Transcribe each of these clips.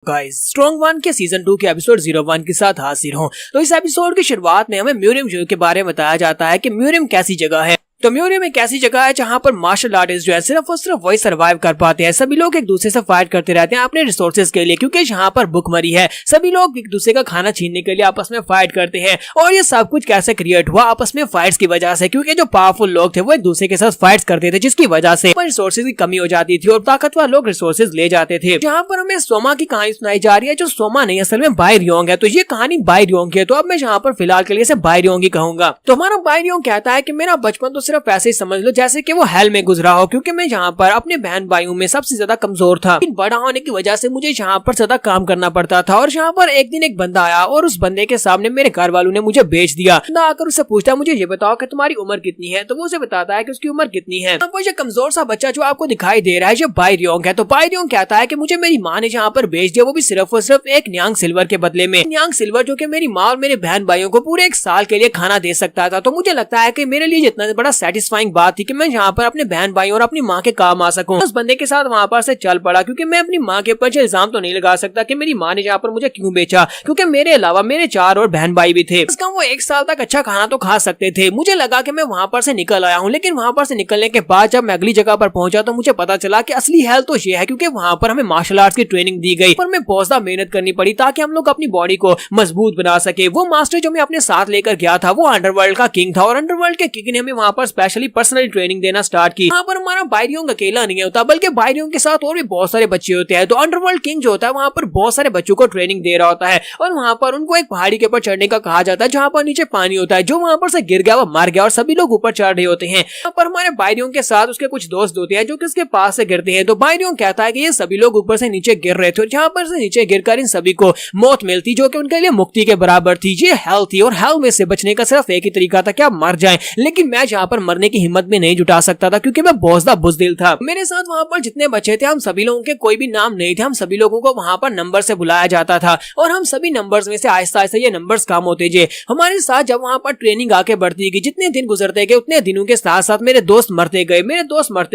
Guys strong one के season 2 के episode 01 के साथ हाजिर हूँ। तो इस एपिसोड की शुरुआत में हमें म्यूरियम जो के बारे में बताया जाता है कि म्यूरियम कैसी जगह है। तो म्यूरियम एक ऐसी जगह है जहाँ पर मार्शल आर्टिस्ट जो है सिर्फ और सिर्फ वही सर्वाइव कर पाते हैं। सभी लोग एक दूसरे से फाइट करते रहते हैं अपने रिसोर्सेज के लिए, क्योंकि यहाँ पर भुखमरी है। सभी लोग एक दूसरे का खाना छीनने के लिए आपस में फाइट करते हैं। और ये सब कुछ कैसे क्रिएट हुआ? आपस में फाइट्स की वजह से, क्योंकि जो पावरफुल लोग थे वो एक दूसरे के साथ फाइट्स करते थे, जिसकी वजह से रिसोर्सेज की कमी हो जाती थी और ताकतवर लोग रिसोर्सेज ले जाते थे। जहाँ पर हमें सोमा की कहानी सुनाई जा रही है, जो सोमा नहीं असल में बाई रियोंग है। तो ये कहानी बाई रियोंग की है। तो अब मैं यहाँ पर फिलहाल के लिए इसे बाई रियोंग ही कहूंगा। तो हमारा बाई रियोंग कहता है कि मेरा बचपन तो सिर्फ ऐसे ही समझ लो जैसे कि वो हेल में गुजरा हो, क्योंकि मैं यहाँ पर अपने बहन भाइयों में सबसे ज्यादा कमजोर था। बड़ा होने की वजह से मुझे यहाँ पर ज्यादा काम करना पड़ता था। और यहाँ पर एक दिन एक बंदा आया और उस बंदे के सामने मेरे घर वालों ने मुझे बेच दिया। बंदा आकर उससे पूछता, मुझे ये बताओ कि तुम्हारी उम्र कितनी है? तो वो उसे बताता है कि उसकी उम्र कितनी है। तो ये कमजोर सा बच्चा जो आपको दिखाई दे रहा है, ये बाई रियोंग है। तो बाई रियोंग कहता है कि मुझे मेरी माँ ने यहाँ पर बेच दिया, वो भी सिर्फ और सिर्फ एक न्यांग सिल्वर के बदले में। न्यांग सिल्वर जो कि मेरी माँ और मेरे बहन भाइयों को पूरे एक साल के लिए खाना दे सकता था। तो मुझे लगता है कि मेरे लिए इतना बड़ा सेटिस्फाइंग बात थी कि मैं यहाँ पर अपने बहन भाई और अपनी माँ के काम आ सकूं। उस बंदे के साथ वहाँ पर से चल पड़ा, क्योंकि मैं अपनी माँ के ऊपर इल्जाम तो नहीं लगा सकता कि मेरी माँ ने यहाँ पर मुझे क्यों बेचा, क्योंकि मेरे अलावा मेरे 4 और बहन भाई भी थे। इसका वो 1 साल तक अच्छा खाना तो खा सकते थे। मुझे लगा कि मैं वहाँ पर से निकल आया हूँ, लेकिन वहाँ पर से निकलने के बाद जब मैं अगली जगह पर पहुंचा तो मुझे पता चला कि असली हेल्थ तो ये है, क्योंकि वहाँ पर हमें मार्शल आर्ट्स की ट्रेनिंग दी गई। पर मैं बहुत ज्यादा मेहनत करनी पड़ी ताकि हम लोग अपनी बॉडी को मजबूत बना सके। वो मास्टर जो मैं अपने साथ लेकर गया था वो अंडरवर्ल्ड का किंग था, और अंडरवर्ल्ड के किंग ने हमें वहाँ पर स्पेशली पर्सनल ट्रेनिंग देना स्टार्ट की। वहाँ पर हमारा बाई रियोंग अकेला नहीं होता, बल्कि बाई रियोंग के साथ और भी बहुत सारे बच्चे होते हैं। तो अंडरवर्ल्ड किंग जो होता है वहाँ पर बहुत सारे बच्चों को ट्रेनिंग दे रहा होता है, और वहाँ पर उनको एक पहाड़ी के ऊपर चढ़ने का कहा जाता है जहाँ पर नीचे पानी होता है। जो वहाँ पर से गिर गया वो मर गया, और सभी लोग ऊपर चढ़ रहे होते हैं। यहाँ पर हमारे बाई रियोंग के साथ उसके कुछ दोस्त होते हैं जो कि उसके पास से गिरते हैं। तो बाई रियोंग कहता है कि ये सभी लोग ऊपर से नीचे गिर रहे थे, और जहाँ पर से नीचे गिरकर इन सभी को मौत मिलती, जो कि उनके लिए मुक्ति के बराबर थी। ये हेल थी, और हेल में से बचने का सिर्फ एक ही तरीका था कि आप मर जाएं। लेकिन मैं यहाँ पर मरने की हिम्मत भी नहीं जुटा सकता था, क्योंकि मैं बहुत ज्यादा बुज़दिल था। मेरे साथ वहाँ पर जितने बच्चे थे, हम सभी लोगों के कोई भी नाम नहीं थे। हम सभी लोगों को वहाँ पर नंबर से बुलाया जाता था, और हम सभी नंबर्स में से आहिस्ता आहिस्ता ये नंबर्स काम होते गए। हमारे साथ जब वहाँ पर ट्रेनिंग आके बढ़ती गई, जितने दिन गुजरते गए उतने दिनों के साथ साथ मेरे दोस्त मरते गए।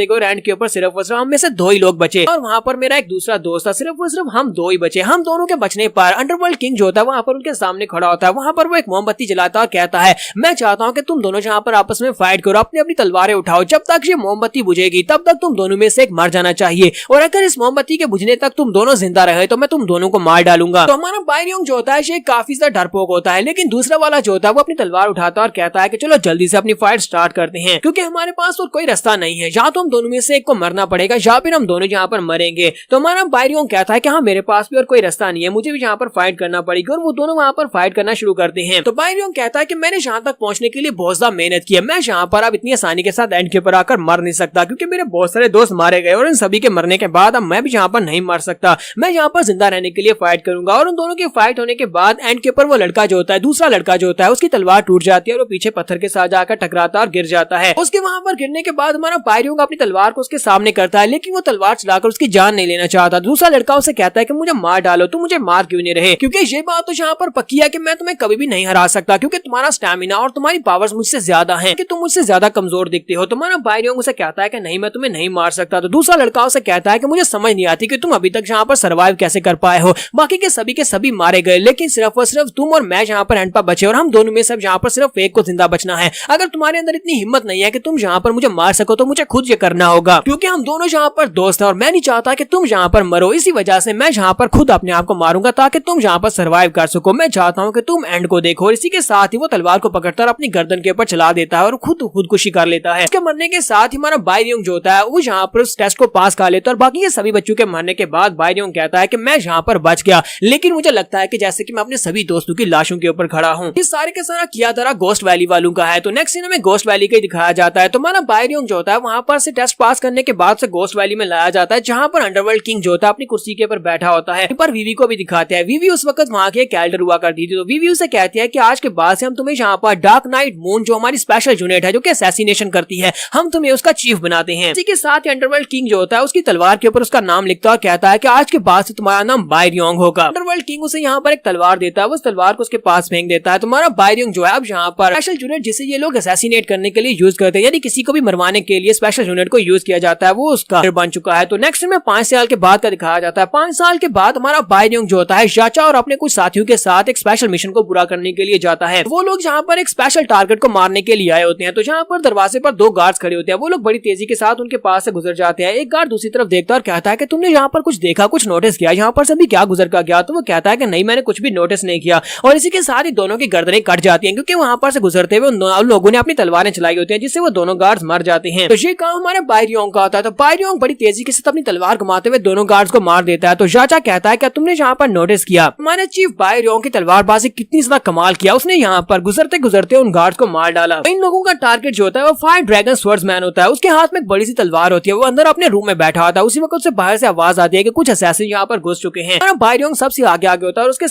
और एंड के ऊपर सिर्फ और सिर्फ हम में से 2 ही लोग बचे, और वहाँ पर मेरा एक दूसरा दोस्त था, सिर्फ और सिर्फ हम 2 ही बचे। हम दोनों के बचने पर अंडरवर्ल्ड किंग जो होता है वहाँ पर उनके सामने खड़ा होता है। वहाँ पर वो एक मोमबत्ती जलाता और कहता है, मैं चाहता हूँ कि तुम दोनों जहाँ पर आपस में फाइट करो, अपनी अपनी तलवारें उठाओ। जब तक ये मोमबत्ती बुझेगी तब तक तुम दोनों में से एक मर जाना चाहिए, और अगर इस मोमबत्ती के बुझने तक तुम दोनों जिंदा रहे तो मैं तुम दोनों को मार डालूंगा। तो हमारा बाई रियोंग जो होता है ये काफी ज्यादा डरपोक होता है, लेकिन दूसरा वाला जो होता है वो अपनी तलवार उठाता है और कहता है कि चलो जल्दी से अपनी फाइट स्टार्ट करते हैं, क्योंकि हमारे पास और कोई रास्ता नहीं है। या तो हम दोनों में से एक को मरना पड़ेगा, या फिर हम दोनों यहाँ पर मरेंगे। तो हमारा बाई रियोंग कहता है कि हाँ, मेरे पास भी और कोई रास्ता नहीं है, मुझे भी यहाँ पर फाइट करना पड़ेगी। और वो दोनों वहाँ पर फाइट करना शुरू करते हैं। तो बाई रियोंग कहता है कि मैंने यहाँ तक पहुंचने के लिए बहुत ज्यादा मेहनत की है, मैं यहाँ पर अब इतनी आसानी के साथ एंड के ऊपर आकर मर नहीं सकता, क्योंकि मेरे बहुत सारे दोस्त मारे गए, और इन सभी के मरने के बाद अब मैं भी यहाँ पर नहीं मर सकता। मैं यहाँ पर जिंदा रहने के लिए फाइट करूंगा। और उन दोनों की फाइट होने के बाद एंड के ऊपर वो लड़का जो होता है, दूसरा लड़का जो होता है, उसकी तलवार टूट जाती है और वो पीछे पत्थर के साथ जाकर टकराता और गिर जाता है। उसके वहां पर गिरने के बाद हमारा बाई रियोंग अपनी तलवार को उसके सामने करता है, लेकिन वो तलवार चलाकर उसकी जान नहीं लेना चाहता। दूसरा लड़का उसे कहता है कि मुझे मार डालो, तुम मुझे मार क्यों नहीं रहे, क्योंकि ये बात तो यहाँ पर पक्की है कि मैं तुम्हें कभी भी नहीं हरा सकता, क्योंकि तुम्हारा स्टैमिना और तुम्हारी पावर्स मुझसे ज्यादा है, कि तुम मुझसे ज्यादा कमजोर दिखते हो। तुम्हारा बाई रियोंग उसे कहता है कि नहीं, मैं तुम्हें नहीं मार सकता। तो दूसरा लड़का उसे कहता है कि मुझे समझ नहीं आती कि तुम अभी तक यहाँ पर सर्वाइव कैसे कर पाए हो। बाकी के सभी मारे गए, लेकिन सिर्फ और सिर्फ तुम और मैं यहाँ पर एंड पर बचे, और हम दोनों में सब यहाँ पर सिर्फ एक को जिंदा बचना है। अगर तुम्हारे अंदर इतनी हिम्मत नहीं है कि तुम यहाँ पर मुझे मार सको, तो मुझे खुद ये करना होगा, क्योंकि हम दोनों यहाँ पर दोस्त हैं, और मैं नहीं चाहता कि तुम यहाँ पर मरो। इसी वजह से मैं यहाँ पर खुद अपने आप को मारूंगा ताकि तुम यहाँ पर सर्वाइव कर सको। मैं चाहता हूँ कि तुम एंड को देखो। और इसी के साथ ही वो तलवार को पकड़कर अपनी गर्दन के ऊपर चला देता है और खुदकुशी कर लेता है। उसके मरने के साथ ही हमारा बाई रियोंग जो होता है वो यहाँ पर उस टेस्ट को पास कर लेता है, और बाकी के सभी बच्चों के मरने के बाद बाई रियोंग कहता है कि मैं यहाँ पर बच गया, लेकिन मुझे लगता है कि जैसे कि मैं अपने सभी दोस्तों की लाशों के ऊपर खड़ा हूँ। ये सारे के सारा किया धरा गोस्ट वैली वालों का है। तो नेक्स्ट सीन में गोस्ट वैली का दिखाया जाता है। तो हमारा बाई रियोंग जो होता है वहां पर से टेस्ट पास करने के बाद से गोस्ट वैली में लाया जाता है, जहां पर अंडरवर्ल्ड किंग जो होता है अपनी कुर्सी के ऊपर बैठा होता है। पर वीवी को भी दिखाते हैं। वीवी उस वक्त वहां के कैल्डर हुआ करती थी। तो वीवी उसे कहती है कि आज के बाद से हम तुम्हें यहाँ पर डार्क नाइट मून जो हमारी स्पेशल यूनिट है, जो के असैसिनेशन करती है, हम तुम्हें उसका चीफ बनाते हैं। इसी के साथ ही अंडरवर्ल्ड किंग जो होता है उसकी तलवार के ऊपर उसका नाम लिखता है और कहता है कि आज के बाद से तुम्हारा नाम बायरियोंग होगा। अंडरवर्ल्ड किंग उसे यहाँ पर एक तलवार देता है, उस तलवार को उसके पास फेंक देता है। तुम्हारा बायरियोंग जो है अब यहाँ पर स्पेशल यूनिट जिसे ये लोग असैसिनेट करने के लिए यूज करते हैं, यानी किसी को भी मरवाने के लिए स्पेशल यूनिट को यूज किया जाता है, वो उसका बन चुका है। तो नेक्स्ट में 5 साल के बाद का दिखाया जाता है। 5 साल के बाद हमारा बायरियोंग जो होता है याचा और अपने कुछ साथियों के साथ एक स्पेशल मिशन को पूरा करने के लिए जाता है। वो लोग यहाँ पर एक स्पेशल टारगेट को मारने के लिए आए होते हैं। तो यहाँ पर दरवाजे पर 2 गार्ड्स खड़े होते हैं, वो लोग बड़ी तेजी के साथ उनके पास से गुजर जाते हैं। एक गार्ड दूसरी तरफ देखता है और कहता है कि तुमने यहाँ पर कुछ देखा, कुछ नोटिस किया, यहाँ पर सभी क्या गुजर का गया? तो वो कहता है कि नहीं, मैंने कुछ भी नोटिस नहीं किया। और इसी के साथ ही दोनों की गर्दनें कट जाती हैं, क्योंकि वहां पर से गुजरते हुए उन लोगों ने अपनी तलवारें चलाई होती हैं, जिससे वो दोनों गार्ड्स मर जाते हैं। तो ये काम हमारे बायरियोंग का होता है। तो बायरियोंग बड़ी तेजी के साथ अपनी तलवार घुमाते हुए दोनों गार्ड्स को मार देता है। तो याचा कहता है क्या तुमने यहाँ पर नोटिस किया, हमारे चीफ बायरियोंग की तलवारबाजी कितनी ज्यादा कमाल किया, उसने यहाँ पर गुजरते गुजरते उन गार्ड्स को मार डाला। इन लोगों का टारगेट जो होता है वो फायर ड्रैगन स्वर्ड्समैन होता है। उसके हाथ में एक बड़ी सी तलवार होती है, वो अंदर अपने रूम में बैठा होता है। उसी वक्त उससे बाहर से आवाज आती है कि कुछ असैसिन यहाँ पर घुस चुके हैं। बायरियोंग सबसे आगे होता है और उसके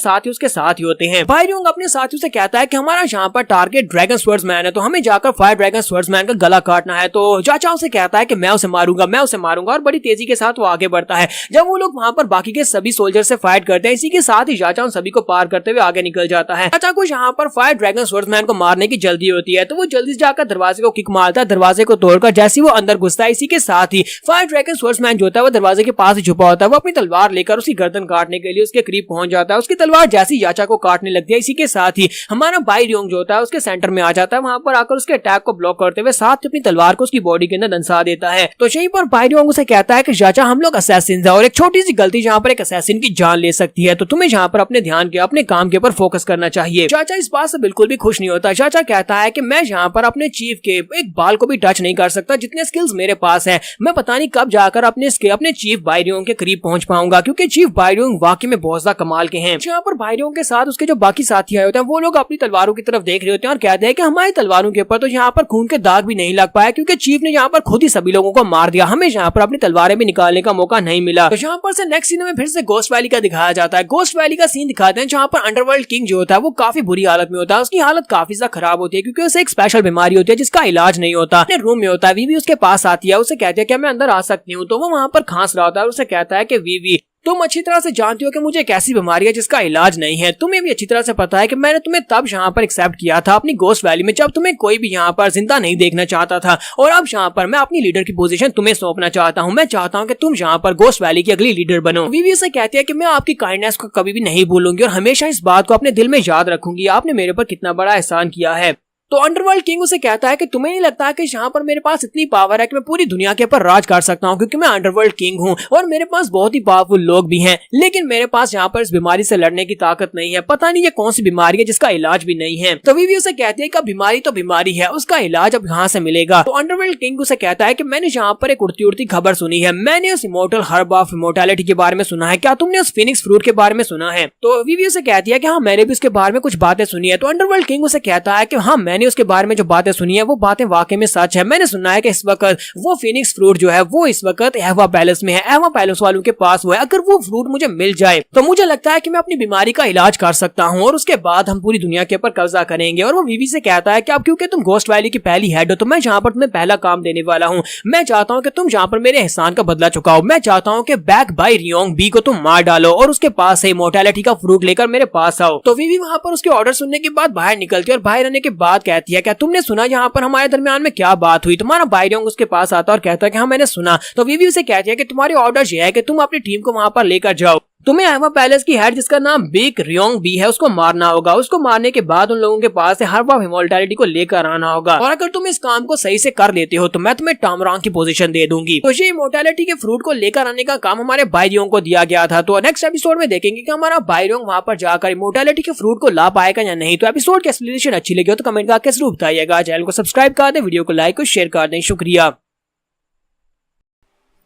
साथ ही होते हैं। बायरियोंग अपने साथियों से कहता है कि हमारा यहाँ पर टारगेट ड्रैगन स्वर्ड्समैन है, तो हमें जाकर फायर ड्रैगन स्वर्ड्समैन का गला काटना है। तो याचा उसे कहता है कि मैं उसे मारूंगा और बड़ी तेजी के साथ वो आगे बढ़ता है। जब वो लोग वहाँ पर बाकी के सभी सोल्जर से फाइट करते हैं, इसी के साथ ही याचा उन सभी को पार करते हुए आगे निकल जाता है। याचा को यहाँ पर फायर ड्रैगन स्वर्ड्समैन को मारने की जल्दी होती है, तो वो जल्दी जाकर दरवाजे को किक मारता है, दरवाजे को तोड़कर जैसे वो अंदर घुसता है, इसी के साथ ही फायर ड्रैगन स्वर्ड्समैन जो होता है वो दरवाजे के पास ही छुपा होता है। वो अपनी तलवार लेकर उसकी गर्दन काटने के लिए उसके करीब पहुंच जाता है। उसकी तलवार जैसी याचा को काटने लगती है, इसी के साथ ही हमारा बायरियोंग जो होता है उसके सेंटर में आ जाता है। वहां पर आकर उसके अटैक को ब्लॉक करते हुए साथ ही अपनी तलवार को उसकी बॉडी के अंदर दंसा देता है। तो यहीं पर बायरियोंग उसे कहता है कि याचा हम लोग असैसिन है और एक छोटी सी गलती जहाँ पर एक असैसिन की जान ले सकती है, तो तुम्हें यहाँ पर अपने ध्यान के अपने काम के ऊपर फोकस करना चाहिए। याचा इस बात से बिल्कुल भी खुश नहीं होता। याचा कहता है कि मैं यहाँ पर अपने चीफ के एक बाल को भी टच नहीं कर सकता, जितने स्किल्स मेरे पास है मैं पता नहीं कब जाकर अपने चीफ बायरियोंग के करीब पहुंच पाऊंगा, क्योंकि चीफ बायरियोंग वाकई में बहुत ज्यादा कमाल के हैं। यहाँ पर बायरियोंग के साथ उसके जो बाकी साथी आए होते हैं वो लोग अपनी तलवारों की तरफ देख रहे होते हैं और कहते हैं कि हमारी तलवारों के ऊपर तो यहाँ पर खून के दाग भी नहीं लग पाया, क्योंकि चीफ ने यहाँ पर खुद ही सभी लोगों को मार दिया, हमें यहाँ पर अपनी तलवारें भी निकालने का मौका नहीं मिला। तो यहाँ पर से नेक्स्ट सीन में फिर से गोस्ट वैली का दिखाया जाता है। गोस्ट वैली का सीन दिखाते हैं जहाँ पर अंडरवर्ल्ड किंग जो होता है वो काफी बुरी हालत में होता है। उसकी हालत काफी ज्यादा खराब होती है, क्योंकि उसे एक स्पेशल बीमारी होती है जिसका इलाज नहीं होता। अपने रूम में होता है, वीवी उसके पास आती है, उसे कहती है कि मैं अंदर आ सकती हूँ, तो वो वहाँ पर खांस रहा होता है और उसे कहता है कि वीवी तुम अच्छी तरह से जानती हो कि मुझे एक ऐसी बीमारी है जिसका इलाज नहीं है। तुम्हें भी अच्छी तरह से पता है कि मैंने तुम्हें तब यहाँ पर एक्सेप्ट किया था अपनी गोस्ट वैली में जब तुम्हें कोई भी यहाँ पर जिंदा नहीं देखना चाहता था, और अब यहाँ पर मैं अपनी लीडर की पोजीशन तुम्हें सौंपना चाहता हूँ। मैं चाहता हूँ कि तुम यहाँ पर गोस्ट वैली की अगली लीडर बनो। वीवी से कहती है कि मैं आपकी काइंडनेस को कभी भी नहीं भूलूंगी और हमेशा इस बात को अपने दिल में याद रखूंगी। आपने मेरे पर कितना बड़ा एहसान किया है। तो अंडरवर्ल्ड किंग उसे कहता है कि तुम्हें नहीं लगता है कि यहाँ पर मेरे पास इतनी पावर है कि मैं पूरी दुनिया के ऊपर राज कर सकता हूँ, क्योंकि मैं अंडरवर्ल्ड किंग हूँ और मेरे पास बहुत ही पावरफुल लोग भी हैं, लेकिन मेरे पास यहाँ पर इस बीमारी से लड़ने की ताकत नहीं है। पता नहीं ये कौन सी बीमारी है जिसका इलाज भी नहीं है। तो वीवी उसे कहती है कि बीमारी तो बीमारी है, उसका इलाज अब यहाँ से मिलेगा। तो अंडरवर्ल्ड किंग उसे कहता है कि मैंने यहाँ पर एक उड़ती उड़ती खबर सुनी है, मैंने उस इमोर्टल हर्ब ऑफ इमोर्टैलिटी के बारे में सुना है, क्या तुमने उस फिनिक्स फ्रूट के बारे में सुना है? तो वीवी उसे कहती है कि हाँ मैंने भी उसके बारे में कुछ बातें सुनी है। तो अंडरवर्ल्ड किंग उसे कहता है कि हाँ मैंने उसके बारे में जो बातें सुनी है वो बातें वाकई में सच है। मैंने सुना है कि इस वक्त वो फिनिक्स फ्रूट जो है वो इस वक्त एवा पैलेस में है, एवा पैलेस वालों के पास वो है। अगर वो फ्रूट मुझे मिल जाए तो मुझे लगता है कि मैं अपनी बीमारी का इलाज कर सकता हूँ और उसके बाद हम पूरी दुनिया के ऊपर कब्जा करेंगे। और वो वीवी से कहता है कि अब क्योंकि तुम गोस्ट वैली की पहली हेड हो तो मैं यहाँ पर तुम्हें पहला काम देने वाला हूँ। मैं चाहता हूँ कि तुम यहाँ पर मेरे एहसान का बदला चुकाओ। मैं चाहता हूँ कि बैक बाय रियोंग बी को तुम मार डालो और उसके पास से इमोर्टैलिटी का फ्रूट लेकर मेरे पास आओ। तो वीवी वहाँ पर उसके ऑर्डर सुनने के बाद बाहर निकलती है और बाहर आने के बाद कहती है क्या तुमने सुना यहाँ पर हमारे दरमियान में क्या बात हुई? तुम्हारा बायरियोंग उसके पास आता और कहता है कि हाँ मैंने सुना। तो वीवी उसे कहती है कि तुम्हारे ऑर्डर ये है कि तुम अपनी टीम को वहाँ पर लेकर जाओ, तुम्हें एवा पैलेस की हेड जिसका नाम बिग रियोंग बी है उसको मारना होगा। उसको मारने के बाद उन लोगों के पास से हर्ब ऑफ इमोर्टैलिटी को लेकर आना होगा और अगर तुम इस काम को सही से कर लेते हो तो मैं तुम्हें टामरांग की पोजीशन दे दूंगी। तो ये इमोर्टैलिटी के फ्रूट को लेकर आने का काम हमारे बायरियोंग को दिया गया था। तो नेक्स्ट एपिसोड में देखेंगे कि हमारा बायरियोंग वहां पर जाकर इमोर्टैलिटी के फ्रूट को ला पाएगा या नहीं। तो एपिसोड की एक्सप्लेनेशन अच्छी लगी हो तो कमेंट करके जरूर बताइएगा। चैनल को सब्सक्राइब कर दें, वीडियो को लाइक और शेयर कर दें। शुक्रिया।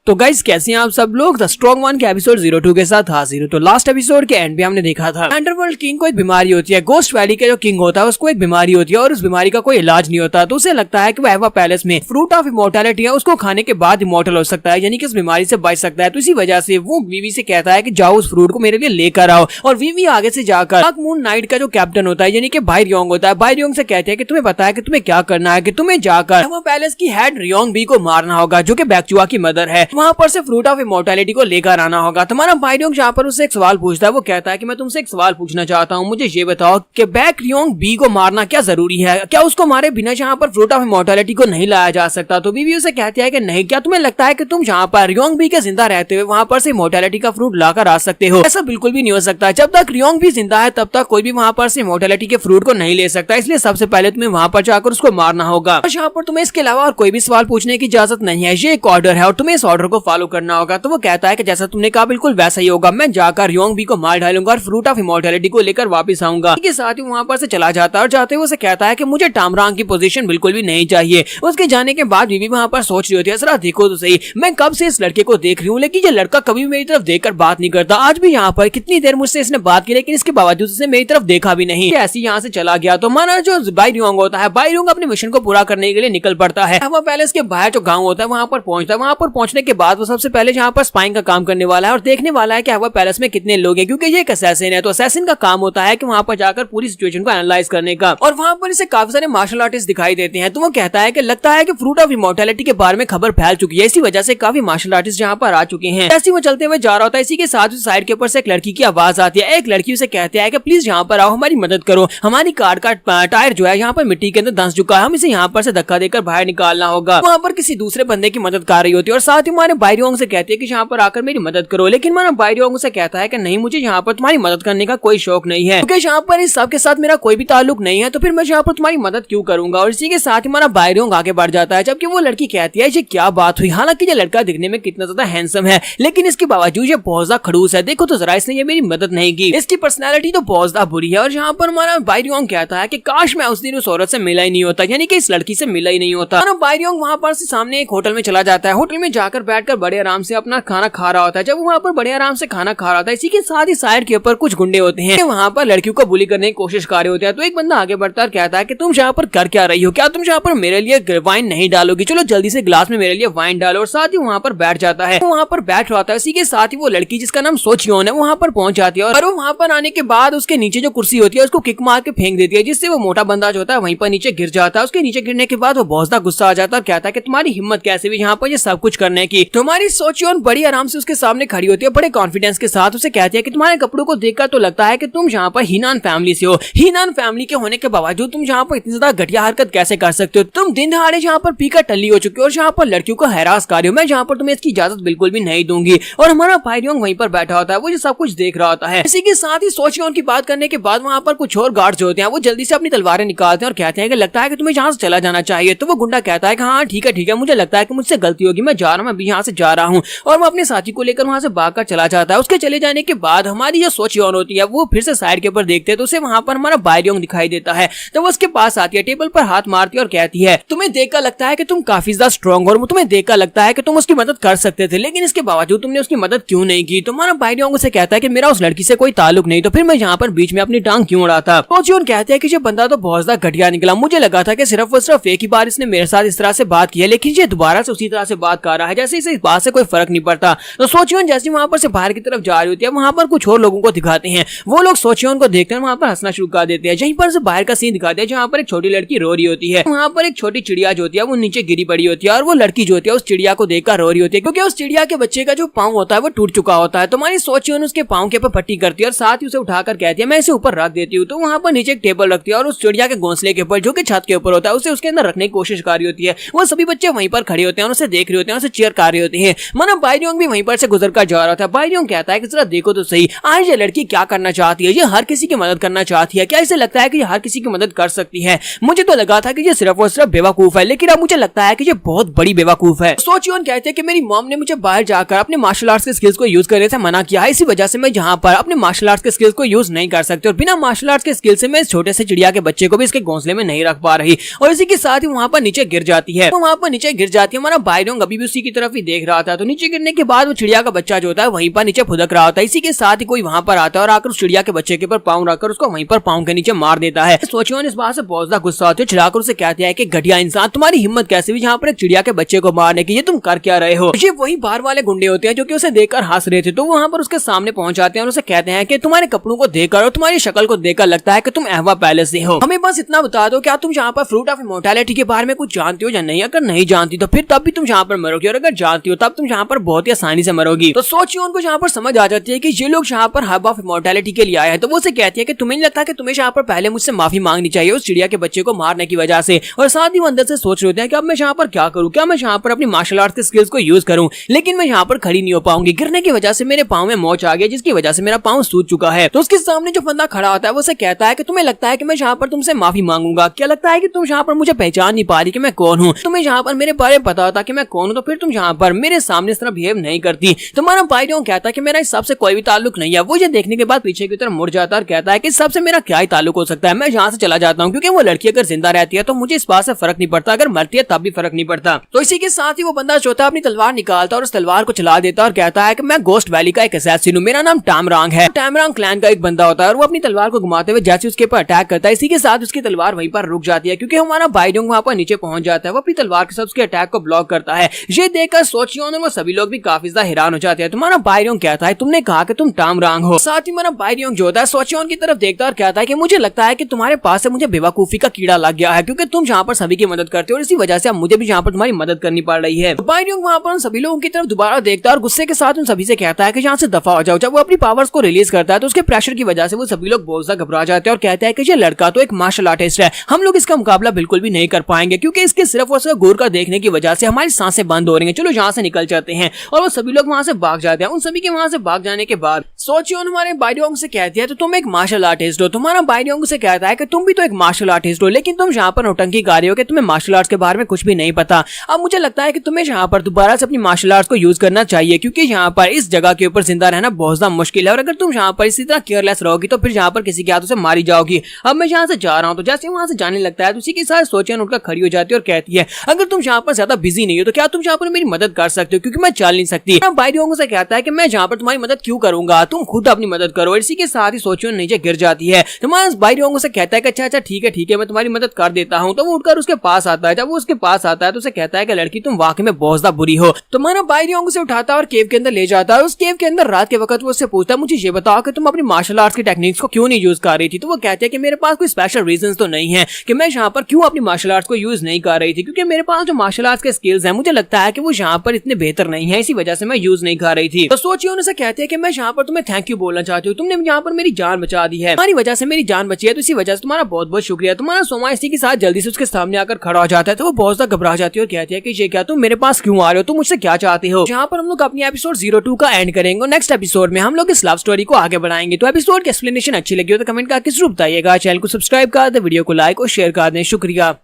तो गाइस कैसे हैं आप सब लोग। द स्ट्रॉन्ग वन के एपिसोड 02 के साथ हाजिर हूं। तो लास्ट एपिसोड के एंड पे हमने देखा था अंडरवर्ल्ड किंग को एक बीमारी होती है। गोस्ट वैली का जो किंग होता है उसको एक बीमारी होती है और उस बीमारी का कोई इलाज नहीं होता। तो उसे लगता है कि वो एवा पैलेस में फ्रूट ऑफ इमोर्टैलिटी है, उसको खाने के बाद इमोर्टल हो सकता है, यानी कि इस बीमारी से बच सकता है। तो इसी वजह से वो वीवी से कहता है कि जाओ उस फ्रूट को मेरे लिए लेकर आओ। और वीवी आगे से जाकर डार्क मून नाइट का जो कैप्टन होता है यानी कि भाई रियोंग होता है, भाई रियोंग से कहते हैं कि तुम्हें पता है कि तुम्हें क्या करना है, कि तुम्हें जाकर एवा पैलेस की हेड रियोंग बी को मारना होगा जो कि बैकचुआ की मदर है। वहां पर से फ्रूट ऑफ इमोर्टैलिटी को लेकर आना होगा। तुम्हारा भाई रियोंग जहाँ पर उससे एक सवाल पूछता है, वो कहता है कि मैं तुमसे एक सवाल पूछना चाहता हूँ, मुझे ये बताओ कि बैक रियोंग बी को मारना क्या जरूरी है, क्या उसको मारे बिना जहाँ पर फ्रूट ऑफ इमोर्टैलिटी को नहीं लाया जा सकता। तो बीवी उसे कहती है कि नहीं, क्या तुम्हें लगता है कि तुम जहाँ पर रियोंग बी के जिंदा रहते हुए वहाँ पर से इमोर्टैलिटी का फ्रूट लाकर आ सकते हो? ऐसा बिल्कुल भी नहीं हो सकता। जब तक रियोंग बी जिंदा है तब तक कोई भी वहाँ पर से इमोर्टैलिटी के फ्रूट को नहीं ले सकता। इसलिए सबसे पहले तुम्हें वहाँ पर जाकर उसको मारना होगा और यहाँ पर तुम्हें इसके अलावा और कोई भी सवाल पूछने की इजाजत नहीं है। ये एक ऑर्डर है और तुम्हें इस ऑर्डर को फॉलो करना होगा। तो वो कहता है कि जैसा तुमने कहा बिल्कुल वैसा ही होगा, मैं जाकर रियोंग बी को मार डालूंगा और फ्रूट ऑफ इमोर्टैलिटी को लेकर वापस आऊंगा। इसके साथ ही वहाँ पर से चला जाता है और जाते हुए उसे कहता है कि मुझे टामरांग की पोजीशन बिल्कुल भी नहीं चाहिए। उसके जाने के बाद बीवी वहाँ पर सोच रही होती है, जरा देखो तो सही, मैं कब से इस लड़के को देख रही हूँ लेकिन ये लड़का कभी मेरी तरफ देखकर बात नहीं करता। आज भी यहाँ पर कितनी देर मुझसे इसने बात की लेकिन इसके बावजूद उसने मेरी तरफ देखा भी नहीं। ऐसे यहाँ से चला गया। तो माना जो भाई रियोंग होता है, भाई रियोंग अपने मिशन को पूरा करने के लिए निकल पड़ता है। एवा पैलेस के बाहर जो गांव होता है वहाँ पर पहुंचता है। वहाँ पर पहुंचने के बाद वो सबसे पहले यहाँ पर स्पाइंग का काम करने वाला है और देखने वाला है कि एवा पैलेस में कितने लोग हैं, क्योंकि ये एक असैसिन है। तो असैसिन का काम होता है कि वहाँ पर जाकर पूरी सिचुएशन को एनालाइज करने का। और वहाँ पर इसे काफी सारे मार्शल आर्टिस्ट दिखाई देते हैं। तो वो कहता है कि लगता है कि फ्रूट ऑफ इमोर्टैलिटी के बारे में खबर फैल चुकी है, इसी वजह से काफी मार्शल आर्टिस्ट यहाँ पर आ चुके हैं। ऐसे वो चलते हुए जा रहा होता है। इसी के साथ साइड के ऊपर से एक लड़की की आवाज आती है। एक लड़की उसे कहती है कि प्लीज यहाँ पर आओ, हमारी मदद करो, हमारी कार का टायर जो है यहाँ पर मिट्टी के अंदर धंस चुका है, हम इसे यहाँ पर से धक्का देकर बाहर निकालना होगा। वहाँ पर किसी दूसरे बंदे की मदद कर रही होती है और साथ ही हमारे भाई रियोंग से कहती है कि यहाँ पर आकर मेरी मदद करो। लेकिन हमारा भाई रियोंग से कहता है कि नहीं, मुझे यहाँ पर तुम्हारी मदद करने का कोई शौक नहीं है, क्योंकि यहाँ पर इस सब के साथ मेरा कोई भी ताल्लुक नहीं है, तो फिर मैं यहाँ पर तुम्हारी मदद क्यों करूंगा। और इसी के साथ ही हमारा भाई रियोंग आगे बढ़ जाता है। जबकि वो लड़की कहती है ये क्या बात हुई, हालांकि ये लड़का दिखने में कितना ज्यादा हैंडसम है लेकिन इसके बावजूद ये बहुत ज्यादा खड़ूस है। देखो तो जरा, इसने ये मेरी मदद नहीं की, इसकी पर्सनैलिटी तो बहुत ज्यादा बुरी है। और यहाँ पर हमारा भाई रियोंग कहता है कि काश मैं उस दिन उस औरत से मिला ही नहीं होता, यानी कि इस लड़की से मिला ही नहीं होता। भाई रियोंग वहाँ पर से सामने एक होटल में चला जाता है। होटल में जाकर बैठकर बड़े आराम से अपना खाना खा रहा होता है। जब वहाँ पर बड़े आराम से खाना खा रहा था, इसी के साथ ही साइड के ऊपर कुछ गुंडे होते हैं, वहाँ पर लड़कियों को बुली करने की कोशिश कर रहे होते हैं। तो एक बंदा आगे बढ़ता है, कहता है कि तुम यहाँ पर कर क्या रही हो, क्या तुम यहाँ पर मेरे लिए वाइन नहीं डालोगी, चलो जल्दी से ग्लास में मेरे लिए वाइन डालो। और साथ ही वहाँ पर बैठ जाता है। वहाँ पर बैठ रहा था। इसी के साथ ही वो लड़की जिसका नाम सोचियोन है वहाँ पर पहुंच जाती है और वो वहाँ पर आने के बाद उसके नीचे जो कुर्सी होती है उसको किक मार के फेंक देती है, जिससे वो मोटा बंदा जो होता है वहीं पर नीचे गिर जाता है। उसके नीचे गिरने के बाद वो बहुत ज्यादा गुस्सा आ जाता है और कहता है कि तुम्हारी हिम्मत कैसे भी यहाँ पर ये सब कुछ करने की। तुम्हारी सोचियोन बड़ी आराम से उसके सामने खड़ी होती है, बड़े कॉन्फिडेंस के साथ उसे कहती है कि तुम्हारे कपड़ों को देखकर तो लगता है कि तुम यहाँ पर हीनान फैमिली से हो। हीनान फैमिली के होने के बावजूद तुम यहाँ पर इतनी ज्यादा घटिया हरकत कैसे कर सकते हो? तुम दिन दहाड़े यहाँ पर पीकर टल्ली हो चुके हो और यहाँ पर लड़कियों को हैरास कर रही हो। मैं यहाँ पर तुम्हें इसकी इजाजत बिल्कुल भी नहीं दूंगी। और हमारा भाई रियोंग वहीं पर बैठा होता है, वो ये सब कुछ देख रहा होता है। इसी के साथ ही सोचियोन की बात करने के बाद वहाँ पर कुछ और गार्ड्स होते हैं, वो जल्दी से अपनी तलवारें निकालते हैं और कहते हैं कि लगता है कि तुम्हें यहाँ से चला जाना चाहिए। तो वो गुंडा कहता है कि हाँ ठीक है, मुझे लगता है कि मुझसे गलती होगी, मैं जा रहा हूँ, अभी यहाँ से जा रहा हूँ। और वो अपने साथी को लेकर वहाँ से भागकर चला जाता है। उसके चले जाने के बाद हमारी जो सोचियोन होती है वो फिर से साइड के ऊपर देखते हैं तो उसे वहाँ पर हमारा भाई रियोंग दिखाई देता है। तो वो उसके पास आती है, टेबल पर हाथ मारती है और कहती है तुम्हें देखकर लगता है कि तुम काफी ज्यादा स्ट्रॉन्ग और तुम्हें देखकर लगता है कि तुम उसकी मदद कर सकते थे, लेकिन इसके बावजूद तुमने उसकी मदद क्यों नहीं की। तुम्हारा भाई रियोंग उसे कहता है कि मेरा उस लड़की से कोई ताल्लुक नहीं, तो फिर मैं यहाँ पर बीच में अपनी टांग क्यों उड़ाता। सोचियोन कहते हैं कि ये बंदा तो बहुत ज्यादा घटिया निकला, मुझे लगा था कि सिर्फ और सिर्फ एक ही बार इसने मेरे साथ इस तरह से बात की है, लेकिन ये दोबारा से उसी तरह से बात कर रहा है जैसे इसे इस बात से कोई फर्क नहीं पड़ता। तो सोचियोन जैसे वहाँ पर से बाहर की तरफ जा रही होती है, वहाँ पर कुछ और लोगों को दिखाते हैं। वो लोग सोचियोन को देखकर वहाँ पर हंसना शुरू कर देते हैं। यहीं पर से बाहर का सीन दिखाते हैं जहाँ पर एक छोटी लड़की रो रही होती है। वहाँ पर एक छोटी चिड़िया जो होती है वो नीचे गिरी पड़ी होती है और वो लड़की जो होती है उस चिड़िया को देखकर रो रही होती है, क्योंकि उस चिड़िया के बच्चे का जो पाँव होता है वो टूट चुका होता है। तो हमारी सोचियोन उसके पाँव के ऊपर पट्टी करती है और साथ ही उसे उठाकर कहती है मैं इसे ऊपर रख देती हूँ। तो वहाँ पर नीचे एक टेबल रखती है और उस चिड़िया के घोंसले के ऊपर जो कि छत के ऊपर होता है उसे उसके अंदर रखने की कोशिश कर रही होती है। वो सभी बच्चे वहीं पर खड़े होते हैं और उसे देख रहे होते हैं, उसे चीयर कर रहे होते हैं। माना भाई रियोंग भी वहीं पर से गुजर कर जा रहा था। भाई रियोंग कहता है कि जरा देखो तो सही, आज ये लड़की क्या करना चाहती है, ये हर किसी की मदद करना चाहती है, क्या इसे लगता है कि ये हर किसी की मदद कर सकती है? मुझे तो लगा था कि ये सिर्फ और सिर्फ बेवकूफ है, लेकिन अब मुझे लगता है कि ये बहुत बड़ी बेवकूफ है। सोचियोन कहते हैं कि मेरी मॉम ने मुझे बाहर जाकर अपने मार्शल आर्ट्स के स्किल्स को यूज करने से मना किया है, इसी वजह से मैं यहाँ पर अपने मार्शल आर्ट्स के स्किल्स को यूज नहीं कर सकती और बिना मार्शल आर्ट्स के स्किल से मैं इस छोटे से चिड़िया के बच्चे को भी इसके घोंसले में नहीं रख पा रही। और इसी के साथ ही वहाँ पर नीचे गिर जाती है। तो वहाँ पर नीचे गिर जाती है। हमारा भाई रियोंग अभी भी उसी की तरफ ही देख रहा था। तो नीचे गिरने के बाद वो चिड़िया का बच्चा जो होता है वहीं पर नीचे फुदक रहा होता है। इसी के साथ ही कोई वहां पर आता है और आकर उस चिड़िया के बच्चे के ऊपर पाँव रखकर उसको वहीं पर पाँव के नीचे मार देता है। सोचियोन इस बात से बहुत ज्यादा गुस्सा होती है, चिढ़ाकर उसे कहती है कि घटिया इंसान, तुम्हारी हिम्मत कैसे हुई यहाँ पर एक चिड़िया के बच्चे को मारने की, ये तुम कर क्या रहे हो। ये वही बाहर वाले गुंडे होते हैं जो कि उसे देखकर हंस रहे थे। तो वहाँ पर उसके सामने पहुंच जाते हैं और उसे कहते हैं कि तुम्हारे कपड़ों को देखकर और तुम्हारी शक्ल को देखकर लगता है कि तुम अहवा पैलेस से हो, हमें बस इतना बता दो क्या तुम यहाँ पर फ्रूट ऑफ इमॉर्टैलिटी के बारे में कुछ जानती हो या नहीं। अगर नहीं जानती तो फिर तब भी तुम यहाँ पर मरोगी, और अगर जानती हो तब तुम यहाँ पर बहुत ही आसानी से मरोगी। तो सोचिए उनको यहाँ पर समझ आ जाती है कि ये लोग यहाँ पर हब ऑफ इमॉर्टैलिटी के लिए आए हैं। तो वो उसे कहती है कि तुम्हें नहीं लगता कि तुम्हें यहाँ पर पहले मुझसे माफी मांगनी चाहिए उस चिड़िया के बच्चे को मारने की वजह से। और साथ ही वो अंदर से सोच रहे होते हैं कि अब मैं यहाँ पर क्या करूँ, क्या मैं यहाँ पर अपनी मार्शल आर्ट के स्किल्स को यूज करूँ, लेकिन मैं यहाँ पर खड़ी नहीं हो पाऊंगी, गिरने की वजह से मेरे पाँव में मोच आ गया जिसकी वजह से मेरा पाँव सूज चुका है। तो उसके सामने जो बंदा खड़ा होता है वो उसे कहता है कि तुम्हें लगता है कि मैं यहाँ पर तुमसे माफी मांगूंगा, क्या लगता है कि तुम यहाँ पर मुझे पहचान नहीं पा रही कि मैं कौन हूँ, तुम्हें यहाँ पर मेरे बारे में पता होता कि मैं कौन हूँ तो फिर तुम यहाँ पर मेरे सामने इस तरह बिहेव नहीं करती। तुम्हारा भाई जो कहता है कि मेरा इस सबसे कोई भी ताल्लुक नहीं है। वो ये देखने के बाद पीछे की तरफ मुड़ जाता है और कहता है कि सबसे मेरा क्या ही ताल्लुक हो सकता है, मैं यहाँ से चला जाता हूँ, क्योंकि वो लड़की अगर जिंदा रहती है तो मुझे इस बात से फर्क नहीं पड़ता, अगर मरती है तब भी फर्क नहीं पड़ता। तो इसी के साथ ही वो बंदा जो होता है अपनी तलवार निकालता है और उस तलवार को चला देता है और कहता है कि मैं गोस्ट वैली का एक असैसिन हूँ, मेरा नाम टैमरांग है। टैमरांग क्लैन का एक बंदा होता है और वो अपनी तलवार को घुमाते हुए जैसे उसके ऊपर अटैक करता है, इसी के साथ उसकी तलवार वहीं पर रुक जाती है क्योंकि हमारा बाइडोंग वहां पर नीचे पहुंच जाता है। वो अपनी तलवार के साथ उसके अटैक को ब्लॉक करता है। ये देखकर सोचियोन और वो सभी लोग भी काफी ज्यादा हैरान हो जाते हैं। तुम्हारा बाइडोंग कहता है तुमने कहा कि तुम टैमरांग हो। साथ ही हमारा बाइडोंग जो होता है सोचियोन की तरफ देखता है और कहता है कि मुझे लगता है कि तुम्हारे पास से मुझे बेवकूफी का कीड़ा लग गया है, क्योंकि तुम यहाँ पर सभी की मदद करते हो और इसी वजह से अब मुझे भी यहाँ पर तुम्हारी मदद करनी पड़ रही है। बाइडोंग वहाँ पर उन सभी लोगों की तरफ दोबारा देखता है और गुस्से के साथ उन सभी से कहता है कि यहाँ से दफा हो जाओ। जब वो अपनी पावर्स को रिलीज करता है तो उसके प्रेशर की वजह से वो सभी लोग बहुत ज्यादा घबरा जाते हैं और कहते हैं कि ये लड़का तो एक मार्शल आर्टिस्ट है, हम लोग इसका मुकाबला बिल्कुल भी नहीं कर पाएंगे, क्योंकि इसके सिर्फ और सिर्फ गोर का देखने की वजह से हमारी सांसें बंद हो रही हैं, चलो यहाँ से निकल जाते हैं। और वो सभी लोग वहाँ से भाग जाते हैं। उन सभी के वहाँ से भाग जाने के बाद सोचियोन हमारे बाइडोंग से कहती है तो तुम एक मार्शल आर्टिस्ट हो। तुम्हारा बाइडोंग से कहता है कि तुम भी तो एक मार्शल आर्टिस्ट हो, लेकिन तुम यहाँ पर नौटंकी कर रहे हो कि तुम्हें मार्शल आर्ट्स के बारे में कुछ भी नहीं पता। अब मुझे लगता है कि तुम्हें यहाँ पर दोबारा से अपनी मार्शल आर्ट्स को यूज करना चाहिए, क्योंकि यहाँ पर इस जगह के ऊपर जिंदा रहना बहुत ज्यादा मुश्किल है और अगर तुम यहाँ पर इसी तरह केयरलेस रहोगी तो फिर यहाँ पर किसी के हाथों से मारी जाओगी। अब मैं यहाँ से जा रहा हूँ। तो जैसे वहाँ से जाने लगता है तो उसी के साथ सोचियोन उठकर खड़ी हो जाती है और कहती है अगर तुम यहाँ पर ज्यादा बिजी नहीं हो तो क्या तुम यहाँ पर मेरी मदद कर सकते हो, क्योंकि मैं चल नहीं सकती। बाइडोंग से कहता है कि मैं यहाँ पर तुम्हारी मदद क्यों करूंगा, तुम खुद अपनी मदद करो। इसी के साथ ही सोचियोन नीचे गिर जाती है। तुम्हारा बाइडोंग से कहता है कि अच्छा ठीक है मैं तुम्हारी मदद कर देता हूँ। तो वो उठकर उसके पास आता है। जब वो उसके पास आता है तो उसे कहता है कि लड़की तुम वाकई में बहुत ज्यादा बुरी हो। तुम्हारा बाइडोंग से उठाता है और केव के अंदर ले जाता है। उस केव के अंदर रात के वक्त वो उससे पूछता है मुझे ये बताओ कि तुम अपनी मार्शल आर्ट्स की टेक्निक्स को क्यों नहीं यूज कर रही थी। तो वो कहते हैं कि मेरे पास कोई स्पेशल रीजंस तो नहीं है कि मैं यहाँ पर क्यों अपनी मार्शल आर्ट्स को यूज नहीं कर रही थी, क्योंकि मेरे पास जो मार्शल आर्ट्स के स्किल्स हैं मुझे लगता है कि वो यहाँ पर इतने बेहतर नहीं है, इसी वजह से मैं यूज नहीं कर रही थी। तो सोचिए उनसे कहते हैं कि मैं यहाँ पर तुम्हें थैंक यू बोलना चाहती हूँ, तुमने यहाँ पर मेरी जान बचा दी है, तुम्हारी वजह से मेरी जान बची है, तो इसी वजह से तुम्हारा बहुत बहुत शुक्रिया। तुम्हारा सोमा इसी के साथ जल्दी से उसके सामने आकर खड़ा हो जाता है। तो वो बहुत ज्यादा घबरा जाती है और कहती है कि ये क्या तुम मेरे पास क्यों आ रहे हो, तुम मुझसे क्या चाहते हो। यहाँ पर हम लोग अपनी एपिसोड 02 का एंड करेंगे और नेक्स्ट एपिसोड में हम लोग इस लव स्टोरी को आगे बढ़ाएंगे। तो एपिसोड की एक्सप्लेनेशन अच्छी लगी हो तो कमेंट करके जरूर बताइएगा। चैनल को सब्सक्राइब कर दे, वीडियो को लाइक और शेयर कर दें। शुक्रिया।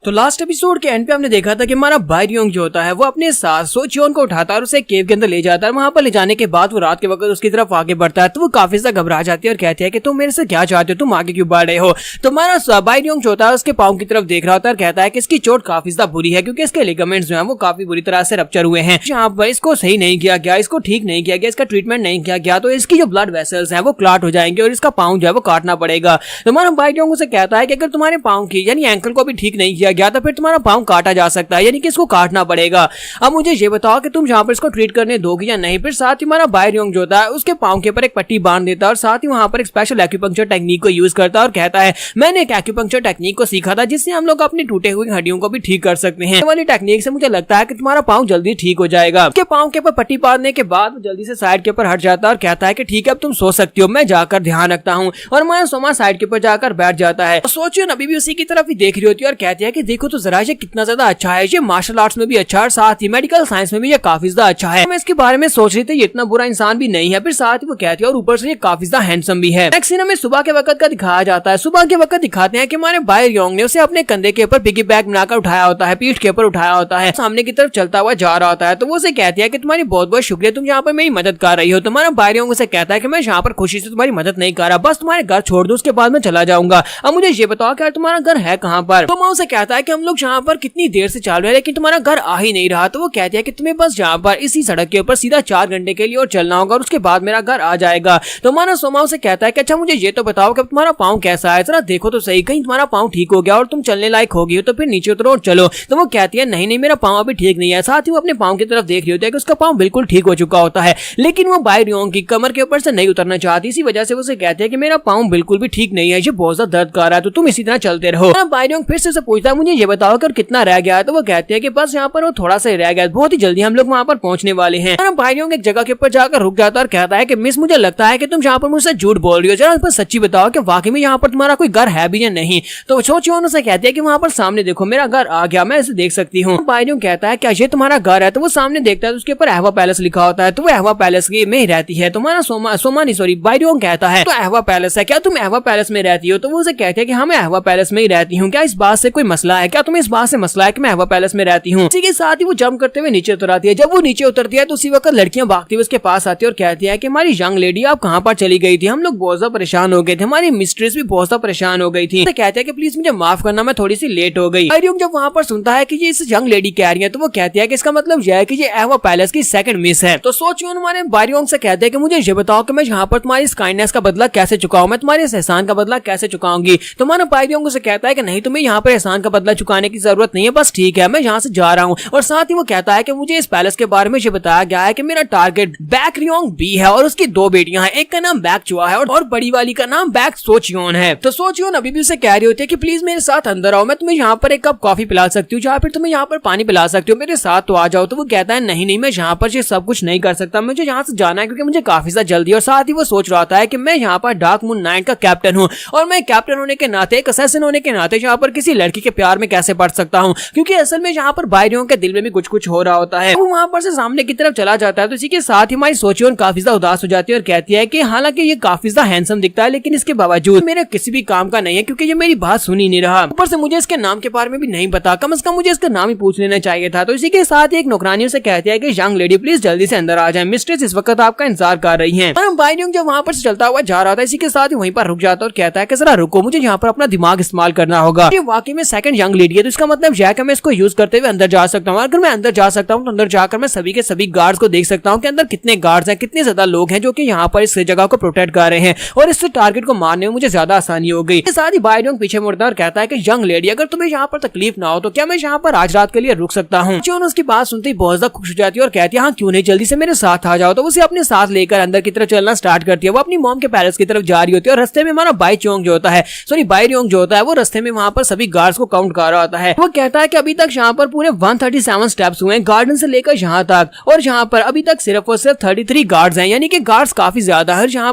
तो लास्ट एपिसोड के एंड पे हमने देखा था कि हमारा बाइडोंग जो होता है वो अपने साथ सोचियोन को उठाता है और उसे केव के अंदर ले जाता है। वहां पर ले जाने के बाद वो रात के वक्त उसकी तरफ आगे बढ़ता है तो वो काफी ज्यादा घबरा जाती है और कहती है कि तुम मेरे से क्या चाहते हो, तुम आगे क्यों बढ़ रहे हो। तो हमारा बाइडोंग जो होता है उसके पाँव की तरफ देख रहा होता है और कहता है कि इसकी चोट काफी ज्यादा बुरी है, क्योंकि इसके लिगामेंट्स जो है वो काफी बुरी तरह से रप्चर हुए हैं। यहाँ पर इसको सही नहीं किया गया, इसको ठीक नहीं किया गया, इसका ट्रीटमेंट नहीं किया गया, तो इसकी जो ब्लड वेसल्स है वो क्लॉट हो जाएंगे और इसका पाँव जो है वो काटना पड़ेगा। तो हमारा बाइडोंग उसे कहता है कि अगर तुम्हारे पाँव की यानी एंकल को भी ठीक नहीं किया गया तो फिर तुम्हारा पाँव काटा जा सकता है, यानी कि इसको काटना पड़ेगा। अब मुझे ये बताओ कि तुम यहाँ पर इसको ट्रीट करने दोगी या नहीं। फिर साथ ही हमारा बाइडोंग जो होता है उसके पाँव के ऊपर एक पट्टी बांध देता है और साथ ही वहाँ पर एक स्पेशल एक्यूपंक्चर टेक्निक को यूज करता है और कहता है मैंने एक एक्यूपंक्चर टेक्निक को सीखा था जिससे हम लोग अपनी टूटे हुई हड्डियों को भी ठीक कर सकते हैं। वाली टेक्निक से मुझे लगता है कि तुम्हारा पाँव जल्दी ठीक हो जाएगा। उसके पाँव के ऊपर पट्टी बांधने के बाद जल्दी से साइड के ऊपर हट जाता है और कहता है कि ठीक है अब तुम सो सकती हो, मैं जाकर ध्यान रखता हूँ। और मैं सोमा साइड के ऊपर जाकर बैठ जाता है। सोचिए अभी भी उसी की तरफ ही देख रही होती है और कहती है कि देखो तो जरा ये कितना ज्यादा अच्छा है, ये मार्शल आर्ट्स में भी अच्छा है और साथ ही मेडिकल साइंस में भी ये काफी ज्यादा अच्छा है। मैं इसके बारे में सोच रही थी ये इतना बुरा इंसान भी नहीं है। फिर साथ ही वो कहती है और ऊपर से ये काफी ज्यादा हैंडसम भी है। नेक्स्ट सीन हमें सुबह के वक्त का दिखाया जाता है। सुबह के वक्त दिखाते हैं कि हमारे बाइडोंग ने उसे अपने कंधे के ऊपर पिगी बैग बनाकर उठाया होता है, पीठ के ऊपर उठाया होता है, सामने की तरफ चलता हुआ जा रहा होता है। तो वो उसे कहती है कि तुम्हारी बहुत बहुत शुक्रिया, तुम यहाँ पर मेरी मदद कर रही हो। तुम्हारा बाइडोंग उसे कहता है कि मैं यहाँ पर खुशी से तुम्हारी मदद नहीं कर रहा, बस तुम्हारे घर छोड़ दो, उसके बाद मैं चला जाऊंगा। अब मुझे ये बताओ कि तुम्हारा घर है कहाँ पर। तो मैं उसे कहता कहता है कि हम लोग यहाँ पर कितनी देर से चल रहे हैं लेकिन तुम्हारा घर आ ही नहीं रहा। तो वो कहती है कि तुम्हें बस यहाँ पर इसी सड़क के ऊपर सीधा 4 घंटे के लिए और चलना होगा और उसके बाद मेरा घर आ जाएगा। तो हमारा सोमा उसे कहता है कि अच्छा मुझे ये तो बताओ कि तुम्हारा पाँव कैसा है, जरा देखो तो सही, कहीं तुम्हारा पाँव ठीक हो गया और तुम चलने लायक हो गई हो तो फिर नीचे उतरो और चलो। तो वो कहती है नहीं नहीं मेरा पाँव अभी ठीक नहीं है। साथ ही वो अपने पाँव की तरफ देख रही होती है कि उसका पाँव बिल्कुल ठीक हो चुका होता है, लेकिन वो बाई रियोंग की कमर के ऊपर से नहीं उतरना चाहती। इसी वजह से वो उसे कहती है कि मेरा पाँव बिल्कुल भी ठीक नहीं है, ये बहुत ज्यादा दर्द कर रहा है, तो तुम इसी तरह चलते रहो। बाई रियोंग फिर से पूछता है मुझे ये बताओ कि कितना रह गया है। तो वो कहती है कि बस यहाँ पर वो थोड़ा सा रह गया, बहुत ही जल्दी हम लोग वहाँ पर पहुंचने वाले हैं। बाई रियोंग एक जगह के ऊपर जाकर रुक जाता है और कहता है कि मिस मुझे लगता है कि तुम यहाँ पर मुझसे झूठ बोल रही हो, जरा पर सच्ची बताओ कि वाकई में यहाँ पर तुम्हारा कोई घर है भी या नहीं। तो सोचियोन उसे कहती है कि वहाँ पर सामने देखो मेरा घर आ गया, मैं इसे देख सकती हूँ। बाई रियोंग कहता है क्या ये तुम्हारा घर है। तो वो सामने देखता है तो उसके ऊपर एहवा पैलेस लिखा होता है, तो वो एहवा पैलेस में ही रहती है। तुम्हारा सोमा नहीं सॉरी बाई रियोंग कहता है तो एहवा पैलेस है, क्या तुम एहवा पैलेस में रहती हो। तो वो उसे कहते हैं कि हाँ मैं एहवा पैलेस में ही रहती हूँ, क्या इस बात से कोई मसला है, क्या तुम्हें इस बात से मसला है कि मैं एहवा पैलेस में रहती हूँ। इसी के साथ ही वो जंप करते हुए नीचे उतर आती है। जब वो नीचे उतरती है तो उसी वक्त लड़कियां भागती हुई उसके पास आती है और कहती है कि हमारी यंग लेडी आप कहाँ पर चली गई थी, हम लोग बहुत ज्यादा परेशान हो गए थे, हमारी मिस्ट्रेस भी बहुत ज्यादा परेशान हो गई थी। तो कहते हैं कि प्लीज मुझे माफ करना, मैं थोड़ी सी लेट हो गई। रियोंग जब वहाँ पर सुनता है कि ये इस यंग लेडी कह रही है तो वो कहती है कि इसका मतलब यह है कि ये एहवा पैलेस की सेकंड मिस है। तो सोचियोन हमारे बाई रियोंग से कहते हैं कि मुझे ये बताओ कि मैं यहाँ पर तुम्हारी इस काइंडनेस का बदला कैसे चुकाऊं, मैं तुम्हारे इस एहसान का बदला कैसे चुकाऊंगी। तो हमारा बाई रियोंग से कहता है कि नहीं तुम्हें यहाँ पर एहसान का बदला चुकाने की जरूरत नहीं है, बस ठीक है मैं यहाँ से जा रहा हूँ। और साथ ही वो कहता है कि मुझे इस पैलेस के बारे में ये बताया गया है कि मेरा टारगेट बैक रियोंग बी है और उसकी 2 बेटियां हैं, एक का नाम बैक चुआ है और बड़ी वाली का नाम बैक सोचियोन है। तो सोचियोन अभी भी उसे कह रही होती है कि प्लीज मेरे साथ अंदर आओ, मैं तुम्हें यहाँ पर एक कप कॉफी पिला सकती हूँ या फिर तुम्हें यहाँ पर पानी पिला सकती हूँ, मेरे साथ तो आ जाओ। तो वो कहता है नहीं नहीं मैं यहाँ पर ये सब कुछ नहीं कर सकता, मुझे यहाँ से जाना है क्योंकि मुझे काफी ज्यादा जल्दी। और साथ ही वो सोच रहा था कि मैं यहाँ पर डार्क मून नाइट का कैप्टन हूँ और मैं कैप्टन होने के नाते, एक असैसिन होने के नाते यहाँ पर किसी लड़की के प्यार में कैसे पड़ सकता हूँ, क्योंकि असल में यहाँ पर बाई रियोंग के दिल में भी कुछ हो रहा होता है। वो वहाँ पर से सामने की तरफ चला जाता है। तो इसी के साथ ही हमारी सोचियोन काफी ज्यादा उदास हो जाती है और कहती है कि हालांकि ये काफी ज्यादा हैंडसम दिखता है लेकिन इसके बावजूद मेरे किसी भी काम का नहीं है क्योंकि ये मेरी बात सुन ही नहीं रहा, ऊपर से मुझे इसके नाम के बारे में भी नहीं पता, कम से कम मुझे इसका नाम ही पूछ लेना चाहिए था। तो इसी के साथ ही एक नौकरानी से कहती है कि यंग लेडी प्लीज जल्दी से अंदर आ जाए, मिस्ट्रेस इस वक्त आपका इंतजार कर रही है। बाई रियोंग जब वहाँ पर चलता हुआ जा रहा था इसी के साथ ही वहीं पर रुक जाता और कहता है कि जरा रुको, मुझे यहाँ पर अपना दिमाग इस्तेमाल करना होगा। ये वाकई में सेकंड यंग लेडी है तो इसका मतलब यह है कि मैं इसको यूज करते हुए अंदर जा सकता हूँ। अगर मैं अंदर जा सकता हूँ तो अंदर जाकर मैं सभी के सभी गार्ड्स को देख सकता हूँ कि अंदर कितने गार्ड्स हैं, कितने ज्यादा लोग हैं जो कि यहाँ पर इस जगह को प्रोटेक्ट कर रहे हैं और इस टारगेट को मारने में मुझे ज्यादा आसानी हो गई। साथ ही बाई रियोंग पीछे मुड़ता है और कहता है कि यंग लेडी अगर तुम्हें यहाँ पर तकलीफ ना हो तो क्या मैं यहाँ पर आज रात के लिए रुक सकता हूँ। जोन उसकी बात सुनते ही बहुत ज्यादा खुश हो जाती है और कहती है हाँ क्यों नहीं, जल्दी से मेरे साथ आ जाओ। तो उसे अपने साथ लेकर अंदर की तरफ चलना स्टार्ट करती है। वो अपनी मॉम के पैलेस की तरफ जा रही होती है और रास्ते में हमारा बाई रियोंग जो होता है बाई रियोंग जो होता है वो रास्ते में वहाँ पर सभी गार्ड्स को काउंट कर रहा होता है। वो कहता है कि अभी तक यहाँ पर पूरे 137 स्टेप्स हुए हैं गार्डन से लेकर यहाँ तक और यहाँ पर अभी तक सिर्फ और सिर्फ 33 गार्ड्स हैं, यानी कि गार्ड्स काफी ज्यादा है। यहाँ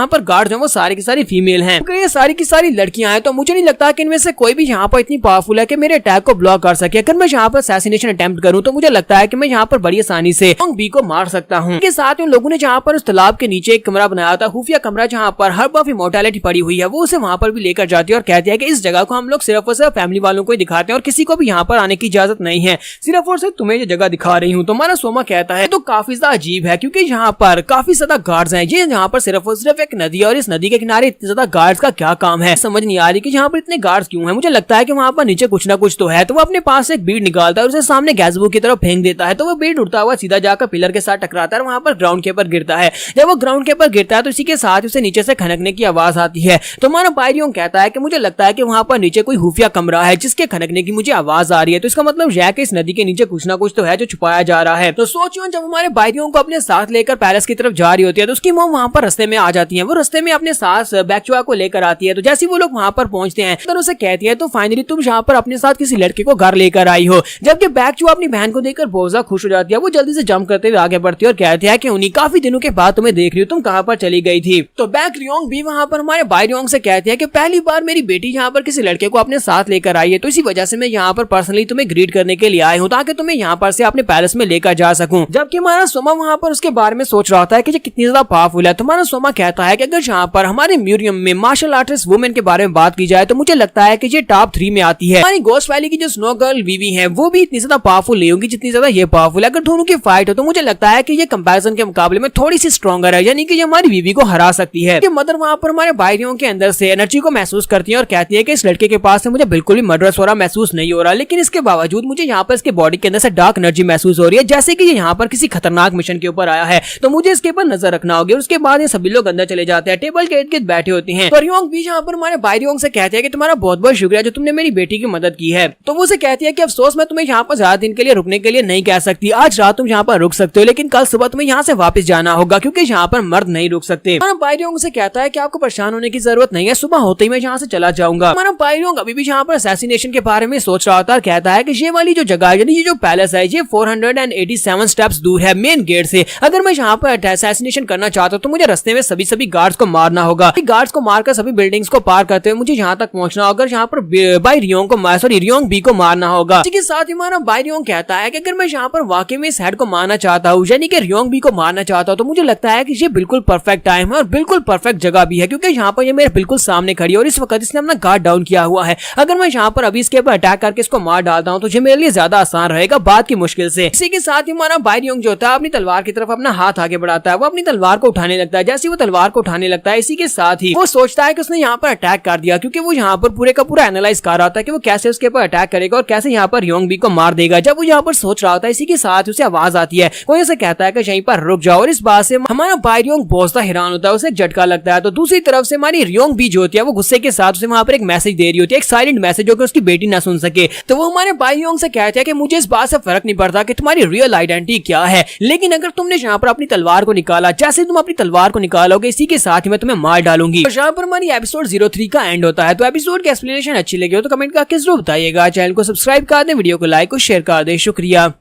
पर गार्ड्स हैं वो सारी की सारी फीमेल हैं, ये सारी की सारी लड़कियां हैं। तो मुझे नहीं लगता कि इनमें से कोई भी यहाँ पर इतनी पावरफुल है कि मेरे अटैक को ब्लॉक कर सके। अगर मैं यहाँ पर असैसिनेशन अटेम्प्ट करूँ तो मुझे लगता है कि मैं यहाँ पर बड़ी आसानी से यंग बी को मार सकता हूँ। इसके साथ उन लोगों ने जहाँ पर उस तालाब के नीचे एक कमरा बनाया था, खुफिया कमरा, जहाँ पर हर्ब ऑफ इमॉर्टैलिटी पड़ी हुई है, वो उसे वहाँ पर भी लेकर जाती है और कहती है कि इस जगह को हम लोग सिर्फ और सिर्फ फैमिली वालों को ही दिखाते हैं और किसी को भी यहाँ पर आने की इजाजत नहीं है, सिर्फ और सिर्फ तुम्हें ये जगह दिखा रही हूँ। तो हमारा सोमा कहता है तो काफी ज्यादा अजीब है क्योंकि यहाँ पर काफी ज्यादा गार्ड्स हैं, ये यहाँ पर सिर्फ और सिर्फ एक नदी और इस नदी के किनारे इतने ज्यादा गार्ड्स का क्या काम है, समझ नहीं आ रही कि यहाँ पर इतने गार्ड्स क्यों हैं। मुझे लगता है कि वहाँ पर नीचे कुछ ना कुछ तो है। तो वो अपने पास एक बीड निकालता है और उसे सामने गैज़बो की तरफ फेंक देता है। तो वो बीड उड़ता हुआ सीधा जाकर पिलर के साथ टकराता है और वहाँ पर ग्राउंड के ऊपर गिरता है। जब वो ग्राउंड के ऊपर गिरता है तो इसी के साथ उसे नीचे से खनकने की आवाज आती है। तो हमारा बाई रियोंग कहता है कि मुझे लगता है कि वहाँ पर नीचे कोई खुफिया कमरा है जिसके खनकने की मुझे आवाज आ रही है। तो इसका मतलब यह है कि इस नदी के नीचे कुछ ना कुछ तो है जो छुपाया जा रहा है। तो सोचियो जब हमारे बाई रियोंग को अपने साथ लेकर पैलेस की तरफ जा रही होती है तो उसकी मॉम वहाँ पर रास्ते में आ जाती है। वो रास्ते में अपने साथ बैकचुआ को लेकर आती है। तो जैसे वो लोग वहाँ पर पहुंचते हैं तो उसे कहती है तो फाइनली तुम यहाँ पर अपने साथ किसी लड़के को घर लेकर आई हो। जबकि बैकचुआ अपनी बहन को देखकर बहुत ज्यादा खुश हो जाती है। वो जल्दी से जंप करते हुए आगे बढ़ती है और कहती है कि उन्हीं काफी दिनों के बाद तुम्हें देख रही हूँ, तुम कहाँ पर चली गई थी। तो बैक रियोंग भी वहाँ पर हमारे बाई रियोंग से कहती है कि पहली बार मेरी बेटी यहाँ पर किसी लड़के को अपने साथ लेकर आई है, तो इसी वजह से मैं यहाँ पर पर्सनली तुम्हें ग्रीट करने के लिए आई हूँ ताकि तुम्हें यहाँ पर से अपने पैलेस में लेकर जा सकूं। जबकि हमारा सोमा वहाँ पर उसके बारे में सोच रहा होता है कि ये कितनी ज्यादा पावरफुल है। तुम्हारा सोमा कहता है कि अगर यहाँ पर हमारे म्यूजियम में मार्शल आर्टिस्ट वुमेन के बारे में बात की जाए तो मुझे लगता है कि ये टॉप 3 में आती है। हमारी घोस्ट वैली की जो स्नो गर्ल वीवी है वो भी इतनी ज्यादा पावरफुल नहीं होगी जितनी ज्यादा ये पावरफुल है। अगर दोनों की फाइट हो तो मुझे लगता है कि ये कंपैरिजन के मुकाबले में थोड़ी सी स्ट्रॉन्गर है, यानी कि ये हमारी वीवी को हरा सकती है। मदर वहाँ पर हमारे बाई रियोंग के अंदर से एनर्जी को महसूस करती है और कहती है कि इस लड़के के पास से मुझे बिल्कुल बिल्कुल भी मर्डरस हो रहा महसूस नहीं हो रहा, लेकिन इसके बावजूद मुझे यहाँ पर इसके बॉडी के अंदर से डार्क एनर्जी महसूस हो रही है, जैसे कि ये यहाँ पर किसी खतरनाक मिशन के ऊपर आया है। तो मुझे इसके ऊपर नजर रखना होगी। और उसके बाद ये सभी लोग अंदर चले जाते हैं, टेबल के इर्द-गिर्द बैठे होते हैं। तो रियोंग भी यहाँ पर हमारे भाई रियोंग से कहते हैं कि तुम्हारा बहुत बहुत शुक्रिया जो तुमने मेरी बेटी की मदद की है। तो वो उसे कहती है कि अफसोस मैं तुम्हें यहाँ पर ज्यादा दिन के लिए रुकने के लिए नहीं कह सकती, आज रात तुम यहाँ पर रुक सकते हो, लेकिन कल सुबह तुम्हें यहाँ से वापस जाना होगा क्योंकि यहाँ पर मर्द नहीं रुक सकते। हमारा भाई रियोंग से कहता है कि आपको परेशान होने की जरूरत नहीं है, सुबह होते ही मैं यहाँ से चला जाऊंगा। हमारा भाई रियोंग अभी भी यहाँ पर असैसिनेशन के बारे में सोच रहा था और कहता है कि ये वाली जो जगह है, ये जो पैलेस है, ये 487 स्टेप्स दूर है मेन गेट से। अगर मैं यहाँ पर असैसिनेशन करना चाहता हूँ तो मुझे रास्ते में सभी गार्ड्स को मारना होगा। गार्ड्स को मारकर सभी बिल्डिंग्स को पार करते हुए मुझे यहाँ तक पहुंचना होगा, यहाँ पर भाई रियोंग बी को मारना होगा। इसके साथ ही हमारा भाई रियोंग कहता है कि अगर मैं यहाँ पर वाकई में इस हेड को मारना चाहता हूँ, यानी कि रियोंग बी को मारना चाहता हूँ, तो मुझे लगता है कि ये बिल्कुल परफेक्ट टाइम है और बिल्कुल परफेक्ट जगह भी है, क्योंकि यहाँ पर ये मेरे बिल्कुल सामने खड़ी है और इस वक्त इसने अपना गार्ड डाउन किया हुआ है। अगर मैं यहाँ पर अभी इसके ऊपर अटैक करके इसको मार डालता हूँ तो ये मेरे लिए ज्यादा आसान रहेगा बाद की मुश्किल से। इसी के साथ ही हमारा भाई रियोंग जो होता है अपनी तलवार की तरफ अपना हाथ आगे बढ़ाता है, वो अपनी तलवार को उठाने लगता है। जैसे वो तलवार को उठाने लगता है, इसी के साथ ही वो सोचता है कि उसने यहाँ पर अटैक कर दिया, क्योंकि वो यहाँ पर पूरे का पूरा एनालाइज कर रहा था कि वो कैसे उसके ऊपर अटैक करेगा और कैसे यहाँ पर रियोंग बी को मार देगा। जब वो यहाँ पर सोच रहा था, इसी के साथ उसे आवाज आती है, कोई उसे कहता है कि यहीं पर रुक जाओ। और इस बात से हमारा भाई रियोंग बहुत सा हैरान होता है, उसे एक झटका लगता है। तो दूसरी तरफ से हमारी रियोंग बी जो होती है वो गुस्से के साथ उसे वहाँ पर एक मैसेज दे रही होती है, एक साइलेंट मैसेज जो कि उसकी बेटी ना सुन सके। तो वो हमारे भाई रियोंग से कहते हैं कि मुझे इस बात से फर्क नहीं पड़ता कि तुम्हारी रियल आइडेंटिटी क्या है, लेकिन अगर तुमने यहाँ पर अपनी तलवार को निकाला, जैसे तुम अपनी तलवार को निकालोगे इसी के साथ ही मैं तुम्हें मार डालूंगी। तो यहाँ पर हमारी एपिसोड 03 का एंड होता है। तो एपिसोड की एक्सप्लेनेशन अच्छी लगी हो तो कमेंट करके जरूर बताइएगा। चैनल को सब्सक्राइब कर दें, वीडियो को लाइक और शेयर कर दें। शुक्रिया।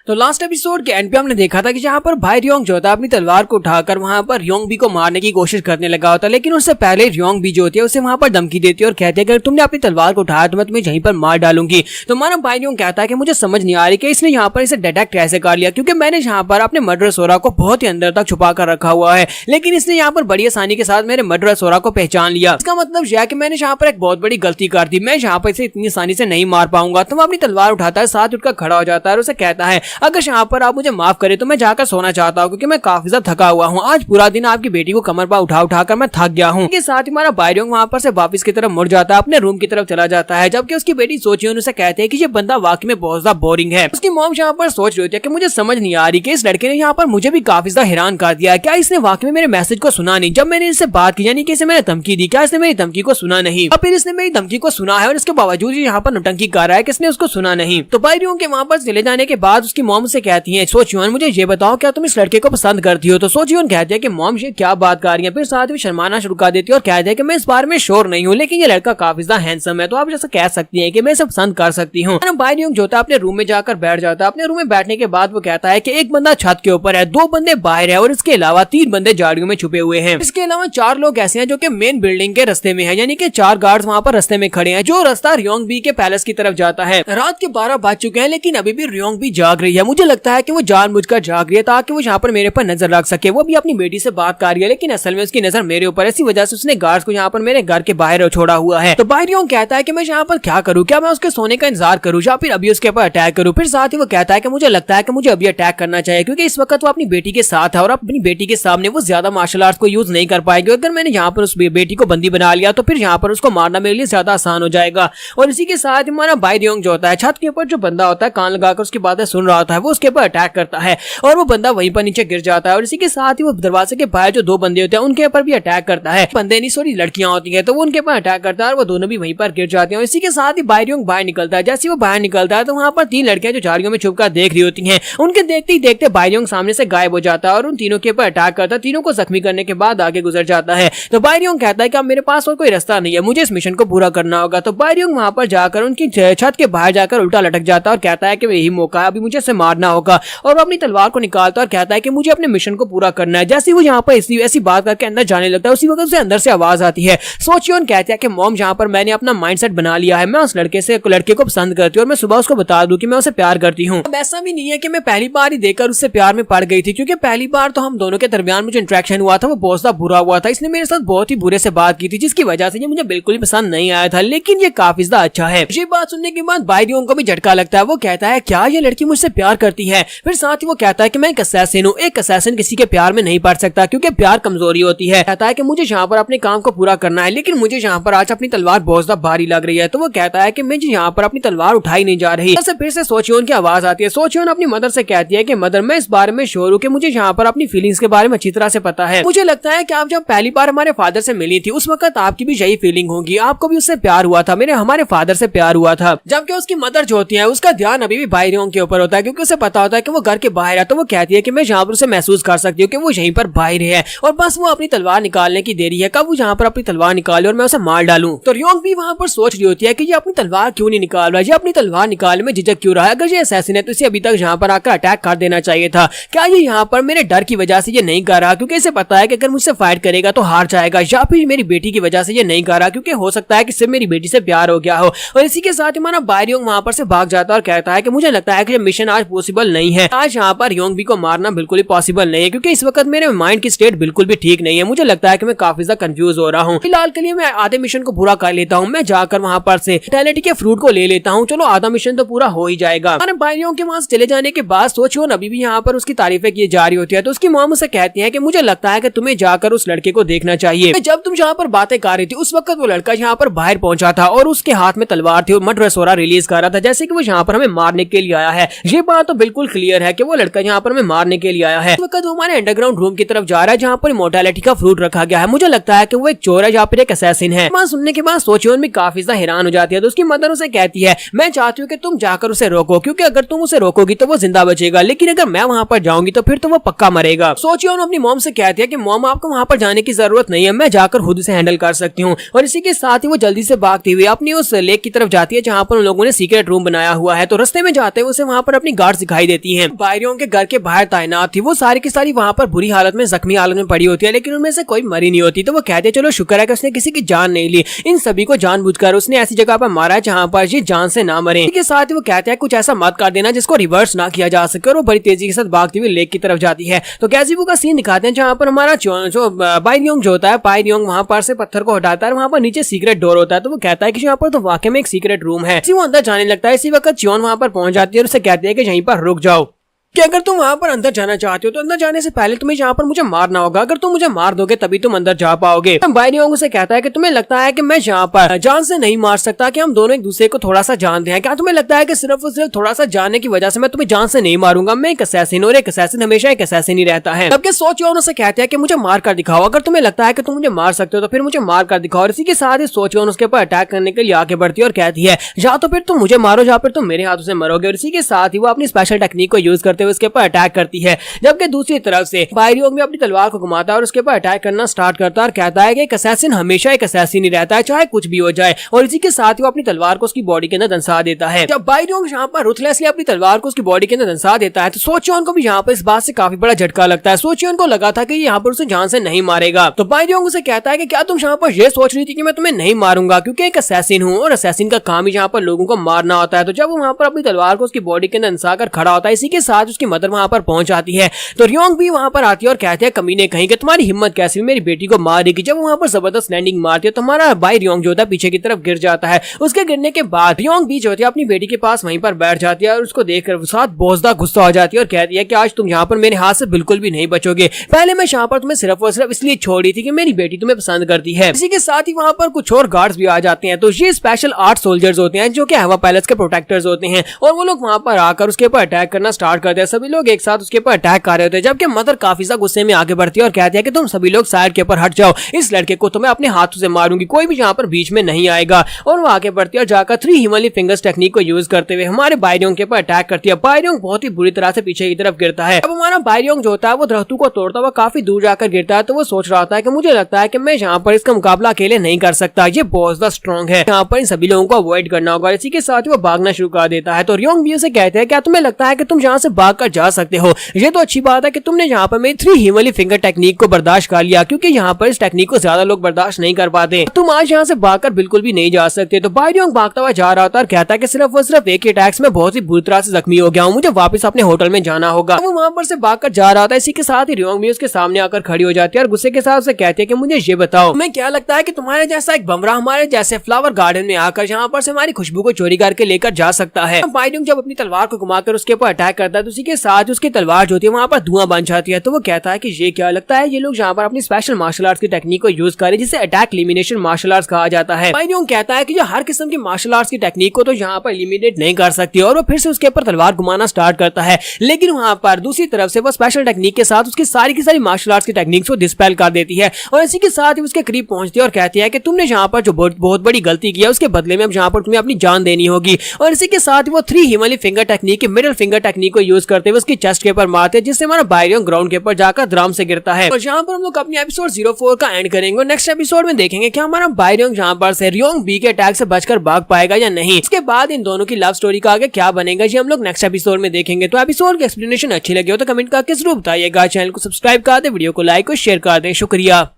तो लास्ट एपिसोड के एंड पे हमने देखा था कि जहाँ पर भाई रियोंग जो होता है अपनी तलवार को उठाकर वहाँ पर रियोंग बी को मारने की कोशिश करने लगा होता है, लेकिन उससे पहले रियोंग बी जो होती है उसे वहाँ पर धमकी देती है और कहती है कि अगर तुमने अपनी तलवार को उठाया तो मैं तुम्हें यहीं पर मार डालूंगी। तो हमारा भाई रियोंग कहता है कि मुझे समझ नहीं आ रही कि इसने यहाँ पर इसे डिटेक्ट कैसे कर लिया, क्योंकि मैंने यहाँ पर अपने मर्डर सोरा को बहुत ही अंदर तक छुपा कर रखा हुआ है, लेकिन इसने यहाँ पर बड़ी आसानी के साथ मेरे मर्डर सोरा को पहचान लिया। इसका मतलब यह है कि मैंने यहाँ पर एक बहुत बड़ी गलती कर दी, मैं यहाँ पर इसे इतनी आसानी से नहीं मार पाऊंगा। तो वह अपनी तलवार उठाता है, साथ उठकर खड़ा हो जाता है और उसे कहता है अगर यहाँ पर आप मुझे माफ करे तो मैं जाकर सोना चाहता हूँ, क्योंकि मैं काफी ज्यादा थका हुआ हूँ। आज पूरा दिन आपकी बेटी को कमर पर उठाकर मैं थक गया हूँ। इसके साथ ही हमारा भाई रियोंग वहाँ पर से वापस की तरफ मुड़ जाता है, अपने रूम की तरफ चला जाता है, जबकि उसकी बेटी सोचियोन उसे कहते हैं कि ये बंदा वाकई में बहुत ज्यादा बोरिंग है। उसकी मॉम यहाँ पर सोच रही होती है कि मुझे समझ नहीं आ रही कि इस लड़के ने यहाँ पर मुझे भी काफी ज्यादा हैरान कर दिया है। क्या इसने वाकई में मेरे मैसेज को सुना नहीं? जब मैंने इससे बात की, यानी कि इसे मैंने धमकी दी, क्या इसने मेरी धमकी को सुना नहीं? अब फिर इसने मेरी धमकी को सुना है और इसके बावजूद यहाँ पर नौटंकी कर रहा है कि इसने उसको सुना नहीं। तो भाई रियोंग के वहाँ पर चले जाने के बाद उसकी मॉम से कहती है सोचियोन मुझे ये बताओ क्या तुम इस लड़के को पसंद करती हो? तो सोचियोन कहती है कि मॉम ये क्या बात कर रही है, फिर साथ में शर्माना शुरू कर देती है और कहती है कि मैं इस बारे में श्योर नहीं हूँ, लेकिन ये लड़का काफी ज्यादा हैंडसम है, तो आप जैसा कह सकती हैं कि मैं इसे पसंद कर सकती हूँ। भाई रियोंग जो था अपने रूम में जाकर बैठ जाता है। अपने रूम में बैठने के बाद वो कहता है कि एक बंदा छत के ऊपर है, 2 बंदे बाहर है और इसके अलावा 3 बंदे झाड़ियों में छुपे हुए हैं। इसके अलावा 4 लोग ऐसे हैं जो कि मेन बिल्डिंग के रास्ते में है, यानी कि 4 गार्ड्स वहाँ पर रास्ते में खड़े हैं, जो रास्ता रियोंग बी के पैलेस की तरफ जाता है। रात के 12 बज चुके हैं, लेकिन अभी भी रियोंग बी जाग रही है। मुझे लगता है कि वो जानबूझकर जाग रही है ताकि वो यहाँ पर मेरे पर नजर रख सके। वो भी अपनी बेटी से बात कर रही है, लेकिन असल में उसकी नजर मेरे ऊपर है, इसी वजह से उसने गार्ड्स को यहाँ पर मेरे घर के बाहर छोड़ा हुआ है। तो भाई रियोंग कहता है कि मैं यहाँ पर क्या करूँ, क्या मैं उसके सोने का इंतजार करूँ या फिर अभी उसके ऊपर अटैक करूँ? फिर साथ ही वो कहता है कि मुझे लगता है कि मुझे अभी अटैक करना चाहिए, क्योंकि इस वक्त वो अपनी बेटी के साथ है और अपनी बेटी के सामने वो ज्यादा मार्शल आर्ट्स को यूज नहीं कर पाएगी। अगर मैंने यहाँ पर उस बेटी को बंदी बना लिया तो फिर यहाँ पर उसको मारना मेरे लिए ज्यादा आसान हो जाएगा। और इसी के साथ हमारा भाई रियोंग जो होता है छत के ऊपर जो बंदा होता है कान लगाकर उसकी बातें सुन रहा होता है, वो उसके ऊपर अटैक करता है और वो बंदा वहीं पर नीचे गिर जाता है। और इसी के साथ ही वो दरवाजे के बाहर जो 2 बंदे होते हैं उनके ऊपर भी अटैक करता है। बंदे नहीं सॉरी लड़कियां होती है, तो वो उनके ऊपर अटैक करता है और वो दोनों भी वहीं पर गिर जाते हैं। इसी के साथ ही भाई रियोंग बाहर निकलता है। जैसे वो बाहर निकलता है तो वहाँ पर 3 लड़कियां जो झाड़ियों में छुपकर देख रही होती हैं, उनके देखते ही देखते भाई रियोंग सामने से गायब हो जाता है और उन तीनों के ऊपर अटैक करता है। तीनों को जख्मी करने के बाद आगे गुजर जाता है। तो भाई रियोंग कहता है कि अब मेरे पास और कोई रास्ता नहीं है, मुझे इस मिशन को पूरा करना होगा। तो भाई रियोंग वहाँ पर जाकर उनकी छत के बाहर जाकर उल्टा लटक जाता है और कहता है कि यही मौका है, अभी मुझे इसे मारना होगा। और वो अपनी तलवार को निकालता है और कहता है कि मुझे अपने मिशन को पूरा करना है। जैसे वो यहाँ पर ऐसी बात करके अंदर जाने लगता है, उसी वक्त उसे अंदर से आवाज आती है। सोचियोन कहती है कि मॉम यहाँ पर मैंने अपना माइंडसेट बना लिया है, मैं उस लड़के को पसंद करती हूँ और मैं सुबह उसको बता दूं कि मैं उसे प्यार करती हूँ। अब ऐसा भी नहीं है कि मैं पहली बार ही देखकर उससे प्यार में पड़ गई थी, क्योंकि पहली बार तो हम दोनों के दरमियान मुझे इंटरेक्शन हुआ था वो बहुत ज्यादा बुरा हुआ था। इसने मेरे साथ बहुत ही बुरे से बात की थी, जिसकी वजह से ये मुझे बिल्कुल ही पसंद नहीं आया था, लेकिन ये काफी ज्यादा अच्छा है। ये बात सुनने के बाद भाई रियोंग को भी झटका लगता है। वो कहता है क्या ये लड़की मुझसे प्यार करती है। फिर साथ ही वो कहता है कि मैं एक असैसिन हूँ, एक असैसिन किसी के प्यार में नहीं पड़ सकता क्योंकि प्यार कमजोरी होती है। कहता है कि मुझे यहाँ पर अपने काम को पूरा करना है, लेकिन मुझे यहाँ पर आज अपनी तलवार बहुत ज्यादा भारी लग रही है। तो वो कहता है कि मुझे यहाँ पर अपनी तलवार उठाई नहीं जा रही। फिर से सोचियोन की आवाज आती है। सोचियोन अपनी मदर से कहती है कि मदर, मैं इस बारे में श्योर हूँ कि मुझे यहाँ पर अपनी फीलिंग्स के बारे में अच्छी तरह से पता है। मुझे लगता है कि आप जब पहली बार हमारे फादर से मिली थी उस वक्त आपकी भी यही फीलिंग होगी, आपको भी उससे प्यार हुआ था, मेरे हमारे फादर से प्यार हुआ था। जबकि उसकी मदर जो होती है उसका ध्यान अभी भी बाहरियों के ऊपर होता है क्योंकि उसे पता होता है कि वो घर के बाहर है। तो वो कहती है कि मैं यहाँ पर उसे महसूस कर सकती हूँ कि वो यहीं पर बाहर है और बस वो अपनी तलवार निकालने की देरी है, कब वो यहाँ पर अपनी तलवार निकाले और मैं उसे मार डालूं। तो रियोंग भी वहाँ पर सोच रही होती है कि ये अपनी तलवार क्यों नहीं निकाल रहा है, ये अपनी तलवार निकालने में झिझक क्यों रहा है। अगर ये असैसिन है तो इसे अभी तक यहाँ पर आकर अटैक कर देना चाहिए था। क्या ये यहाँ पर मेरे डर की वजह से ये नहीं कर रहा क्योंकि इसे पता है कि अगर मुझसे फाइट करेगा तो हार जाएगा, या फिर मेरी बेटी की वजह से ये नहीं कर रहा क्योंकि हो सकता है कि सिर्फ मेरी बेटी से प्यार हो गया हो। और इसी के साथ हमारा बायरियोंग वहाँ पर से भाग जाता है और कहता है कि मुझे लगता है कि ये मिशन आज पॉसिबल नहीं है, आज यहाँ पर योंगबी को मारना बिल्कुल ही पॉसिबल नहीं है क्योंकि इस वक्त मेरे माइंड की स्टेट बिल्कुल भी ठीक नहीं है। मुझे लगता है कि मैं काफी ज्यादा कंफ्यूज हो रहा हूँ। फिलहाल के लिए मैं आधे मिशन को पूरा कर लेता हूँ, मैं जाकर वहाँ पर से टैलेंटी के फ्रूट को ले लेता हूँ, चलो आधा मिशन तो पूरा हो ही जाएगा। हमारे बायरियोंग के वहाँ चले जाने के बाद सोचियोन अभी भी यहाँ पर उसकी तारीफें की जा रही होती है। तो उसकी मॉम उसे कहती है कि मुझे लगता है कि तुम्हें जाकर उस लड़के को देखना चाहिए। जब तुम यहाँ पर बातें कर रही थी उस वक्त वो लड़का यहाँ पर बाहर पहुंचा था और उसके हाथ में तलवार थी और मड्रेसोरा रिलीज कर रहा था, जैसे कि वो यहाँ पर हमें मारने के लिए आया है। ये बात तो बिल्कुल क्लियर है कि वो लड़का यहाँ पर हमें मारने के लिए आया है। इस वक्त वो हमारे अंडरग्राउंड रूम की तरफ जा रहा है जहाँ पर इमॉर्टैलिटी का फ्रूट रखा गया है। मुझे लगता है कि वो एक चोर है या फिर एक असैसिन है। सुनने के बाद सोचियोन भी काफी ज्यादा हैरान हो जाती है। तो उसकी मदर उसे कहती है मैं चाहती हूँ कि तुम जाकर उसे रोको क्योंकि अगर तुम उसे रोकोगी तो वो जिंदा बचेगा, लेकिन अगर मैं वहाँ पर जाऊंगी तो फिर तो वो पक्का मरेगा। सोचियोन अपनी मॉम से कहती है कि मॉम आपको वहाँ पर जाने की जरूरत नहीं है, मैं जाकर खुद से हैंडल कर सकती हूँ। और इसी के साथ ही वो जल्दी से भागती हुई अपनी उस लेक की तरफ जाती है जहाँ पर उन लोगों ने सीक्रेट रूम बनाया हुआ है। तो रास्ते में जाते हुए उसे वहाँ पर अपनी गार्ड दिखाई देती है, बायरियों के घर के बाहर तैनात थी। वो सारी की सारी वहाँ पर बुरी हालत में, जख्मी हालत में पड़ी होती है, लेकिन उनमें से कोई मरी नहीं होती। तो वो कहते चलो शुक्र है कि उसने किसी की जान नहीं ली, इन सभी को जानबूझकर उसने ऐसी जगह पर मारा है जहाँ पर ये जान से ना मरे। इसके साथ ही वो कहते हैं कुछ ऐसा मत कर देना जिसको रिवर्स ना किया जा सके, और वो बड़ी तेजी के साथ भागती हुई लेक की तरफ जाती है। तो गैज़ीवू का सीन दिखाते हैं जहाँ पर हमारा जो बायरियोंग जो होता है, बायरियोंग वहाँ पर से पत्थर को हटाता है, वहाँ पर नीचे सीक्रेट डोर होता है। तो वो कहता है कि यहाँ पर तो वाकई में एक सीक्रेट रूम है। वो अंदर जाने लगता है। इसी वक्त चियोन वहाँ पर पहुंच जाती है और उसे कहती है कि यहीं पर रुक जाओ कि अगर तुम वहां पर अंदर जाना चाहते हो तो अंदर जाने से पहले तुम्हें यहाँ पर मुझे मारना होगा, अगर तुम मुझे मार दोगे तभी तुम अंदर जा पाओगे। बायरियोंग से कहता है कि तुम्हें लगता है कि मैं यहाँ पर जान से नहीं मार सकता, कि हम दोनों एक दूसरे को थोड़ा सा जानते हैं, क्या तुम्हें लगता है कि सिर्फ और सिर्फ थोड़ा सा जानने की वजह से मैं तुम्हें जान से नहीं मारूंगा। मैं एक असैसिन और एक असैसिन हमेशा एक असैसिन ही रहता है। तब के सोचियोन से कहते हैं कि मुझे मार कर दिखाओ, अगर तुम्हें लगता है कि तुम मुझे मार सकते हो तो फिर मुझे मार कर दिखाओ। और इसी के साथ ही सोचियोन उसके ऊपर अटैक करने के लिए आगे बढ़ती है और कहती है या तो फिर तुम मुझे मारो या फिर तुम मेरे हाथों से मरोगे। और इसी के साथ ही वो अपनी स्पेशल टेक्निक को यूज करते हुए उसके ऊपर अटैक करती है। जबकि दूसरी तरफ से बायरियोंग भी अपनी तलवार को घुमाता है और उसके ऊपर अटैक करना स्टार्ट करता है और कहता है कि एक असैसिन हमेशा एक असैसिन ही रहता है, चाहे कुछ भी हो जाए। और इसी के साथ ही वो अपनी तलवार को उसकी बॉडी के अंदर दंसा देता है। जब बायरियोंग यहाँ पर रुथलेसली अपनी तलवार को उसकी बॉडी के अंदर दंसा देता है तो सोचियोन को भी यहाँ पर इस बात से काफी बड़ा झटका लगता है। सोचियोन को लगा था कि यहाँ पर उसे जान से नहीं मारेगा। तो बायरियोंग उसे कहता है कि क्या तुम यहाँ पर यह सोच रही थी कि मैं तुम्हें नहीं मारूंगा, क्योंकि एक असैसिन हूँ और असैसिन का काम ही यहाँ पर लोगों को मारना होता है। तो जब वो वहाँ पर अपनी तलवार को उसकी बॉडी के अंदर दंसा कर खड़ा होता है, इसी के साथ उसकी मदर वहाँ पर पहुंच जाती है। तो रियोंग भी वहां पर आती है और कहते हैं कमीने कहीं कि तुम्हारी हिम्मत कैसी मेरी बेटी को मारेगी। जब वहां पर जबरदस्त लैंडिंग मारती है तो हमारा भाई रियोंग जो होता है पीछे की तरफ गिर जाता है। उसके गिरने के बाद रियोंग भी जो होती है अपनी बेटी के पास वहीं पर बैठ जाती है और उसको देखकर साथ बहुत ज्यादा गुस्सा हो जाती है और कहती है कि आज तुम यहाँ पर मेरे हाथ से बिल्कुल भी नहीं बचोगे। पहले मैं यहाँ पर तुम्हें सिर्फ और सिर्फ इसलिए छोड़ी थी कि मेरी बेटी तुम्हें पसंद करती है। इसी के साथ ही वहाँ पर कुछ और गार्ड्स भी आ जाते हैं। तो ये स्पेशल 8 सोल्जर्स होते हैं जो कि हवा पैलेस के प्रोटेक्टर्स होते हैं और वो लोग वहाँ पर आकर उसके ऊपर अटैक करना स्टार्ट करते हैं। सभी लोग एक साथ उसके ऊपर अटैक कर रहे होते हैं, जबकि मदर काफी ज्यादा गुस्से में आगे बढ़ती है और कहती है कि तुम सभी लोग साइड के ऊपर हट जाओ, इस लड़के को तो मैं अपने हाथों से मारूंगी, कोई भी यहाँ पर बीच में नहीं आएगा। और वो आगे बढ़ती है और जाकर 3 हिमली फिंगर्स टेक्निक को यूज करते हुए हमारे बायरियोंग के ऊपर अटैक करती है। बायरियोंग बहुत ही बुरी तरह से पीछे की तरफ गिरता है। अब हमारा बायरियोंग जो होता है वो दरख्तों को तोड़ता हुआ काफी दूर जाकर गिरता है। तो वो सोच रहा होता है कि मुझे लगता है कि मैं यहाँ पर इसका मुकाबला अकेले नहीं कर सकता, ये बहुत ज्यादा स्ट्रॉन्ग है, यहाँ पर इन सभी लोगों को अवॉइड करना होगा। इसी के साथ ही वो भागना शुरू कर देता है। तो रियोंग भी उसे कहते हैं क्या तुम्हें लगता है कि तुम यहाँ से भाग भागकर जा सकते हो। ये तो अच्छी बात है कि तुमने यहाँ पर मेरी 3 हिमली फिंगर टेक्निक को बर्दाश्त कर लिया, क्योंकि यहाँ पर इस टेक्निक को ज्यादा लोग बर्दाश्त नहीं कर पाते। तुम आज यहाँ से भागकर बिल्कुल भी नहीं जा सकते। तो बायरियोंग भागता हुआ जा रहा था और कहता है कि सिर्फ और सिर्फ एक ही अटैक्स में बहुत ही बुरी तरह से जख्मी हो गया हूँ, मुझे वापस अपने होटल में जाना होगा। वो वहाँ पर से भागकर जा रहा था। इसी के साथ ही रियोंग भी उसके सामने आकर खड़ी हो जाती है और गुस्से के साथ उसे कहती है कि मुझे ये बताओ, तुम्हें क्या लगता है कि तुम्हारे जैसा एक बमरा हमारे जैसे फ्लावर गार्डन में आकर यहाँ पर से हमारी खुशबू को चोरी करके लेकर जा सकता है? बायरियोंग जब अपनी तलवार को घुमाकर उसके ऊपर अटैक करता है तो उसी के साथ उसकी तलवार जो होती है वहाँ पर धुआं बन जाती है। तो वो कहता है कि ये क्या लगता है ये लोग यहाँ पर अपनी स्पेशल मार्शल आर्ट्स की टेक्निक को यूज करें, जिसे अटैक एलिमिनेशन मार्शल आर्ट्स कहा जाता है। बायरियोंग कहता है कि जो हर किस्म की मार्शल आर्ट्स की टेक्निक को तो यहाँ पर एलिमिनेट नहीं कर सकती, और वो फिर से उसके ऊपर तलवार घुमाना स्टार्ट करता है। लेकिन वहाँ पर दूसरी तरफ से वो स्पेशल टेक्निक के साथ उसकी सारी की सारी मार्शल आर्ट्स की टेक्निक्स को डिस्पेल कर देती है, और इसी के साथ ही उसके करीब पहुंचती है और कहती है कि तुमने यहाँ पर जो बहुत बड़ी गलती की है उसके बदले में अब यहाँ पर तुम्हें अपनी जान देनी होगी। और इसी के साथ ही वो 3 हिमली फिंगर टेक्निक के मिडिल फिंगर टेक्निक को यूज करते हुए उसकी चेस्ट के ऊपर मारते हैं, जिससे हमारा बायरियोंग ग्राउंड के ऊपर जाकर ड्रम से गिरता है। और यहाँ पर हम लोग अपने एपिसोड 04 का एंड करेंगे और नेक्स्ट एपिसोड में देखेंगे कि हमारा बायरियोंग यहाँ पर से रियोंग बी के अटैक से बचकर भाग पाएगा या नहीं। इसके बाद इन दोनों की लव स्टोरी का आगे क्या बनेगा ये हम लोग नेक्स्ट एपिसोड में देखेंगे। तो एपिसोड की एक्सप्लेनेशन अच्छी लगी हो तो कमेंट करके जरूर बताइएगा। चैनल को सब्सक्राइब कर दे, वीडियो को लाइक और शेयर कर दें। शुक्रिया।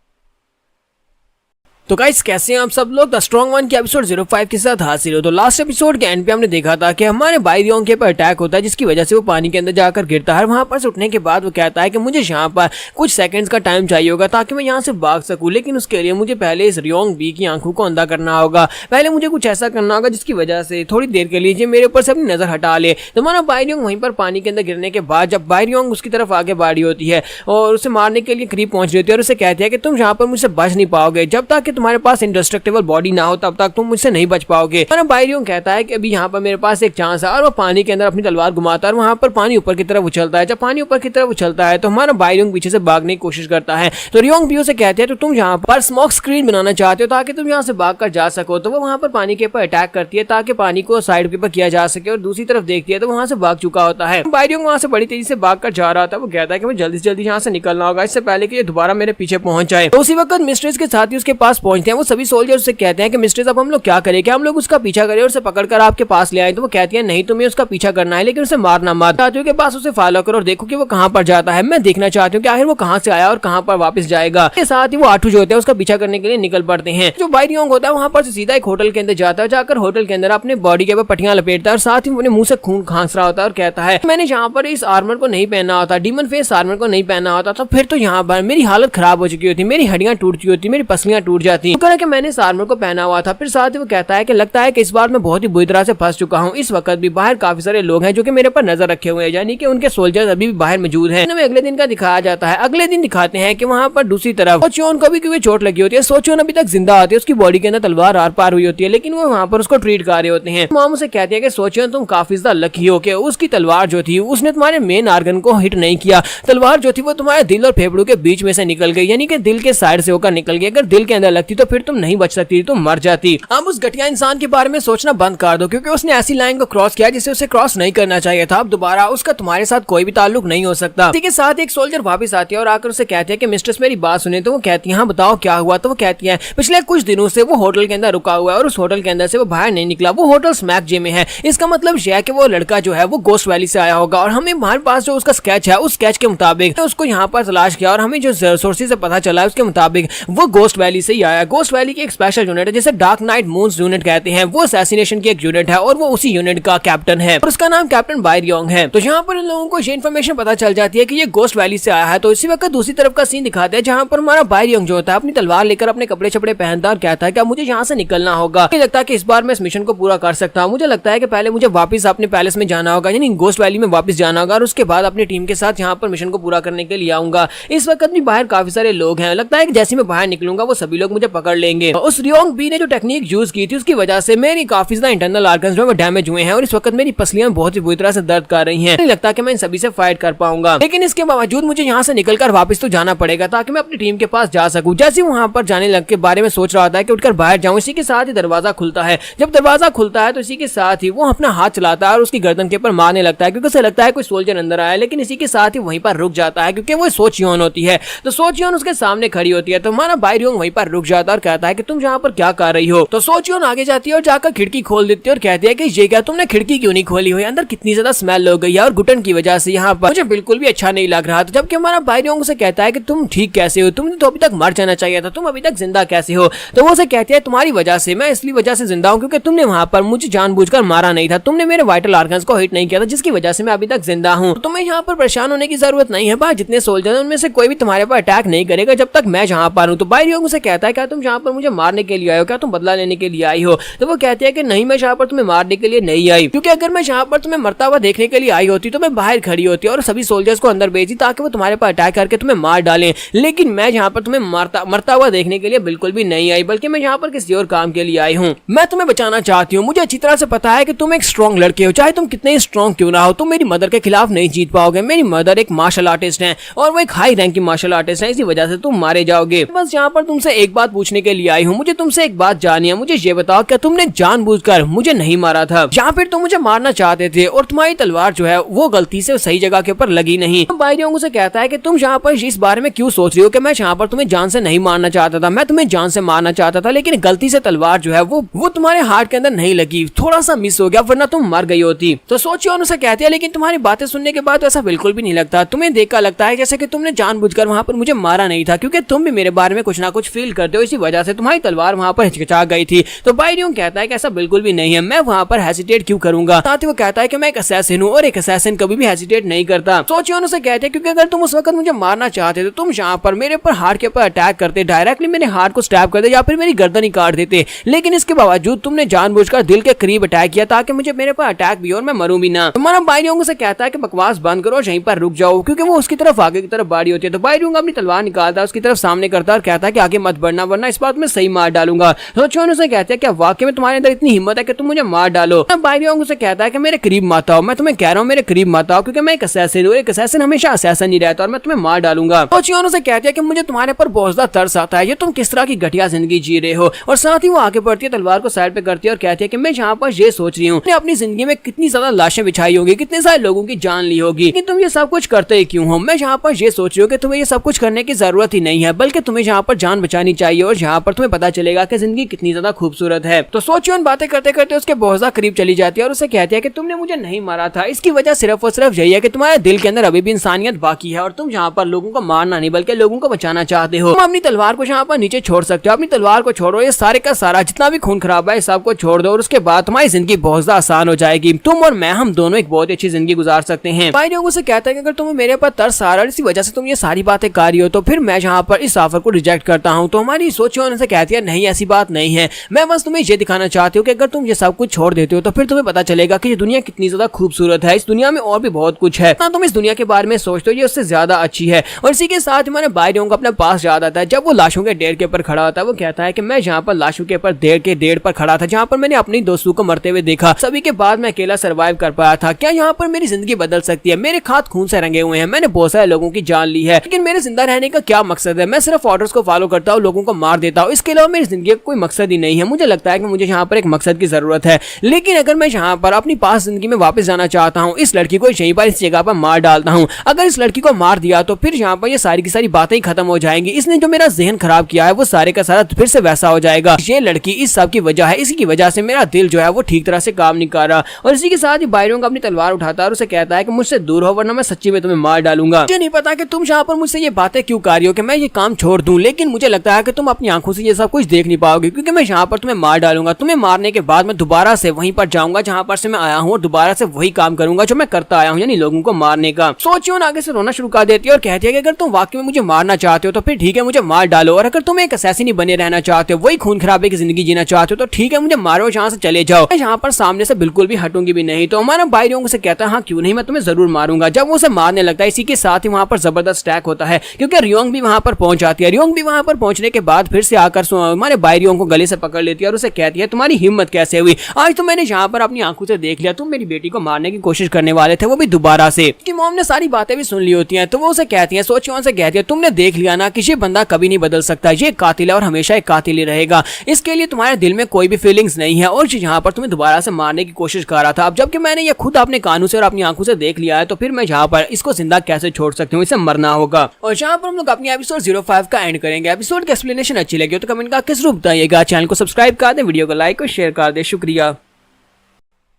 तो गाइस कैसे हैं आप सब लोग? द स्ट्रॉन्ग वन के एपिसोड 05 के साथ हाजिर हो। तो लास्ट एपिसोड के एंड पे हमने देखा था कि हमारे बायरियोंग के ऊपर अटैक होता है, जिसकी वजह से वो पानी के अंदर जाकर गिरता है। वहां पर से उठने के बाद वो कहता है कि मुझे यहाँ पर कुछ सेकंड्स का टाइम चाहिए होगा ताकि मैं यहाँ से भाग सकूं, लेकिन उसके लिए मुझे पहले इस रियोंग बी की आंखों को अंधा करना होगा। पहले मुझे कुछ ऐसा करना होगा जिसकी वजह से थोड़ी देर के लिए मेरे ऊपर से अपनी नजर हटा ले। तो हमारा बायरियोंग वहीं पर पानी के अंदर गिरने के बाद जब बायरियोंग उसकी तरफ आगे बढ़ी होती है और उसे मारने के लिए करीब पहुंच रही होती है और उसे कहती है कि तुम यहाँ पर मुझसे बच नहीं पाओगे, जब तक कि तुम्हारे पास इंडस्ट्रक्टेबल बॉडी ना हो तब तक तुम मुझसे नहीं बच पाओगे। और बायरियोंग कहता है कि अभी यहाँ पर मेरे पास एक चांस है, और वो पानी के अंदर अपनी तलवार घुमाता है और वहां पर पानी ऊपर की तरफ उछलता है। जब पानी ऊपर की तरफ उछलता है तो हमारा बायरियोंग पीछे से भागने की कोशिश करता है। तो रियोंग भी उसे कहती है तो तुम यहाँ पर स्मोक स्क्रीन बनाना चाहते हो ताकि तुम यहाँ से भाग कर जा सको। तो वो वहां पर पानी के ऊपर अटैक करती है ताकि पानी को साइड के ऊपर किया जा सके, और दूसरी तरफ देखती है तो वहां से भाग चुका होता है। बायरियोंग वहां से बड़ी तेजी से भाग कर जा रहा था। वो कहता है कि मुझे जल्दी से जल्दी यहाँ से निकलना होगा इससे पहले कि ये दोबारा मेरे पीछे पहुंच जाए। तो उसी वक्त मिस्ट्रेस के साथ ही उसके पास पहुंचते हैं। वो सभी सोल्जर उससे कहते हैं कि मिस्ट्रेस अब हम लोग क्या करें, क्या हम लोग उसका पीछा करें और उसे पकड़कर आपके पास ले आए? तो वो कहती है नहीं, तुम्हें उसका पीछा करना है लेकिन उसे मारना मत। साथियों के पास उसे फॉलो करो और देखो कि वो कहां पर जाता है। मैं देखना चाहती हूँ कि आखिर वो कहां से आया और कहां पर वापस जाएगा। इसके साथ ही वो आठू जो होते हैं उसका पीछा करने के लिए निकल पड़ते हैं। जो बायरियोंग होता है वहां पर सीधा एक होटल के अंदर जाता है, जाकर होटल के अंदर अपने बॉडी के ऊपर पट्टियां लपेटता है और साथ ही अपने मुंह से खून खांस रहा होता है और कहता है मैंने यहाँ पर इस आर्मर को नहीं पहना होता, डीमन फेस आर्मर को नहीं पहना होता तो फिर तो यहाँ पर मेरी हालत खराब हो चुकी होती, मेरी हड्डियां टूट चुकी होती, मेरी पसलियां टूट जाती। मैंने इस आर्मर को पहना हुआ था। फिर साथ ही वो कहता है कि लगता है कि इस बार मैं बहुत ही बुरी तरह से फंस चुका हूँ। इस वक्त भी बाहर काफी सारे लोग हैं जो कि मेरे पर नजर रखे हुए हैं, यानी कि उनके सोल्जर्स अभी भी बाहर मौजूद हैं। हमें अगले दिन का दिखाया जाता है। अगले दिन दिखाते हैं कि वहाँ पर दूसरी तरफ सोचियोन को भी चोट लगी होती है। सोचियोन अभी तक जिंदा होती है, उसकी बॉडी के अंदर तलवार आर पार हुई होती है, लेकिन वो वहाँ पर उसको ट्रीट कर रहे होते हैं। मामू से कहते हैं कि सोचियोन तुम काफी ज्यादा लकी हो कि उसकी तलवार जो थी उसने तुम्हारे मेन आर्गन को हिट नहीं किया। तलवार जो थी वो तुम्हारे दिल और फेफड़ों के बीच में से निकल गई, यानी कि दिल के साइड से होकर निकल गई। अगर दिल के अंदर लगती तो फिर तुम नहीं बच सकती, तुम मर जाती। अब उस घटिया इंसान के बारे में सोचना बंद कर दो, क्योंकि उसने ऐसी लाइन को क्रॉस किया जिसे उसे क्रॉस नहीं करना चाहिए था। अब दोबारा उसका तुम्हारे साथ कोई भी ताल्लुक नहीं हो सकता। इसी के साथ एक सोल्जर वापस आती है और आकर उसे कहती है कि मिस्ट्रेस मेरी बात सुने। तो वो कहती है हाँ बताओ क्या हुआ? तो वो कहती है पिछले कुछ दिनों से वो होटल के अंदर रुका हुआ है और उस होटल के अंदर से वो बाहर नहीं निकला। वो होटल स्मैक जे में है। इसका मतलब यह है कि वो लड़का जो है वो गोस्ट वैली से आया होगा, और हमें हमारे पास जो उसका स्केच है उस स्केच के मुताबिक उसको यहाँ पर तलाश किया और हमें जो सोर्सेज से पता चला है उसके मुताबिक वो गोस्ट वैली से ही आया। गोस्ट वैली की एक स्पेशल यूनिट है जिसे डार्क नाइट मून्स यूनिट कहते हैं। वो असैसिनेशन की एक यूनिट है और वो उसी यूनिट का कैप्टन है और उसका नाम कैप्टन बायरियोंग है। तो यहाँ पर इन लोगों को ये इन्फॉर्मेशन पता चल जाती है कि ये गोस्ट वैली से आया है। तो इसी वक्त दूसरी तरफ का सीन दिखाते हैं जहाँ पर हमारा बायरियोंग जो होता है अपनी तलवार लेकर अपने कपड़े छपड़े पहनता और कहता है कि मुझे यहाँ से निकलना होगा। मुझे लगता है कि इस बार मैं इस मिशन को पूरा कर सकता हूँ। मुझे लगता है कि पहले मुझे वापस अपने पैलेस में जाना होगा, यानी गोस्ट वैली में वापस जाना होगा, और उसके बाद अपनी टीम के साथ यहाँ पर मिशन को पूरा करने के लिए आऊंगा। इस वक्त भी बाहर काफी सारे लोग हैं। लगता है कि जैसे मैं बाहर निकलूंगा वो सभी लोग मुझे पकड़ लेंगे। उस रियोंग बी ने जो टेक्निक यूज की थी उसकी वजह से मेरी काफी ज्यादा इंटरनल ऑर्गन्स जो डैमेज हुए हैं और इस वक्त मेरी पसलियां बहुत ही बुरी तरह से दर्द कर रही हैं। नहीं लगता कि मैं इन सभी से फाइट कर पाऊंगा, लेकिन इसके बावजूद मुझे यहाँ से निकलकर वापस तो जाना पड़ेगा ताकि मैं अपनी टीम के पास जा सकूं। जैसे वहां पर जाने लग के बारे में सोच रहा था कि उठकर बाहर जाऊं, इसी के साथ ही दरवाजा खुलता है। जब दरवाजा खुलता है तो इसी के साथ ही वो अपना हाथ चलाता है और उसकी गर्दन के ऊपर मारने लगता है, क्योंकि उसे लगता है कोई सोल्जर अंदर आया, लेकिन इसी के साथ ही वहीं पर रुक जाता है क्योंकि वो सोचियोन होती है। तो सोचियोन उसके सामने खड़ी होती है। तो हमारा बायरियोंग वहीं पर रुक जाता है और कहता है कि तुम यहाँ पर क्या कर रही हो। तो सोचियोन आगे जाती है और जाकर खिड़की खोल देती है और कहती है कि ये क्या, तुमने खिड़की क्यों नहीं खोली हुई, अंदर कितनी ज्यादा स्मेल हो गई है और घुटन की वजह से यहाँ पर मुझे बिल्कुल भी अच्छा नहीं लग रहा था। जबकि हमारा भाई रियोंग से कहता है कि तुम ठीक कैसे हो, तुमने तो अभी तक मर जाना चाहिए था, तुम अभी तक जिंदा कैसे हो। तो वो उसे कहती है तुम्हारी वजह से, मैं इसलिए वजह से जिंदा हूँ क्योंकि तुमने वहाँ पर मुझे जानबूझकर मारा नहीं था, तुमने मेरे वाइटल ऑर्गन्स को हिट नहीं किया था, जिसकी वजह से मैं अभी तक जिंदा हूँ। तो तुम्हें यहाँ पर परेशान होने की जरूरत नहीं है, बाहर जितने सोल्जर हैं उनमें से कोई भी तुम्हारे पर अटैक नहीं करेगा जब तक मैं जहाँ पर हूँ। तो भाई रियोंग से कहता है क्या तुम जहाँ पर मुझे मारने के लिए आए हो, क्या तुम बदला लेने के लिए आई हो। तो वो कहती है कि नहीं, मैं जहाँ पर तुम्हें मारने के लिए नहीं आई, क्योंकि अगर मैं जहाँ पर तुम्हें मरता हुआ देखने के लिए आई होती तो मैं बाहर खड़ी होती और सभी सोल्जर्स को अंदर भेजी ताकि वो तुम्हारे पर अटैक करके तुम्हें मार डालें। लेकिन मैं जहाँ पर तुम्हें मरता हुआ देखने के लिए बिल्कुल भी नहीं आई, बल्कि मैं यहाँ पर किसी और काम के लिए आई हूँ। मैं तुम्हें बचाना चाहती हूँ। मुझे अच्छी तरह से पता है कि तुम एक स्ट्रॉन्ग लड़के हो, चाहे तुम कितने स्ट्रॉन्ग क्यों ना हो, तुम मेरी मदर के खिलाफ नहीं जीत पाओगे। मेरी मदर एक मार्शल आर्टिस्ट है और वो एक हाई रैंक की मार्शल आर्टिस्ट है, इसी वजह से तुम मारे जाओगे। बस यहाँ पर तुमसे एक बात पूछने के लिए आई हूँ, मुझे तुमसे एक बात जाननी है। मुझे ये बताओ क्या तुमने जानबूझकर मुझे नहीं मारा था, या फिर तुम मुझे मारना चाहते थे और तुम्हारी तलवार जो है वो गलती से सही जगह के ऊपर लगी नहीं। भाई रियोंग से कहता है कि तुम यहाँ पर इस बारे में क्यों सोच रही हो कि मैं यहाँ पर तुम्हें जान से नहीं मारना चाहता था, मैं तुम्हें जान से मारना चाहता था, लेकिन गलती से तलवार जो है वो तुम्हारे हार्ट के अंदर नहीं लगी, थोड़ा सा मिस हो गया, वरना तुम मर गई होती। तो सोचियोन उसे कहती है लेकिन तुम्हारी बातें सुनने के बाद ऐसा बिल्कुल भी नहीं लगता, तुम्हें देखकर लगता है जैसे कि तुमने जानबूझकर वहाँ पर मुझे मारा नहीं था, क्योंकि तुम भी मेरे बारे में कुछ ना कुछ फील करते हो, इसी वजह से तुम्हारी तलवार वहाँ पर हिचकिचा गई थी। तो भाई रियोंग कहता है कि ऐसा बिल्कुल भी नहीं है, मैं वहाँ पर हेसिटेट क्यों करूंगा। साथ ही वो कहता है कि मैं एक असैसिन हूँ और एक असैसिन कभी भी हेसिटेट नहीं करता। सोचियोन उसे कहते हैं क्योंकि अगर तुम उस वक्त मुझे मारना चाहते तो तुम यहाँ पर मेरे पर हार्ट के ऊपर अटैक करते, डायरेक्टली मेरे हार्ट को स्टैब करते या फिर मेरी गर्दन ही काट देते, लेकिन इसके बावजूद तुमने जानबूझकर दिल के करीब अटैक किया ताकि मुझे मेरे पर अटैक भी और मैं मरूं भी ना। तुम्हारा भाई रियोंग से कहता है कि बकवास बंद करो, यहीं पर रुक जाओ, क्योंकि वो उसकी तरफ आगे की तरफ बाड़ी होती है। तो भाई रियोंग अपनी तलवार निकालता है, उसकी तरफ सामने करता है और कहता है कि आगे मत बढ़ना वरना इस बात में सही मार डालूंगा। सोचियोन उसे कहते हैं क्या वाकई में तुम्हारे अंदर इतनी हिम्मत है कि तुम मुझे मार डालो। भाई रियोंग उसे कहता है कि मेरे करीब मत आओ, मैं तुम्हें कह रहा हूँ मेरे करीब मत आओ, क्योंकि मैं एक असैसिन हूँ, एक असैसिन हमेशा असैसिन ही रहता है और मैं तुम्हें मार डालूंगा। सोचियोन उसे कहती है कि मुझे तुम्हारे पर बहुत ज्यादा तरस आता है, ये तुम किस तरह की घटिया जिंदगी जी रहे हो। और साथ ही वो आगे बढ़ती है, तलवार को साइड पे करती है और कहती है कि मैं यहाँ पर ये सोच रही हूँ अपनी जिंदगी में कितनी ज्यादा लाशें बिछाई होगी, कितने सारे लोगों की जान ली होगी, लेकिन तुम ये सब कुछ करते ही क्यों हो। मैं यहाँ पर ये सोच रही हूँ कि तुम्हें ये सब कुछ करने की जरूरत ही नहीं है, बल्कि तुम्हें यहाँ पर जान बचानी चाहिए और यहाँ पर तुम्हें पता चलेगा कि जिंदगी कितनी ज्यादा खूबसूरत है। तो सोचियोन बातें करते करते उसके बहुत ज्यादा करीब चली जाती है और उसे कहती है कि तुमने मुझे नहीं मारा था, इसकी वजह सिर्फ और सिर्फ यही है कि तुम्हारे दिल के अंदर अभी भी इंसानियत बाकी है और तुम यहाँ पर लोगों को मारना नहीं बल्कि लोगों को बचाना चाहते हो। तुम अपनी तलवार को यहाँ पर नीचे छोड़ सकते हो, अपनी तलवार को छोड़ो, ये सारे का सारा जितना भी खून खराब है सबको छोड़ दो और उसके बाद तुम्हारी जिंदगी बहुत ज्यादा आसान हो जाएगी। तुम और मैं, हम दोनों एक बहुत अच्छी जिंदगी गुजार सकते हैं। भाई रियोंग से कहता है कि अगर तुम्हें मेरे पर तरस आ रहा है इसी वजह से तुम ये सारी बातें कर रही हो तो फिर मैं यहाँ पर इस ऑफर को रिजेक्ट करता हूँ। तो हमारी सोचियोन से कहती है नहीं ऐसी बात नहीं है, मैं बस तुम्हें ये दिखाना चाहती हूँ कि अगर तुम ये सब कुछ छोड़ देते हो तो फिर तुम्हें पता चलेगा कि ये दुनिया कितनी ज्यादा खूबसूरत है, इस दुनिया में और भी बहुत कुछ है, तुम इस दुनिया के बारे में सोचते हो ये उससे ज्यादा अच्छी है। और इसी के साथ हमारे भाई रियोंग अपने पास याद आता है जब वो लाशों के ढेर के ऊपर खड़ा होता है। वो कहता है कि मैं यहाँ पर लाशों के ऊपर ढेर पर खड़ा था जहाँ पर मैंने अपनी दोस्तों को मरते हुए देखा, सभी के बाद मैं अकेला सर्वाइव कर पाया था। क्या यहाँ पर मेरी जिंदगी बदल सकती है? मेरे हाथ खून से रंगे हुए हैं, मैंने बहुत सारे लोगों की जान ली है, लेकिन मेरे जिंदा रहने का क्या मकसद है? मैं सिर्फ ऑर्डर्स को फॉलो करता हूँ, लोगों को मार देता हूँ, इसके अलावा मेरी जिंदगी का कोई मकसद ही नहीं है। मुझे लगता है कि मुझे यहाँ पर एक मकसद की जरूरत है, लेकिन अगर मैं यहाँ पर अपनी पास जिंदगी में वापस जाना चाहता हूँ, इस लड़की को यहीं पर इस जगह पर मार डालता हूँ। अगर इस लड़की को मार दिया तो फिर यहाँ पर ये सारी की सारी बातें ही खत्म हो जाएंगी। इसने जो मेरा जहन खराब किया है वो सारे का सारा फिर से वैसा हो जाएगा। ये लड़की इस सब की वजह है, इसी की वजह से मेरा दिल जो है वो ठीक तरह से काम नहीं कर रहा। और इसी के साथ ही भाई रियोंग अपनी तलवार उठाता है और उसे कहता है कि मुझसे दूर हो वरना मैं सच्ची में तुम्हें मार डालूंगा। मुझे नहीं पता कि तुम यहाँ पर मुझसे ये बातें क्यों कर रही हो कि मैं ये काम छोड़ दूं, लेकिन मुझे लगता है कि तुम अपनी आंखों से ये सब कुछ देख नहीं पाओगे, क्योंकि मैं यहाँ पर तुम्हें मार डालूंगा। तुम्हें मारने के बाद मैं दोबारा से वहीं पर जाऊंगा जहाँ पर से मैं आया हूँ और दोबारा से वही काम करूंगा जो मैं करता आया हूँ, यानी लोगों को मारने का। सोचियोन आगे से रोना शुरू कर देती है और कहती है कि अगर तुम वाकई में मुझे मारना चाहते हो तो फिर ठीक है मुझे मार डालो, और अगर तुम एक असैसिन ही बने रहना चाहते हो, वही खून खराबे की जिंदगी जीना चाहते हो तो ठीक है मुझे मारो, यहाँ से चले जाओ, मैं यहाँ पर सामने से बिल्कुल भी हटूंगी भी नहीं। तो हमारा भाई रियोंग से कहता है हाँ क्यों नहीं, मैं तुम्हें जरूर मारूंगा। जब वो उसे मारने लगता है इसी के साथ ही वहाँ पर जबरदस्त अटैक होता है, क्योंकि रियोंग भी वहाँ पर पहुंच जाती है। रियोंग भी वहाँ पर पहुंचने के बाद फिर से आकर हमारे भाई रियोंग को गले से पकड़ लेती है और उसे कहती है तुम्हारी हिम्मत कैसे हुई? आज तो मैंने यहाँ पर अपनी आंखों से देख लिया, तुम मेरी बेटी को मारने की कोशिश करने वाले थे, वो भी दोबारा से। उसकी मॉम ने सारी बातें भी सुन ली होती हैं, तो वो उसे कहती है, सोचियोन से कहती है तुमने देख लिया ना कि ये बंदा कभी नहीं बदल सकता, ये कातिल है और हमेशा एक कातिल ही रहेगा, इसके लिए तुम्हारे दिल में कोई भी फीलिंग्स नहीं है और यहाँ पर तुम्हें दोबारा से मारने की कोशिश कर रहा था। अब जबकि मैंने ये खुद अपने कानों से और अपनी आंखों से देख लिया है तो फिर मैं यहाँ पर इसको जिंदा कैसे छोड़ सकती हूँ, इसे मरना होगा। और यहाँ पर हम लोग अपनी एपिसोड 05 का एंड करेंगे। एपिसोड के एक्सप्लेनेशन एक्सप्लेनेशन अच्छी लगी हो तो कमेंट करके जरूर बताइएगा। चैनल को सब्सक्राइब कर दे, वीडियो को लाइक और शेयर कर दे। शुक्रिया।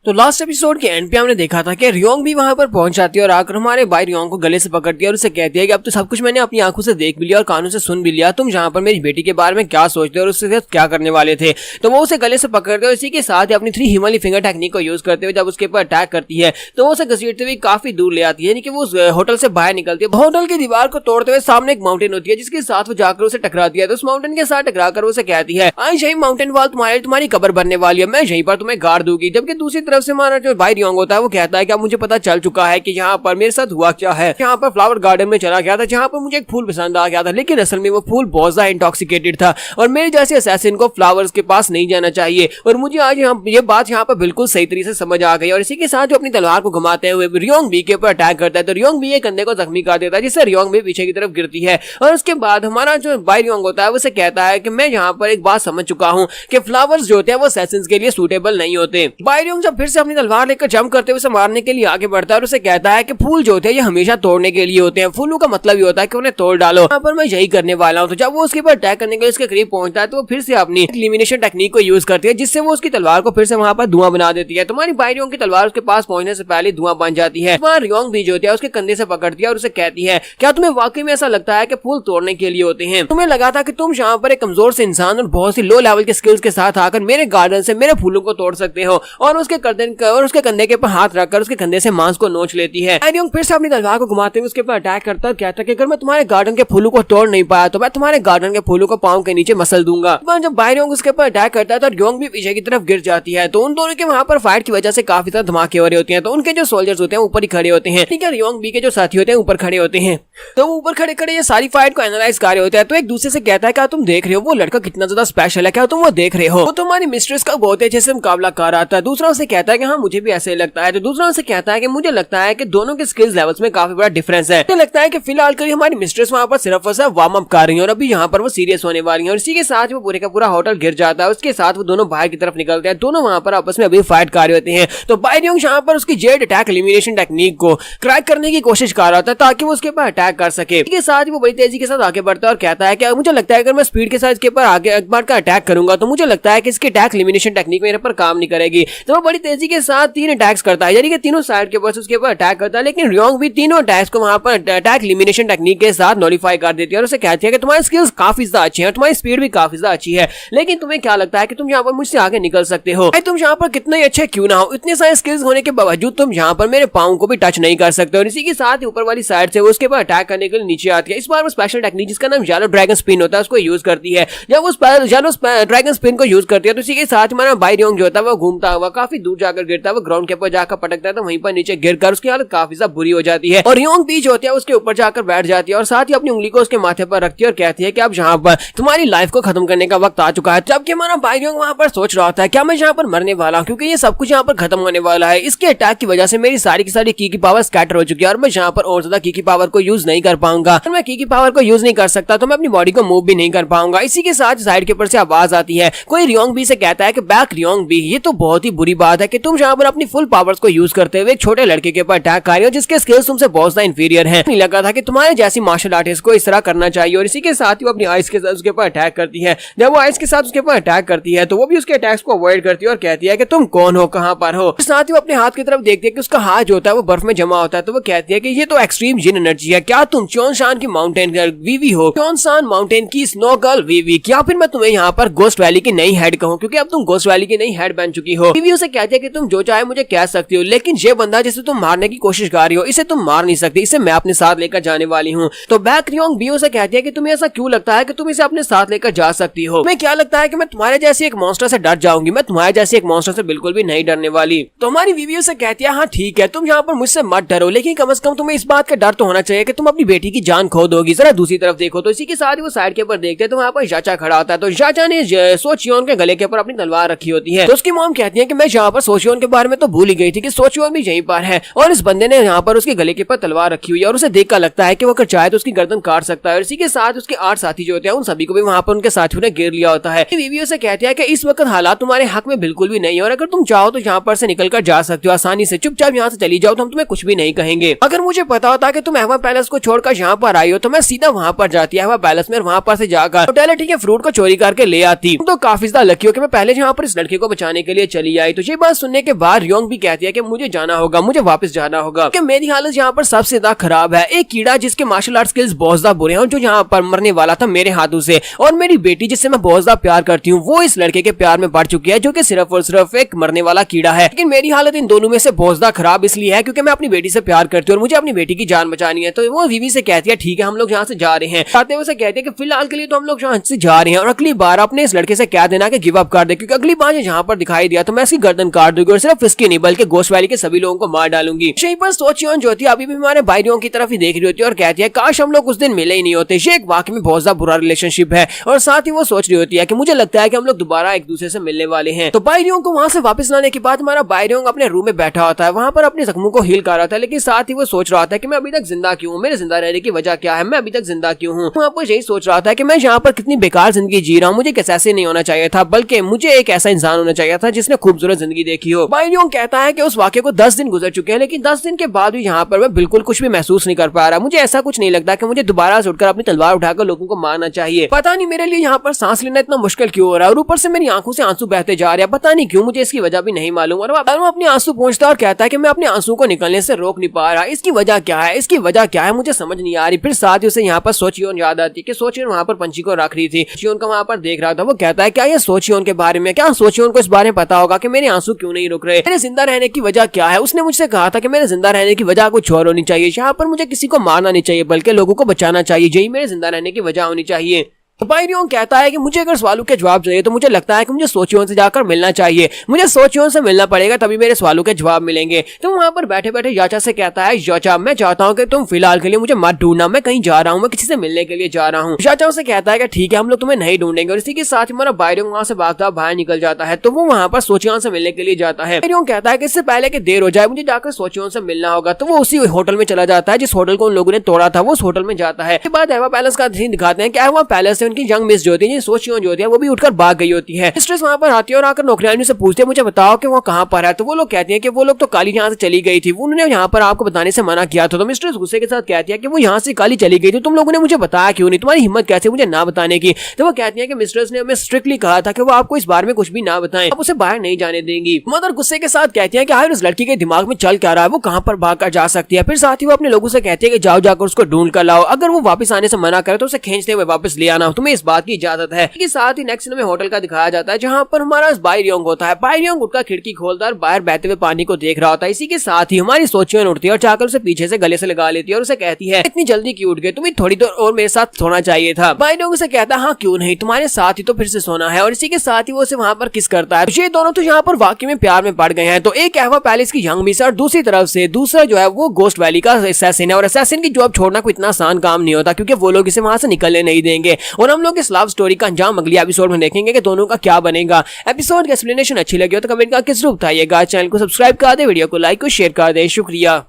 तो लास्ट एपिसोड के एंड पे हमने देखा था कि रियोंग भी वहां पर पहुंच जाती है और आकर हमारे भाई रियोंग को गले से पकड़ती है और उसे कहती है कि अब तो सब कुछ मैंने अपनी आंखों से देख भी लिया और कानों से सुन भी लिया, तुम जहां पर मेरी बेटी के बारे में क्या सोचते हो और उसके साथ क्या करने वाले थे। तो वो उसे गले से पकड़ते हैं, इसी के साथ ही अपनी 3 हिमालय फिंगर टेक्निक को यूज करते हुए जब उसके ऊपर अटैक करती है तो वो उसे घसीटते हुए काफी दूर ले आती है, यानी कि वो होटल से बाहर निकलती है। होटल की दीवार को तोड़ते हुए सामने एक माउंटेन होती है जिसके साथ वो जाकर उसे टकराती है। तो उस माउंटेन के साथ टकराकर उसे कहती है आज यही माउंटेन वॉल तुम्हारी कब्र बनने वाली है, मैं यहीं पर तुम्हें गाड़ दूंगी। जबकि दूसरी तरफ से हमारा जो रियोंग होता है वो कहता है कि अब मुझे पता चल चुका है कि यहाँ पर मेरे साथ हुआ क्या है। यहाँ पर फ्लावर गार्डन में चला गया था जहाँ पर मुझे एक फूल पसंद आ गया था, लेकिन असल में वो फूल बहुत ज्यादा इंटॉक्सिकेटेड था और मेरे जैसे असैसिन को फ्लावर्स के पास नहीं जाना चाहिए। और मुझे आज ये बात यहाँ पर बिल्कुल सही तरीके से समझ आ गई। और इसी के साथ जो अपनी तलवार को घुमाते हुए रियोंग बी के ऊपर अटैक करता है तो रियोंग बी एक कंधे को जख्मी कर देता है जिससे रियोंग बी पीछे की तरफ गिरती है। और उसके बाद हमारा जो बाई रियोंग होता है उसे कहता है कि मैं यहाँ पर एक बात समझ चुका हूँ कि फ्लावर्स जो होते हैं वो असैसिन्स के लिए सूटेबल नहीं होते। बाई रियोंग जब फिर से अपनी तलवार लेकर जंप करते हुए उसे मारने के लिए आगे बढ़ता है और उसे कहता है कि फूल जो होते हैं ये हमेशा तोड़ने के लिए होते हैं, फूलों का मतलब ये होता है कि उन्हें तोड़ डालो। यहाँ पर मैं यही करने वाला हूँ। तो जब वो उसके ऊपर अटैक करने के लिए उसके करीब पहुंचता है तो वो फिर से अपनी एलिमिनेशन टेक्निक को यूज करती है जिससे वो उसकी तलवार को फिर से वहां पर धुआं बना देती है। तुम्हारी बाई रियोंग की तलवार उसके पास पहुंचने से पहले धुआं बन जाती है। रियोंग भी जो होती है उसके कंधे से पकड़ती है और उसे कहती है क्या तुम्हें वाकई में ऐसा लगता है कि फूल तोड़ने के लिए होते हैं? तुम्हें लगा था कि तुम यहाँ पर एक कमजोर से इंसान और बहुत सी लो लेवल के स्किल्स के साथ आकर मेरे गार्डन से मेरे फूलों को तोड़ सकते हो। और उसके कंधे के ऊपर हाथ रखकर उसके कंधे से मांस को नोच लेती है। रियोंग फिर से अपनी तलवार को घुमाते हुए उसके ऊपर अटैक करता है, कहता है कि अगर मैं तुम्हारे गार्डन के फूलों को तोड़ नहीं पाया तो मैं तुम्हारे गार्डन के फूलों को पांव के नीचे मसल दूंगा। जब बाई रियोंग उसके ऊपर अटैक करता है तो रियोंग भी पीछे की तरफ गिर जाती है। तो उन दोनों के वहां पर फाइट की वजह से काफी ज्यादा धमाके हो रहे होते हैं। तो उनके जो सोल्जर्स होते हैं ऊपर ही खड़े होते हैं, ठीक है, रियोंग बी के जो साथी होते हैं ऊपर खड़े होते हैं। तो ऊपर खड़े खड़े ये सारी फाइट को एनालाइज कर रहे होते हैं। तो एक दूसरे से कहता है क्या तुम देख रहे हो वो लड़का कितना ज्यादा स्पेशल है, क्या तुम वो देख रहे हो? वो तुम्हारी मिस्ट्रेस का बहुत अच्छे से मुकाबला कर रहा था। दूसरा उसे कहता है कि हाँ मुझे भी ऐसे लगता है। तो दूसरा उसे कहता है कि मुझे लगता है कि दोनों के स्किल्स लेवल्स में काफी बड़ा डिफरेंस है। तो लगता है कि फिलहाल कभी हमारी मिस्ट्रेस वहां पर सिर्फ और सिर्फ वार्म अप कर रही है और अभी यहाँ पर वो सीरियस होने वाली है। और इसी के साथ वो पूरे का पूरा होटल गिर जाता है। उसके साथ वो दोनों बाहर की तरफ निकलते हैं। दोनों वहां पर आपस में अभी फाइट कर रहे होते हैं। तो बाई रियोंग यहाँ पर उसकी जेड अटैक एलिमिनेशन टेक्निक को क्रैक करने की कोशिश कर रहा था ताकि वो उसके ऊपर अटैक कर सके। इसके साथ वो बड़ी तेजी के साथ आगे बढ़ता है और कहता है कि मुझे लगता है अगर मैं स्पीड के साथ इसके ऊपर आगे बार का अटैक करूंगा तो मुझे लगता है कि इसकी अटैक एलिमिनेशन टेक्निक मेरे पर काम नहीं करेगी। तो वो बड़ी तेजी के साथ 3 अटैक्स करता है, यानी कि तीनों साइड के ऊपर उसके ऊपर अटैक करता है। लेकिन रियोंग भी तीनों अटैक्स को वहां पर अटैक एलिमिनेशन टेक्निक के साथ नॉलिफाई कर देती है और उसे कहती है कि तुम्हारे स्किल्स काफी ज्यादा अच्छे हैं, तुम्हारी स्पीड भी काफी ज्यादा अच्छी है, लेकिन तुम्हें क्या लगता है कि तुम यहाँ पर मुझसे आगे निकल सकते हो? तुम यहाँ पर कितने ही अच्छे क्यों ना हो, इतने सारे स्किल्स होने के बावजूद तुम यहाँ पर मेरे पाँव को भी टच नहीं कर सकते। और इसी के साथ ही ऊपर वाली साइड से वो उसके ऊपर अटैक करने के लिए नीचे आती है। इस बार वो स्पेशल टेक्निक जिसका नाम येलो ड्रैगन स्पिन होता है उसको यूज करती है। जब वो येलो ड्रैगन स्पिन को यूज करती है तो इसी के साथ हमारा बाई रियोंग जो होता है वो घूमता हुआ काफी दूर जाकर गिरता है। वो ग्राउंड के ऊपर जाकर पटकता है तो वहीं पर नीचे गिरकर उसकी हालत काफी ज्यादा बुरी हो जाती है। और रियोंग भी जो होती है उसके ऊपर जाकर बैठ जाती है और साथ ही अपनी उंगली को उसके माथे पर रखती है और कहती है कि अब यहाँ पर तुम्हारी लाइफ को खत्म करने का वक्त आ चुका है। जबकि हमारा बाई रियोंग वहां पर सोच रहा होता है क्या मैं यहाँ पर मरने वाला हूँ, क्योंकि ये सब कुछ यहाँ पर खत्म होने वाला है। इसके अटैक की वजह से मेरी सारी की सारी की पावर स्कैटर हो चुकी है और मैं यहाँ पर और ज्यादा की पावर को यूज नहीं कर पाऊंगा। अगर मैं की पावर को यूज नहीं कर सकता तो मैं अपनी बॉडी को मूव भी नहीं कर पाऊंगा। इसी के साथ साइड के ऊपर से आवाज आती है, कोई रियोंग बी से कहता है कि बैक रियोंग बी, ये तो बहुत ही बुरी बात है कि तुम यहाँ पर अपनी फुल पावर्स को यूज करते हुए एक छोटे लड़के के ऊपर अटैक कर रहे हो जिसके स्किल्स तुमसे बहुत ज्यादा इंफीरियर हैं। नहीं लगा था कि तुम्हारे जैसी मार्शल आर्टिस्ट को इस तरह करना चाहिए। और इसी के साथ ही वो अपनी आइस के साथ उसके ऊपर अटैक करती है। जब वो आइस के साथ उसके ऊपर अटैक करती है तो वो भी उसके अटैक्स को अवॉइड करती है और कहती है कि तुम कौन हो, कहां पर हो। साथ ही वो अपने हाथ की तरफ देखती है कि उसका हाथ जो होता है वो बर्फ में जमा होता है। तो वो कहती है कि ये तो एक्सट्रीम जिन एनर्जी है, क्या तुम चोनशान की माउंटेन गर्ल वीवी हो, चोनशान माउंटेन की स्नो गर्ल वीवी, क्या फिर मैं तुम्हें यहाँ पर गोस्ट वैली की नई हेड कहूँ, क्योंकि अब तुम गोस्ट वैली की नई हेड बन चुकी हो। वीवी उसे कहती है कि तुम जो चाहे मुझे कह सकती हो, लेकिन ये बंदा जिसे तुम मारने की कोशिश कर रही हो इसे तुम मार नहीं सकती, इसे मैं अपने साथ लेकर जाने वाली हूँ। तो बैक रियोंग बी उसे कहती है कि तुम्हें ऐसा क्यों लगता है कि तुम इसे अपने साथ लेकर जा सकती हो? तुम्हें क्या लगता है कि मैं तुम्हारे जैसे एक मॉन्स्टर से डर जाऊंगी? मैं तुम्हारे जैसे एक मॉन्स्टर से बिल्कुल भी नहीं डरने वाली। तो हमारी वीवी उसे कहती है हाँ ठीक है, तुम यहाँ पर मुझसे मत डरो, लेकिन कम से कम तुम्हें इस बात का डर तो होना चाहिए कि तुम अपनी बेटी की जान खो दोगी। जरा दूसरी तरफ देखो। तो इसी के साथ ही वो साइड के ऊपर देखते हैं तो वहाँ पर चाचा खड़ा होता है। तो चाचा ने सो चियोन के गले के ऊपर अपनी तलवार रखी होती है। तो उसकी मॉम कहती है कि मैं यहाँ पर पर सोचियोन के बारे में तो भूल ही गई थी कि सोचियोन भी यहीं पर है और इस बंदे ने यहाँ पर उसके गले के पर तलवार रखी हुई है और उसे देखकर लगता है कि वो अगर चाहे तो उसकी गर्दन काट सकता है। और इसी के साथ उसके 8 साथी जो होते हैं उन सभी को भी वहाँ पर उनके साथियों ने घेर लिया होता है। बीवी से कहती है कि इस वक्त हालात तुम्हारे हक में बिल्कुल भी नहीं है और अगर तुम चाहो तो यहाँ पर से निकल कर जा सकते हो आसानी से, चुपचाप यहाँ से चली जाओ तो हम तुम्हें कुछ भी नहीं कहेंगे। अगर मुझे पता होता कि तुम एवा पैलेस को छोड़कर यहाँ पर आई हो तो मैं सीधा वहाँ पर जाती एवा पैलेस में, वहाँ पर से जाकर होटलिटी के फ्रूट को चोरी करके ले आती। तो काफी ज्यादा लकी हो कि मैं पहले यहाँ पर इस लड़के को बचाने के लिए चली आई। तो ये बात सुनने के बाद रियोंग भी कहती है कि मुझे जाना होगा, मुझे वापस जाना होगा कि मेरी हालत यहाँ पर सबसे ज्यादा खराब है। एक कीड़ा जिसके मार्शल आर्ट स्किल्स बहुत ज्यादा बुरे हैं, जो यहाँ पर मरने वाला था मेरे हाथों से, और मेरी बेटी जिससे मैं बहुत ज्यादा प्यार करती हूँ वो इस लड़के के प्यार में पड़ चुकी है जो कि सिर्फ और सिर्फ एक मरने वाला कीड़ा है। लेकिन मेरी हालत इन दोनों में से बहुत ज्यादा खराब इसलिए है क्योंकि मैं अपनी बेटी से प्यार करती हूँ और मुझे अपनी बेटी की जान बचानी है। तो वो वीवी से कहती है ठीक है हम लोग यहाँ से जा रहे हैं। आते हुए कहते हैं कि फिलहाल के लिए तो हम लोग यहाँ से जा रहे हैं और अगली बार अपने इस लड़के से कह देना कि गिव अप कर दे, क्योंकि अगली बार यहाँ पर दिखाई दिया तो मैं इसकी गर्दन काट दूंगी और सिर्फ इसकी नहीं बल्कि गोस्ट वैली के सभी लोगों को मार डालूंगी। यहीं पर सोचियोन जो होती है अभी भी हमारे भाइयों की तरफ ही देख रही होती है और कहती है काश हम लोग उस दिन मिले ही नहीं होते। ये एक वाकई में बहुत ज्यादा बुरा रिलेशनशिप है और साथ ही वो सोच रही होती है कि मुझे लगता है कि हम लोग दोबारा एक दूसरे से मिलने वाले हैं। तो बाइरियों को वहां से वापस लाने के बाद हमारा बाइरियों अपने रूम में बैठा होता है, वहां पर अपने जख्मों को हील कर रहा था, लेकिन साथ ही वो सोच रहा था कि मैं अभी तक जिंदा क्यों हूँ, मेरे जिंदा रहने की वजह क्या है, मैं अभी तक जिंदा क्यों हूँ। वहाँ पर यही सोच रहा था कि मैं यहाँ पर कितनी बेकार जिंदगी जी रहा हूँ, मुझे कैसे ऐसे नहीं होना चाहिए था, बल्कि मुझे एक ऐसा इंसान होना चाहिए था जिसने खूबसूरत जिंदगी देखी हो। बाइरियों कहता है कि उस वाक्य को 10 दिन गुजर चुके हैं, लेकिन 10 दिन के बाद भी यहाँ पर मैं बिल्कुल कुछ भी महसूस नहीं कर पा रहा। मुझे ऐसा कुछ नहीं लगता कि मुझे दोबारा से उठकर अपनी तलवार उठाकर लोगों को मारना चाहिए। पता नहीं मेरे लिए यहाँ पर सांस लेना इतना मुश्किल क्यों हो रहा है और ऊपर से मेरी आंखों से आंसू बहते जा रहे हैं, पता नहीं क्यों, मुझे इसकी वजह भी नहीं मालूम। और वो अपने आंसू पहुंचता और कहता है कि मैं अपने आंसू को निकलने से रोक नहीं पा रहा, इसकी वजह क्या है, इसकी वजह क्या है, मुझे समझ नहीं आ रही। फिर साथ ही उसे यहाँ पर सोचियोन याद आती कि सोचियोन वहाँ पर पंछी को रख रही थी, सोचियोन को वहाँ पर देख रहा था। वो कहता है क्या ये सोचियोन के बारे में, क्या सोचियोन को इस बारे में पता होगा कि मेरे आंसू क्यों नहीं रुक रहे, मेरे जिंदा रहने की वजह क्या है। उसने मुझसे कहा था कि मेरे जिंदा रहने की वजह कुछ और होनी चाहिए, यहाँ पर मुझे किसी को मारना नहीं चाहिए बल्कि लोगों को बचाना चाहिए, यही मेरे जिंदा रहने की वजह होनी चाहिए। बाइरियों कहता है कि मुझे अगर सवालों के जवाब चाहिए तो मुझे लगता है कि मुझे सोचियोन से जाकर मिलना चाहिए, मुझे सोचियोन से मिलना पड़ेगा तभी मेरे सवालों के जवाब मिलेंगे। तो वहाँ पर बैठे बैठे याचा से कहता है याचा मैं चाहता हूँ कि तुम फिलहाल के लिए मुझे मत ढूंढना, मैं कहीं जा रहा हूँ, मैं किसी से मिलने के लिए जा रहा हूँ। याचा से कहता है कि ठीक है हम लोग तुम्हें नहीं ढूंढेंगे और इसी के साथ हमारा बाइरियों वहाँ से भागता बाहर निकल जाता है। तो वो वहाँ पर सोचियोन से मिलने के लिए जाता है। बाइरियों कहता है कि इससे पहले कि देर हो जाए मुझे जाकर सोचियोन से मिलना होगा। तो वो उसी होटल में चला जाता है जिस होटल को उन लोगों ने तोड़ा था, वो उस होटल में जाता है। इसके बाद एवा पैलेस का सीन दिखाते हैं कि एवा पैलेस से उनकी यंग मिस जो होती है सोचियोन जो होती है वो भी उठकर भाग गई होती है। मिस्ट्रेस वहां पर आती है और आकर नौकरानियों से पूछते हैं मुझे बताओ कि वो कहां पर है। तो वो लोग कहती हैं कि वो लोग तो काली यहाँ से चली गई थी, उन्होंने यहाँ पर आपको बताने से मना किया था। तो मिस्ट्रेस गुस्से के साथ कहती है कि वो यहाँ से काली चली गई थी, तुम लोगों ने मुझे बताया क्यों नहीं, तुम्हारी हिम्मत कैसे मुझे ना बताने की। तो वो कहती है कि मिस्ट्रेस ने हमें स्ट्रिक्टली कहा था कि वो आपको इस बारे में कुछ भी ना बताएं, आप उसे बाहर नहीं जाने देंगी। मदर गुस्से के साथ कहती है कि आखिर उस लड़की के दिमाग में चल क्या रहा है, वो कहां पर भाग कर जा सकती है। फिर साथ ही वो अपने लोगों से कहती है कि जाओ जाकर उसको ढूंढ कर लाओ, अगर वो वापस आने से मना करे तो उसे खींचते हुए वापस ले आना, तुम्हें इस बात की इजाजत है। साथ ही नेक्स्ट में होटल का दिखाया जाता है जहां पर हमारा बाइरियोंग होता है। बाइरियोंग उठकर खिड़की खोलता है और बाहर बहते हुए पानी को देख रहा होता है। इसी के साथ ही हमारी सोचियोन उठती है और जाकर उसे पीछे से गले से लगा लेती है और उसे कहती है इतनी जल्दी क्यों उठ गए, तुम्हें थोड़ी देर और मेरे साथ सोना चाहिए था। बाइरियोंग उसे कहता है हाँ क्यों नहीं, तुम्हारे साथ ही तो फिर से सोना है। और इसी के साथ ही वो उसे वहां पर किस करता है। ये दोनों तो यहाँ पर वाकई में प्यार में पड़ गए हैं। तो एक एवा पैलेस की यंग मिस और दूसरी तरफ से दूसरा जो है वो गोस्ट वैली का असैसिन है। और असैसिन की जॉब छोड़ना कोई इतना आसान काम नहीं होता क्योंकि वो लोग इसे वहां से निकलने नहीं देंगे। और हम लोग इस लव स्टोरी का अंजाम अगली एपिसोड में देखेंगे कि दोनों का क्या बनेगा। एपिसोड की एक्सप्लेनेशन अच्छी लगी हो तो कमेंट करके जरूर बताइएगा। चैनल को सब्सक्राइब कर दे, वीडियो को लाइक और शेयर कर दे। शुक्रिया।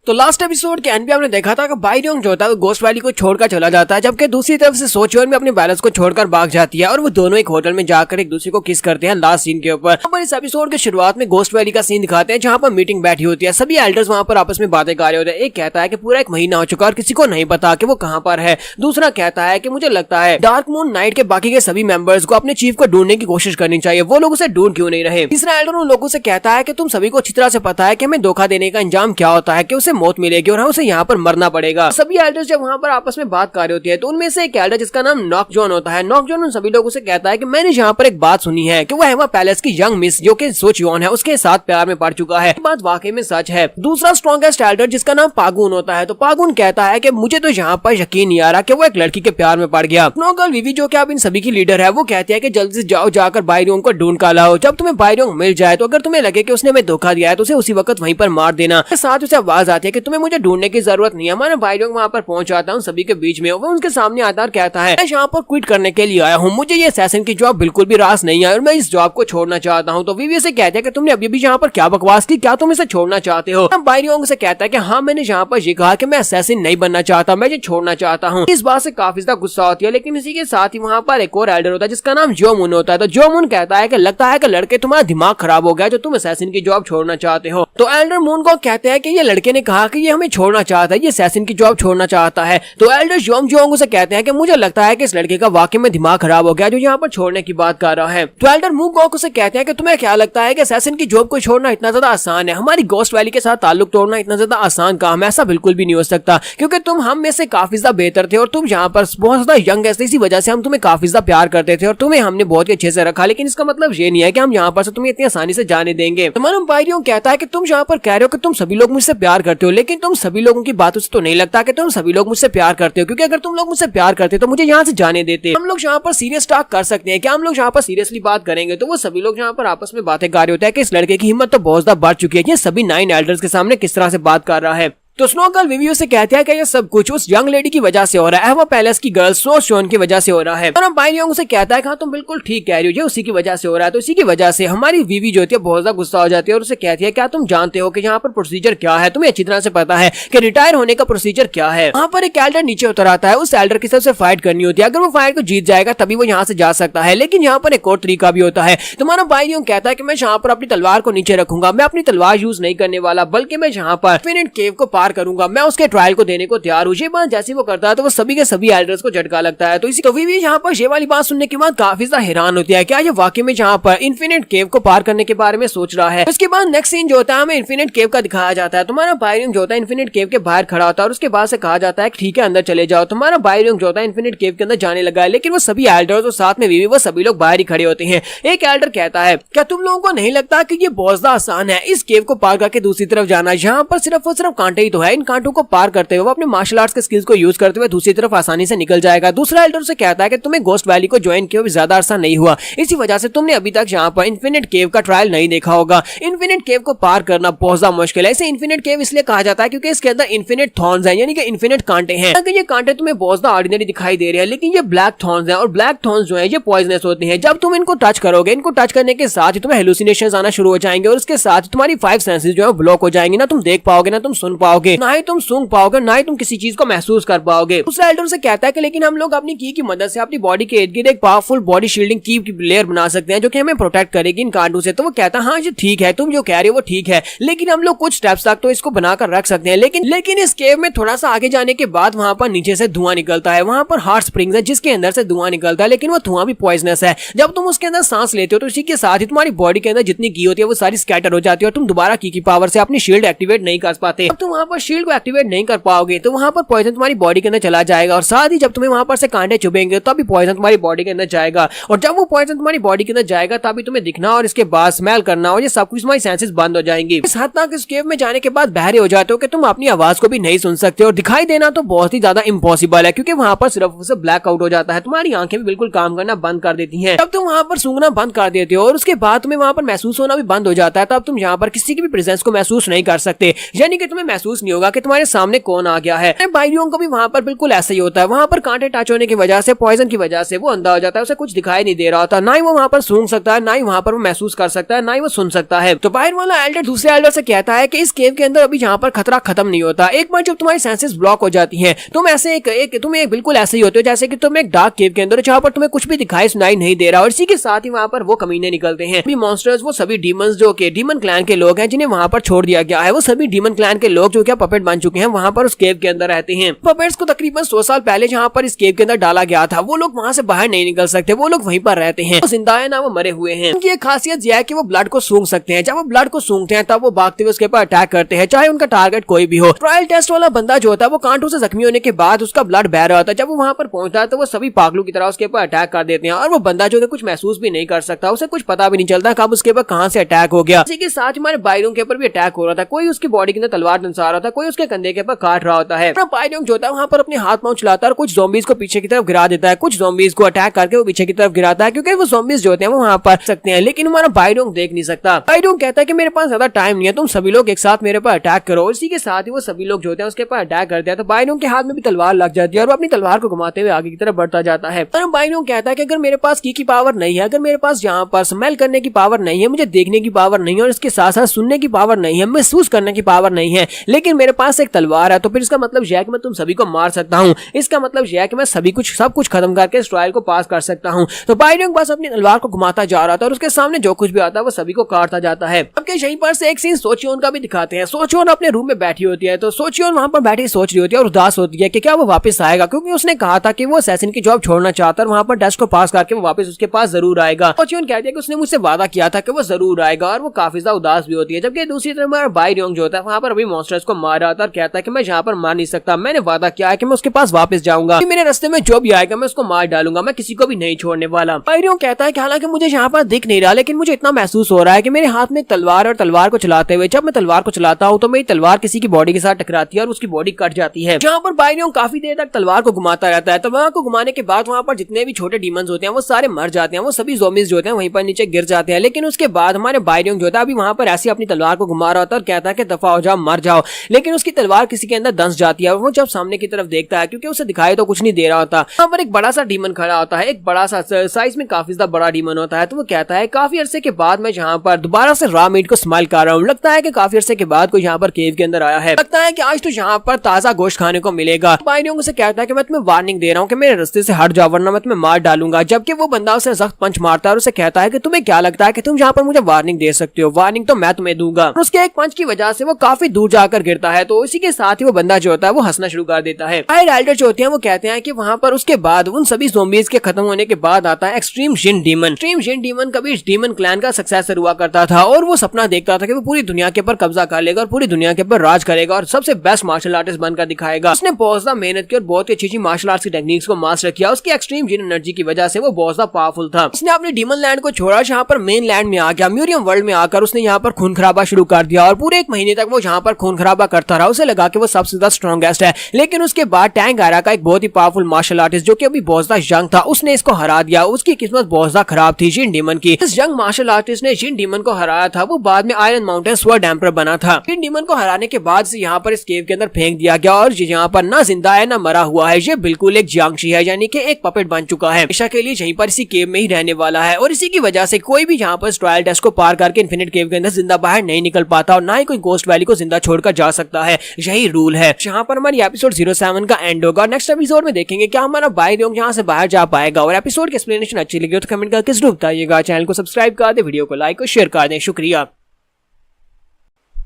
तो लास्ट एपिसोड के एंड पे हमने देखा था कि बाइरियोंग जो होता है वो गोस्ट वैली को छोड़कर चला जाता है, जबकि दूसरी तरफ से सोचियोन भी अपने बैलेंस को छोड़कर भाग जाती है और वो दोनों एक होटल में जाकर एक दूसरे को किस करते हैं लास्ट सीन के ऊपर। इस एपिसोड के शुरुआत में गोस्ट वैली का सीन दिखाते हैं जहां पर मीटिंग बैठी होती है, सभी एल्डर्स वहां पर आपस में बातें कर रहे होते हैं। एक कहता है कि पूरा 1 महीना हो चुका और किसी को नहीं पता कि वो कहां पर है। दूसरा कहता है कि मुझे लगता है डार्क मून नाइट के बाकी के सभी मेंबर्स को अपने चीफ को ढूंढने की कोशिश करनी चाहिए, वो लोग उसे ढूंढ क्यों नहीं रहे। तीसरा एल्डर उन लोगों से कहता है कि तुम सभी को अच्छी तरह से पता है कि हमें धोखा देने का अंजाम क्या होता है, कि उसे मौत मिलेगी और उसे यहाँ पर मरना पड़ेगा। सभी एल्डर्स जब वहाँ पर आपस में बात कर रहे होती है तो उनमें से एक एल्डर जिसका नाम नॉक जॉन होता है, नॉक जॉन उन सभी लोगों से कहता है कि मैंने यहाँ पर एक बात सुनी है कि वह एवा पैलेस की यंग मिस जो कि सोचियोन है उसके साथ प्यार में पड़ चुका है। बात वाकई में सच है। दूसरा स्ट्रॉन्गेस्ट एल्डर जिसका नाम पागुन होता है, तो पागुन कहता है कि मुझे तो यहाँ पर यकीन नहीं आ रहा कि वो एक लड़की के प्यार में पड़ गया। स्नोगर्ल विवी जो कि अब इन सभी की लीडर है वो कहती है कि जल्दी से जाओ जाकर बाइरियोंग को ढूंढ कर लाओ। जब तुम्हें बाइरियोंग मिल जाए तो अगर तुम्हें लगे कि उसने हमें धोखा दिया है तो उसे उसी वक्त वहीं पर मार देना। साथ उसे आवाज आती कहते हैं कि तुम्हें मुझे ढूंढने की जरूरत नहीं है। हमारा बायरोंग वहाँ पर पहुंच जाता है उन सभी के बीच में, वो उनके सामने आता है और कहता है मैं यहाँ पर क्विट करने के लिए आया हूँ, मुझे ये असैसिन की जॉब बिल्कुल भी रास नहीं है और मैं इस जॉब को छोड़ना चाहता हूँ। तो विवी से कहते हैं कि तुमने अभी भी यहाँ पर क्या बकवास की, क्या तुम इसे छोड़ना चाहते हो? बायरोंग से कहता है कि हाँ मैंने यहाँ पर ये कहा कि मैं असैसिन नहीं बनना चाहता, मैं ये छोड़ना चाहता हूँ। इस बात से काफी ज्यादा गुस्सा होती है, लेकिन इसी के साथ ही वहाँ पर एक और एल्डर होता है जिसका नाम जो मून होता है। तो जो मून कहता है कि लगता है कि लड़के तुम्हारा दिमाग खराब हो गया जो तुम असैसिन की जॉब छोड़ना चाहते हो। तो एल्डर मून को कहते हैं कि ये लड़के ने कहा कि ये हमें छोड़ना चाहता है, ये असैसिन की जॉब छोड़ना चाहता है। तो एल्डर जोंग से कहते हैं कि मुझे लगता है कि इस लड़के का वाकई में दिमाग खराब हो गया जो यहाँ पर छोड़ने की बात कर रहा है। तो एल्डर मूंगॉक से कहते हैं कि तुम्हें क्या लगता है कि असैसिन की जॉब को छोड़ना इतना ज्यादा आसान है? हमारी गोस्ट वैली के साथ ताल्लुक तोड़ना इतना ज्यादा आसान काम है? ऐसा बिल्कुल भी नहीं हो सकता, क्योंकि तुम हम में से काफी ज्यादा बेहतर थे और तुम यहाँ पर बहुत ज्यादा यंग है, इसी वजह से हम तुम्हें काफी ज्यादा प्यार करते थे और तुम्हें हमने बहुत ही अच्छे से रखा, लेकिन इसका मतलब ये नहीं है कि हम यहाँ पर से तुम्हें इतनी आसानी से जाने देंगे। तुम्हारा बायरोंग कहता है कि तुम यहाँ पर कह रहे हो कि तुम सभी लोग मुझसे प्यार करते हो, लेकिन तुम सभी लोगों की बातों से तो नहीं लगता कि तुम सभी लोग मुझसे प्यार करते हो, क्योंकि अगर तुम लोग मुझसे प्यार करते तो मुझे यहाँ से जाने देते। हम लोग यहाँ पर सीरियस टॉक कर सकते हैं, क्या हम लोग यहाँ पर सीरियसली बात करेंगे? तो वो सभी लोग यहाँ पर आपस में बातें कर रहे होते हैं कि इस लड़के की हिम्मत तो बहुत ज्यादा बढ़ चुकी है, ये सभी 9 एल्डर्स के सामने किस तरह से बात कर रहा है। तो स्नोगर्ल विवियो से कहते हैं कि ये सब कुछ उस यंग लेडी की वजह से हो रहा है, वो पैलेस की गर्ल सो शोन की वजह से हो रहा है। और बायरोंग से कहता है कि हाँ तुम बिल्कुल ठीक कह रही हो, ये उसी की वजह से हो रहा है। तो इसी की वजह से हमारी विवी जो होती है बहुत ज्यादा गुस्सा हो जाती है और उसे कहती है क्या तुम जानते हो कि यहाँ पर प्रोसीजर क्या है? तुम्हें अच्छी तरह से पता है कि रिटायर होने का प्रोसीजर क्या है। वहाँ पर एक एल्डर नीचे उतर आता है, उस एल्डर की सबसे फाइट करनी होती है, अगर वो फाइट को जीत जाएगा तभी वो यहाँ से जा सकता है, लेकिन यहाँ पर एक और तरीका भी होता है। तुम्हारा बायरोंग कहता है कि मैं यहाँ पर अपनी तलवार को नीचे रखूंगा, मैं अपनी तलवार यूज नहीं करने वाला, बल्कि मैं यहाँ पर इन्फिनिट केव को पार करूंगा, मैं उसके ट्रायल को देने को तैयार हूँ। ये बात जैसे वो करता है तो वो सभी के सभी एल्डर्स को झटका लगता है। तो इसी भी यहाँ पर ये वाली बात सुनने के बाद काफी ज्यादा हैरान होती है, क्या ये वाकई में यहाँ पर इन्फिनिट केव को पार करने के बारे में सोच रहा है। उसके बाद नेक्स्ट सीन जो होता है हमें इन्फिनिट केव का दिखाया जाता है। तुम्हारा बायरोंग जो होता है इन्फिनिट केव के बाहर खड़ा होता है और उसके बाद से कहा जाता है ठीक है अंदर चले जाओ। तुम्हारा बायरोंग जो होता है इन्फिनिट केव के अंदर जाने लगा है, लेकिन वो सभी एल्डर्स और साथ में विवी वो सभी लोग बाहर ही खड़े होते हैं। एक एल्डर कहता है क्या तुम लोगों को नहीं लगता कि ये बहुत ज्यादा आसान है इस केव को पार करके दूसरी तरफ जाना? यहाँ पर सिर्फ और सिर्फ कांटे ही तो है, इन कांटों को पार करते हुए अपने मार्शल आर्ट्स के स्किल्स को यूज करते हुए दूसरी तरफ आसानी से निकल जाएगा। दूसरा एल्डर से कहता है कि तुम्हें गोस्ट वैली को ज्वाइन किए हुए ज्यादा अरसा नहीं हुआ, इसी वजह से तुमने अभी तक यहाँ पर इन्फिनिट केव का ट्रायल नहीं देखा होगा। इन्फिनिट केव को पार करना बहुत ज्यादा मुश्किल है। इसे इन्फिनिट केव इसलिए कहा जाता है क्योंकि इसके अंदर इन्फिनिट थॉर्न्स हैं, यानी कि इन्फिनिट कांटे हैं। अगर ये कांटे तुम्हें बहुत ज्यादा ऑर्डिनरी दिखाई दे रहे हैं, लेकिन ये ब्लैक थॉर्न्स हैं और ब्लैक थॉर्न्स जो है ये पॉइजनस होते हैं। जब तुम इनको टच करोगे, इनको टच करने के साथ ही तुम्हें हेलुसिनेशंस आना शुरू हो जाएंगे और उसके साथ तुम्हारी 5 सेंसेस जो है ब्लॉक हो जाएंगी। ना तुम देख पाओगे, ना तुम सुन पाओगे, ना ही तुम सूंघ पाओगे, ना ही तुम किसी चीज को महसूस कर पाओगे। दूसरा एल्डर से कहता है कि लेकिन हम लोग अपनी की मदद से अपनी बॉडी के इर्द गिर्द एक पावरफुल बॉडी शील्डिंग की लेयर बना सकते हैं जो कि हमें प्रोटेक्ट करेगी इन कांटों से। तो वो कहता है हाँ ये ठीक है, तुम जो कह रहे हो वो ठीक है, लेकिन हम लोग कुछ स्टेप्स तक तो इसको बनाकर रख सकते हैं। लेकिन इस केव में थोड़ा सा आगे जाने के बाद वहां पर नीचे से धुआं निकलता है। वहां पर हॉट स्प्रिंग्स है जिसके अंदर से धुआं निकलता है, लेकिन वो धुआं भी पॉइजनस है। जब तुम उसके अंदर सांस लेते हो तो इसी के साथ ही तुम्हारी बॉडी के अंदर जितनी की होती है वो सारी स्कैटर हो जाती है और तुम दोबारा की पावर से अपनी शील्ड एक्टिवेट नहीं कर पाते। अब तुम वहां पर शील्ड को एक्टिवेट नहीं कर पाओगे तो वहां पर पॉइजन तुम्हारी बॉडी के अंदर चला जाएगा और साथ ही जब तुम्हें वहां पर से कांटे चुभेंगे तभी पॉइजन तुम्हारी बॉडी के अंदर जाएगा और जब वो पॉइजन तुम्हारी बॉडी के अंदर जाएगा तभी तुम्हें दिखना और इसके बाद स्मेल करना और ये सब कुछ तुम्हारी सेंसेस बंद हो जाएंगी। इस हद तक इस केव में जाने के बाद बहरे हो जाते हो कि तुम अपनी आवाज को भी नहीं सुन सकते और दिखाई देना तो बहुत ही ज्यादा इम्पॉसिबल है क्योंकि वहां पर सिर्फ उसे ब्लैक आउट हो जाता है। तुम्हारी आंखें भी बिल्कुल काम करना बंद कर देती हैं। तब तुम वहां पर सूंघना बंद कर देते हो और उसके बाद तुम्हें वहां पर महसूस होना भी बंद हो जाता है। तब तुम यहाँ पर किसी की भी प्रेजेंस को महसूस नहीं कर सकते, यानी कि तुम्हें महसूस नहीं होगा कि तुम्हारे सामने कौन आ गया है। बायरोंग को भी वहां पर बिल्कुल ऐसा ही होता है। वहां पर कांटे टच होने की वजह से, पॉइजन की वजह से वो अंधा हो जाता है, उसे कुछ दिखाई नहीं दे रहा होता, ना ही वो वहां पर सूंघ सकता है, ना ही वहां पर वो महसूस कर सकता है, ना ही वो सुन सकता है। तो बाहर वाला एल्डर दूसरे एल्डर से कहता है कि इस केव के अंदर अभी यहाँ पर खतरा खत्म नहीं होता। एक बार जब तुम्हारी सेंसेस ब्लॉक हो जाती हैं तुम ऐसे तुम बिल्कुल ऐसे ही होते हो जैसे कि तुम एक डार्क केव के अंदर जहाँ पर तुम्हें कुछ भी दिखाई सुनाई नहीं दे रहा और इसी के साथ ही वहां पर वो कमीने निकलते हैं। अभी मॉन्स्टर्स वो सभी डीमंस जो के डीमन क्लैन के लोग हैं जिन्हें वहां पर छोड़ दिया गया है, वो सभी डीमन क्लैन के लोग जो क्या पपेट बन चुके हैं वहां पर उस केव के अंदर रहते हैं। पपेट्स को तकरीबन 100 साल पहले जहाँ पर इस केव के अंदर डाला गया था वो लोग वहां से बाहर नहीं निकल सकते, वो लोग वहीं पर रहते हैं, वो जिंदा है ना वो मरे हुए हैं। उनकी एक खासियत यह है कि वो ब्लड को सूंघ सकते हैं। जब वो ब्लड को सूंघते हैं तब वो भागते हुए उसके ऊपर अटैक करते हैं, चाहे उनका टारगेट कोई भी हो। ट्रायल टेस्ट वाला बंदा जो होता है वो कांटों से जख्मी होने के बाद उसका ब्लड बह रहा होता है, जब वो वहां पर पहुंचता है तो वो सभी पागलों की तरह उसके ऊपर अटैक कर देते हैं और वो बंदा जो है कुछ महसूस भी नहीं कर सकता, उसे कुछ पता भी नहीं चलता कब उसके ऊपर कहां से अटैक हो गया। इसी के साथ हमारे बायरोंग के ऊपर भी अटैक हो रहा था, कोई उसकी बॉडी के अंदर तलवार दंसा रहा था, कोई उसके कंधे के ऊपर काट रहा होता है। बायोंग जो होता है वहाँ पर अपने हाथ पांव चलाता है और कुछ ज़ॉम्बीज को पीछे की तरफ गिरा देता है, कुछ ज़ॉम्बीज को अटैक करके वो पीछे की तरफ गिराता है, क्योंकि वो ज़ॉम्बीज जो होते हैं वो वहाँ पर सकते हैं, लेकिन हमारा बायोंग देख नहीं सकता। बायोंग कहता है कि मेरे पास ज्यादा टाइम नहीं है, तुम सभी लोग एक साथ मेरे पर अटैक करो। इसी के साथ ही वो सभी लोग जो होते हैं उसके पर अटैक करते हैं। तो बायोंग के हाथ में भी तलवार लग जाती है और वो अपनी तलवार को घुमाते हुए आगे की तरफ बढ़ता जाता है। और बायोंग कहता है कि अगर मेरे पास की पावर नहीं है, अगर मेरे पास यहाँ पर स्मेल करने की पावर नहीं है, मुझे देखने की पावर नहीं है और इसके साथ साथ सुनने की पावर नहीं है, महसूस करने की पावर नहीं है, लेकिन मेरे पास एक तलवार है, तो फिर इसका मतलब यह है कि मैं तुम सभी को मार सकता हूँ। इसका मतलब यह है कि मैं सब कुछ खत्म करके इस ट्रायल को पास कर सकता हूँ। तो बायोंग बस अपनी तलवार को घुमाता जा रहा था और उसके सामने जो कुछ भी आता है वो सभी को काटता जाता है। अब के यहीं पर से एक सीन सोचियोन का भी दिखाते हैं। सोचियोन अपने रूम में बैठी होती है, तो सोचियोन वहां पर बैठी सोच रही होती है और उदास होती है कि क्या वो वापस आएगा, क्योंकि उसने कहा था कि वो असैसिन की जॉब छोड़ना चाहता है और वहां पर टेस्ट को पास करके वो वापस उसके पास जरूर आएगा। सोचियोन कहती है कि उसने मुझसे वादा किया था कि वो जरूर आएगा और वो काफी ज्यादा उदास भी होती है। जबकि दूसरी तरफ हमारा बायोंग जो होता है वहां पर अभी मॉन्स्टर्स को मार रहा था और कहता है कि मैं यहाँ पर मार नहीं सकता, मैंने वादा किया है कि मैं उसके पास वापस जाऊंगा, मेरे रास्ते में जो भी आएगा मैं उसको मार डालूंगा, मैं किसी को भी नहीं छोड़ने वाला। बायोंग कहता है कि हालांकि मुझे यहाँ पर दिख नहीं रहा, लेकिन मुझे इतना महसूस हो रहा है कि मेरे हाथ में तलवार और तलवार को चलाते हुए जब मैं तलवार को चलाता हूँ तो मेरी तलवार किसी की बॉडी के साथ टकराती है और उसकी बॉडी कट जाती है। जहाँ पर बायोंग काफी देर तक तलवार को घुमाता रहता है। तलवार को घुमाने के बाद वहाँ पर जितने भी छोटे डीमंस होते हैं वो सारे मर जाते हैं, वो सभी ज़ॉम्बीज जो होते हैं वहीं पर नीचे गिर जाते हैं। लेकिन उसके बाद हमारे बायोंग जो होता है अभी वहाँ पर ऐसी अपनी तलवार को घुमा रहा होता है और कहता है कि दफा हो जाओ, मर जाओ, लेकिन उसकी तलवार किसी के अंदर दंस जाती है और वो जब सामने की तरफ देखता है, क्योंकि उसे दिखाई तो कुछ नहीं दे रहा होता, वहाँ पर एक बड़ा सा डीमन खड़ा होता है, एक बड़ा सा साइज में काफी ज्यादा बड़ा डीमन होता है। तो वो कहता है काफी अरसे के बाद मैं यहाँ पर दोबारा से रॉ मीट को स्मेल कर रहा हूँ, लगता है कि काफी अरसे के बाद कोई यहाँ पर केव के अंदर आया है, लगता है कि आज तो यहाँ पर ताजा गोश्त खाने को मिलेगा। बायोंग उसे कहता है कि मैं तुम्हें वार्निंग दे रहा हूँ कि मेरे रास्ते से हट जाओ वरना मैं तुम्हें मार डालूंगा। जबकि वो बंदा उसे सख्त पंच मारता है और उसे कहता है कि तुम्हें क्या लगता है कि तुम यहाँ पर मुझे वार्निंग दे सकते हो, वार्निंग तो मैं तुम्हें दूंगा। और उसके एक पंच की वजह से वो काफी दूर जाकर गिरता है। तो इसी के साथ ही वो बंदा जो होता है वो हंसना शुरू कर देता है। एल्डर जो होते हैं वो कहते हैं कि वहाँ पर उसके बाद उन सभी ज़ॉम्बीज के खत्म होने के बाद आता है एक्सट्रीम जिन डीमन। एक्सट्रीम जिन डीमन कभी इस डीमन क्लैन का सक्सेसर हुआ करता था और वो सपना देखता था कि वो पूरी दुनिया के ऊपर कब्जा कर लेगा और पूरी दुनिया के ऊपर राज करेगा और सबसे बेस्ट मार्शल आर्टिस्ट बनकर दिखाएगा। उसने बहुत ज्यादा मेहनत की और बहुत ही अच्छी मार्शल आर्ट्स की टेक्निक्स को मास्टर किया। उसकी एक्सट्रीम जिन एनर्जी की वजह से वो बहुत ज्यादा पावरफुल था। उसने अपने डीमन लैंड को छोड़ा, जहाँ पर मेन लैंड में आ गया, म्यूरियम वर्ल्ड में आकर उसने यहाँ पर खून खराबा शुरू कर दिया और पूरे एक महीने तक वो यहाँ पर खून खराबा करता रहा। उसे लगा कि वो सबसे ज्यादा स्ट्रॉन्गेस्ट है, लेकिन उसके बाद टैंग आरा का एक बहुत ही पावरफुल मार्शल आर्टिस्ट जो कि अभी बहुत ज्यादा यंग था, उसने इसको हरा दिया। उसकी किस्मत बहुत ज्यादा खराब थी जिन डीमन की। इस यंग मार्शल आर्टिस्ट ने जिन डीमन को हराया था, वो बाद में आयरन माउंटेन स्वर्ड एम्परर बना था। जिन डीमन को हराने के बाद से यहाँ पर इस केव के अंदर फेंक दिया गया और यहाँ पर ना जिंदा है ना मरा हुआ है, ये बिल्कुल एक जियांगशी है, यानी कि एक पपेट बन चुका है, हमेशा के लिए यहीं पर इसी केव में ही रहने वाला है। और इसी की वजह से कोई भी यहाँ पर ट्रायल टेस्ट को पार करके इन्फिनिट केव के अंदर जिंदा बाहर नहीं निकल पाता और ना ही कोई गोस्ट वैली को जिंदा छोड़कर जा सकता है। यही रूल है। यहाँ पर हमारी एपिसोड 07 का एंड होगा। नेक्स्ट एपिसोड में देखेंगे क्या हमारा बायोंग यहाँ से बाहर जा पाएगा। और एपिसोड की एक्सप्लेनेशन अच्छी लगी तो कमेंट करके जरूर बताइएगा। चैनल को सब्सक्राइब कर दे, वीडियो को लाइक और शेयर कर दें। शुक्रिया।